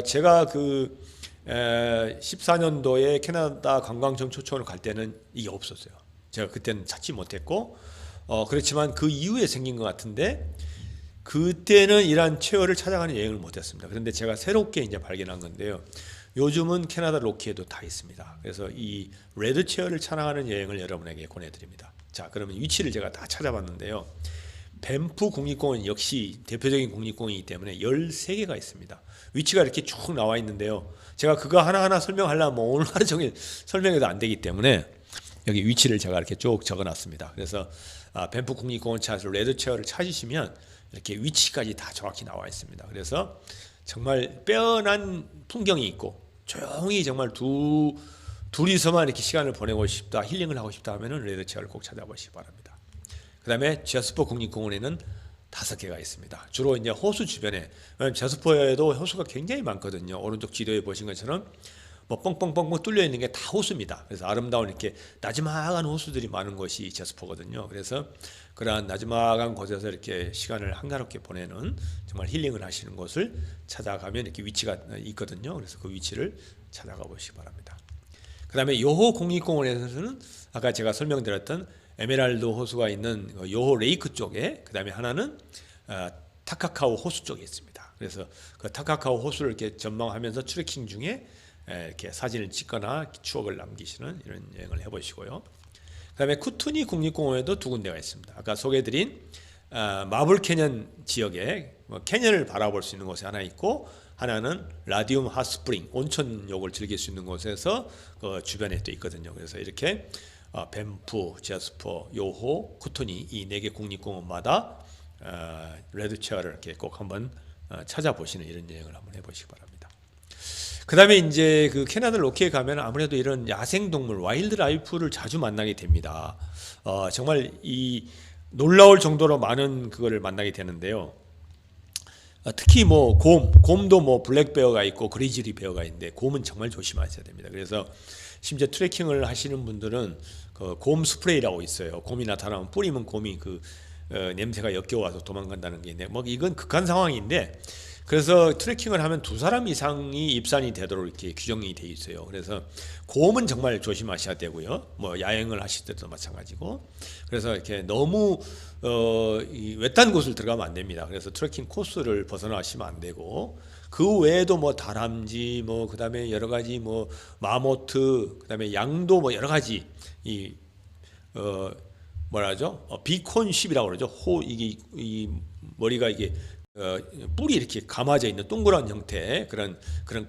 제가 그 14년도에 캐나다 관광청 초청을 갈 때는 이게 없었어요. 제가 그때는 찾지 못했고 그렇지만 그 이후에 생긴 것 같은데 그때는 이러한 체어를 찾아가는 여행을 못했습니다. 그런데 제가 새롭게 이제 발견한 건데요. 요즘은 캐나다 로키에도 다 있습니다. 그래서 이 레드 체어를 찾아가는 여행을 여러분에게 권해드립니다. 자, 그러면 위치를 제가 다 찾아봤는데요. 밴프 국립공원 역시 대표적인 국립공원이기 때문에 13개가 있습니다. 위치가 이렇게 쭉 나와 있는데요. 제가 그거 하나하나 설명하려면 뭐 오늘 하루 종일 설명해도 안 되기 때문에 여기 위치를 제가 이렇게 쭉 적어놨습니다. 그래서 밴프 국립공원 찾아서 레드 체어를 찾으시면 이렇게 위치까지 다 정확히 나와 있습니다. 그래서 정말 빼어난 풍경이 있고 조용히 정말 둘이서만 이렇게 시간을 보내고 싶다, 힐링을 하고 싶다 하면은 레드 체어를 꼭 찾아보시기 바랍니다. 그 다음에 제스퍼 국립공원에는 5개가 있습니다. 주로 이제 호수 주변에, 제스퍼에도 호수가 굉장히 많거든요. 오른쪽 지도에 보신 것처럼 뭐 뻥뻥뻥 뚫려 있는 게 다 호수입니다. 그래서 아름다운 이렇게 나지막한 호수들이 많은 곳이 제스퍼거든요. 그래서 그러한 나지막한 곳에서 이렇게 시간을 한가롭게 보내는 정말 힐링을 하시는 곳을 찾아가면 이렇게 위치가 있거든요. 그래서 그 위치를 찾아가 보시기 바랍니다. 그 다음에 요호 국립공원에서는 아까 제가 설명드렸던 에메랄드 호수가 있는 요호 레이크 쪽에, 그 다음에 하나는 타카카오 호수 쪽에 있습니다. 그래서 그 타카카오 호수를 이렇게 전망하면서 트레킹 중에 이렇게 사진을 찍거나 추억을 남기시는 이런 여행을 해보시고요. 그다음에 쿠투니 국립공원에도 두 군데가 있습니다. 아까 소개해드린 마블 캐년 지역에 캐년을 바라볼 수 있는 곳이 하나 있고, 하나는 라디움 핫스프링 온천욕을 즐길 수 있는 곳에서 그 주변에 또 있거든요. 그래서 이렇게 밴프, 제스퍼, 요호, 쿠투니 이 4개 국립공원마다 레드체어를 이렇게 꼭 한번 찾아보시는 이런 여행을 한번 해보시기 바랍니다. 그 다음에 이제 그 캐나다 로키에 가면 아무래도 이런 야생동물, 와일드 라이프를 자주 만나게 됩니다. 정말 이 놀라울 정도로 많은 그거를 만나게 되는데요. 특히 뭐 곰도 뭐 블랙베어가 있고 그리즐리 베어가 있는데, 곰은 정말 조심하셔야 됩니다. 그래서 심지어 트레킹을 하시는 분들은 그 곰 스프레이라고 있어요. 곰이 나타나면 뿌리면 곰이 그 냄새가 역겨워서 도망간다는 게 있는데, 뭐 이건 극한 상황인데, 그래서 트레킹을 하면 2사람 이상이 입산이 되도록 이렇게 규정이 돼 있어요. 그래서 곰은 정말 조심하셔야 되고요. 뭐 야행을 하실 때도 마찬가지고. 그래서 이렇게 너무 이 외딴 곳을 들어가면 안 됩니다. 그래서 트레킹 코스를 벗어나시면 안 되고, 그 외에도 뭐 다람쥐, 뭐 그다음에 여러 가지 뭐 마모트, 그다음에 양도 뭐 여러 가지 이 뭐라죠? 비콘쉽이라고 그러죠. 이게 이 머리가 이게 뿔이 이렇게 감아져 있는 동그란 형태, 그런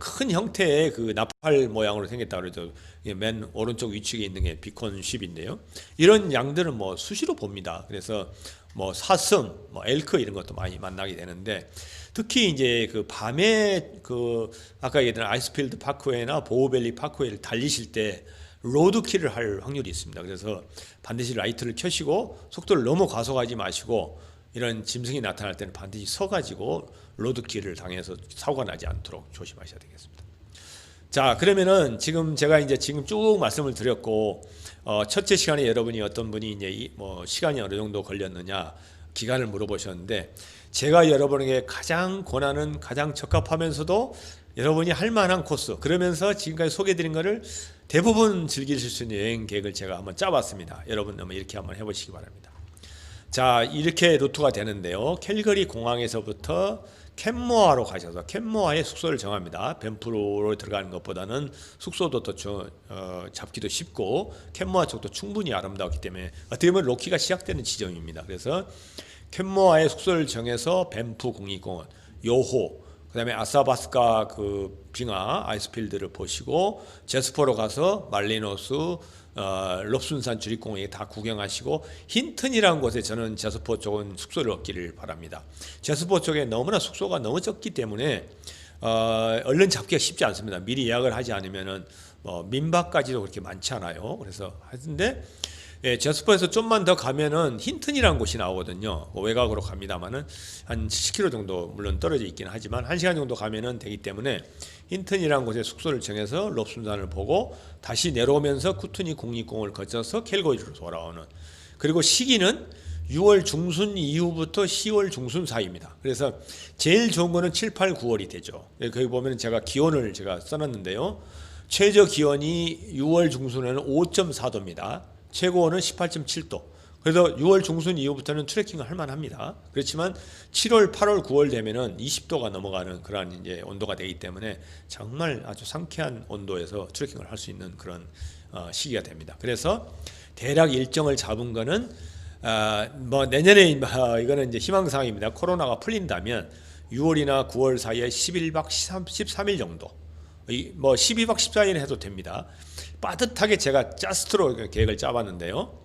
큰 형태의 그 나팔 모양으로 생겼다 그러죠. 맨 오른쪽 위쪽에 있는 게 비콘쉽인데요. 이런 양들은 뭐 수시로 봅니다. 그래서 뭐 사슴, 뭐 엘크 이런 것도 많이 만나게 되는데, 특히 이제 그 밤에 그 아까 얘기했던 아이스필드 파크웨이나 보호밸리 파크웨이를 달리실 때 로드킬을 할 확률이 있습니다. 그래서 반드시 라이트를 켜시고 속도를 너무 과속하지 마시고, 이런 짐승이 나타날 때는 반드시 서가지고 로드킬을 당해서 사고가 나지 않도록 조심하셔야 되겠습니다. 자, 그러면은 지금 제가 이제 지금 쭉 말씀을 드렸고, 첫째 시간에 여러분이 어떤 분이 이제 뭐 시간이 어느 정도 걸렸느냐 기간을 물어보셨는데, 제가 여러분에게 가장 권하는, 가장 적합하면서도 여러분이 할 만한 코스, 그러면서 지금까지 소개해드린 거를 대부분 즐기실 수 있는 여행 계획을 제가 한번 짜봤습니다. 여러분 한번 이렇게 한번 해보시기 바랍니다. 자, 이렇게 루트가 되는데요. 캘거리 공항에서부터 캔모아로 가셔서 캔모아에 숙소를 정합니다. 밴프로 들어가는 것보다는 숙소도 더 잡기도 쉽고, 캔모아 쪽도 충분히 아름다웠기 때문에 어떻게 보면 로키가 시작되는 지점입니다. 그래서 캔모아에 숙소를 정해서 밴프 국립공원, 요호, 그 다음에 아사바스카 그 빙하 아이스필드를 보시고, 제스퍼로 가서 말리노스, 롭순산 주립공원에 다 구경하시고, 힌튼이라는 곳에 저는 제스퍼 쪽은 숙소를 얻기를 바랍니다. 제스퍼 쪽에 너무나 숙소가 너무 적기 때문에 얼른 잡기가 쉽지 않습니다. 미리 예약을 하지 않으면은 민박까지도 그렇게 많지 않아요. 그래서 하는데 제스퍼에서 좀만 더 가면은 힌튼이라는 곳이 나오거든요. 외곽으로 갑니다만은 한 70km 정도 물론 떨어져 있긴 하지만 1시간 정도 가면은 되기 때문에 힌튼이라는 곳에 숙소를 정해서 롭순산을 보고 다시 내려오면서 쿠투니 국립공원을 거쳐서 캘거리로 돌아오는, 그리고 시기는 6월 중순 이후부터 10월 중순 사이입니다. 그래서 제일 좋은 거는 7, 8, 9월이 되죠. 거기 보면 제가 기온을 제가 써놨는데요. 최저 기온이 6월 중순에는 5.4도입니다. 최고온은 18.7도. 그래서 6월 중순 이후부터는 트레킹을 할 만합니다. 그렇지만 7월, 8월, 9월 되면은 20도가 넘어가는 그런 이제 온도가 되기 때문에 정말 아주 상쾌한 온도에서 트레킹을 할 수 있는 그런 시기가 됩니다. 그래서 대략 일정을 잡은 거는 뭐 내년에 이거는 이제 희망사항입니다. 코로나가 풀린다면 6월이나 9월 사이에 11박 13일 정도, 뭐 12박 14일 해도 됩니다. 빠듯하게 제가 자스트로 계획을 짜봤는데요.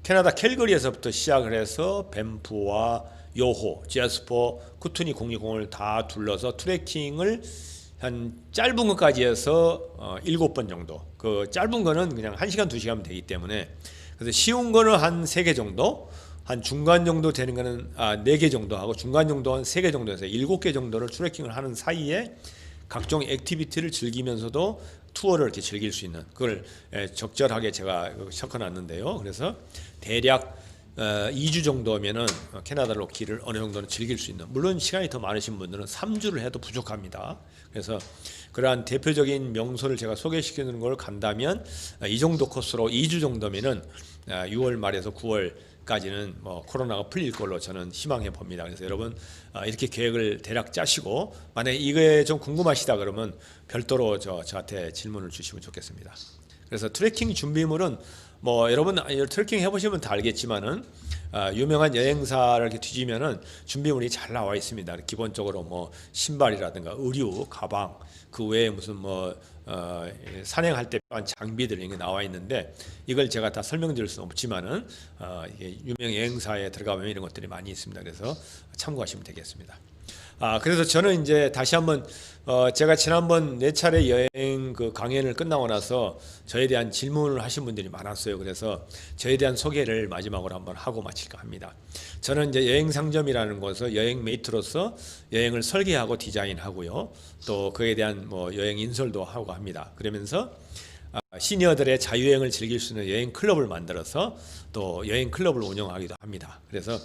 캐나다 캘거리에서부터 시작을 해서 밴프와 요호, 제스퍼, 쿠투니 국립공원을 다 둘러서 트레킹을 한 짧은 것까지 해서 7번 정도. 그 짧은 거는 그냥 1시간, 2시간 되기 때문에, 그래서 쉬운 거는 한 3개 정도, 한 중간 정도 되는 거는 4개 정도 하고, 중간 정도 한 3개 정도 해서 7개 정도를 트레킹을 하는 사이에 각종 액티비티를 즐기면서도 투어를 이렇게 즐길 수 있는, 그걸 적절하게 제가 섞어놨는데요. 그래서 대략 2주 정도면은 캐나다 로키를 어느 정도는 즐길 수 있는, 물론 시간이 더 많으신 분들은 3주를 해도 부족합니다. 그래서 그러한 대표적인 명소를 제가 소개시키는 걸 간다면 이 정도 코스로 2주 정도면은 6월 말에서 9월 까지는 뭐 코로나가 풀릴 걸로 저는 희망해 봅니다. 그래서 여러분 이렇게 계획을 대략 짜시고 만약에 이거에 좀 궁금하시다 그러면 별도로 저한테 질문을 주시면 좋겠습니다. 그래서 트레킹 준비물은 뭐 여러분 트레킹 해보시면 다 알겠지만은 유명한 여행사를 이렇게 뒤지면은 준비물이 잘 나와 있습니다. 기본적으로 뭐 신발이라든가 의류, 가방, 그 외에 무슨 뭐 산행할 때 필요한 장비들 이게 나와 있는데 이걸 제가 다 설명드릴 수는 없지만은 이게 유명 여행사에 들어가면 이런 것들이 많이 있습니다. 그래서 참고하시면 되겠습니다. 그래서 저는 이제 다시 한번 제가 지난번 4차례 여행 그 강연을 끝나고 나서 저에 대한 질문을 하신 분들이 많았어요. 그래서 저에 대한 소개를 마지막으로 한번 하고 마칠까 합니다. 저는 이제 여행 상점이라는 곳에서 여행 메이트로서 여행을 설계하고 디자인하고요. 또 그에 대한 뭐 여행 인솔도 하고 합니다. 그러면서 시니어들의 자유여행을 즐길 수 있는 여행 클럽을 만들어서 또 여행 클럽을 운영하기도 합니다. 그래서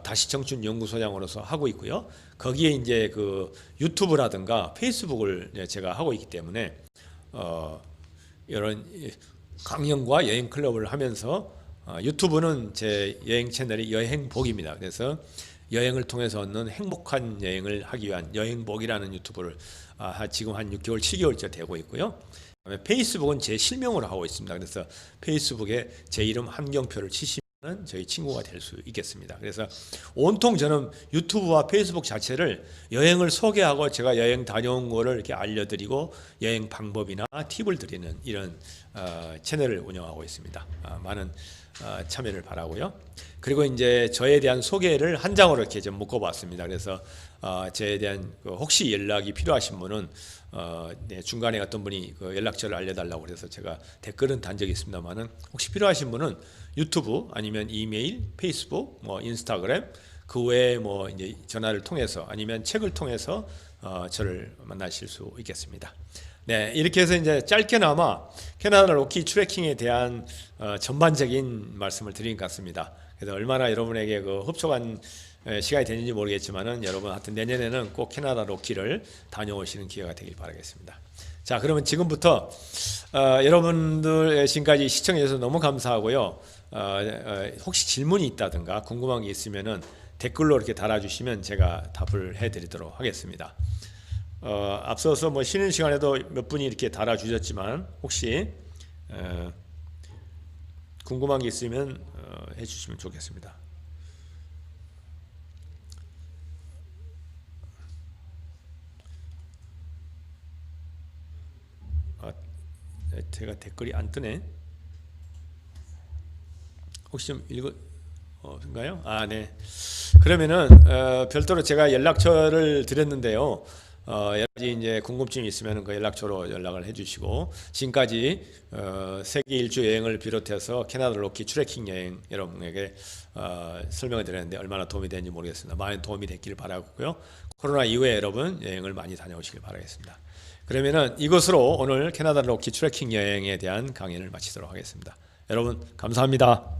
다시 청춘 연구소장으로서 하고 있고요. 거기에 이제 그 유튜브라든가 페이스북을 제가 하고 있기 때문에 이런 강연과 여행 클럽을 하면서 유튜브는 제 여행 채널이 여행복입니다. 그래서 여행을 통해서 얻는 행복한 여행을 하기 위한 여행복이라는 유튜브를 지금 한 6개월, 7개월째 되고 있고요. 페이스북은 제 실명으로 하고 있습니다. 그래서 페이스북에 제 이름 한경표를 치시면 저희 친구가 될 수 있겠습니다. 그래서 온통 저는 유튜브와 페이스북 자체를 여행을 소개하고 제가 여행 다녀온 거를 이렇게 알려드리고 여행 방법이나 팁을 드리는 이런 채널을 운영하고 있습니다. 많은 참여를 바라고요. 그리고 이제 저에 대한 소개를 한 장으로 이렇게 좀 묶어봤습니다. 그래서 저에 대한 혹시 연락이 필요하신 분은 중간에 어떤 분이 그 연락처를 알려달라고 그래서 제가 댓글은 단 적이 있습니다만은 혹시 필요하신 분은 유튜브 아니면 이메일, 페이스북, 뭐 인스타그램 그 외에 뭐 이제 전화를 통해서 아니면 책을 통해서 저를 만나실 수 있겠습니다. 네, 이렇게 해서 이제 짧게나마 캐나다 로키 트레킹에 대한 전반적인 말씀을 드린 것 같습니다. 그래서 얼마나 여러분에게 그 흡족한 시간이 되는지 모르겠지만은 여러분 하여튼 내년에는 꼭 캐나다 로키를 다녀오시는 기회가 되길 바라겠습니다. 자, 그러면 지금부터 여러분들 지금까지 시청해 주셔서 너무 감사하고요. 혹시 질문이 있다든가 궁금한 게 있으면은 댓글로 이렇게 달아주시면 제가 답을 해드리도록 하겠습니다. 앞서서 뭐 쉬는 시간에도 몇 분이 이렇게 달아주셨지만 혹시 궁금한 게 있으면 해주시면 좋겠습니다. 제가 댓글이 안 뜨네. 혹시 좀 읽어인가요? 네. 그러면은 별도로 제가 연락처를 드렸는데요. 여러 가지 이제 궁금증이 있으면 그 연락처로 연락을 해주시고 지금까지 세계 일주 여행을 비롯해서 캐나다 로키 트레킹 여행 여러분에게 설명을 드렸는데 얼마나 도움이 되는지 모르겠습니다. 많은 도움이 됐기를 바라고요. 코로나 이후에 여러분 여행을 많이 다녀오시길 바라겠습니다. 그러면은 이것으로 오늘 캐나다 로키 트레킹 여행에 대한 강연을 마치도록 하겠습니다. 여러분 감사합니다.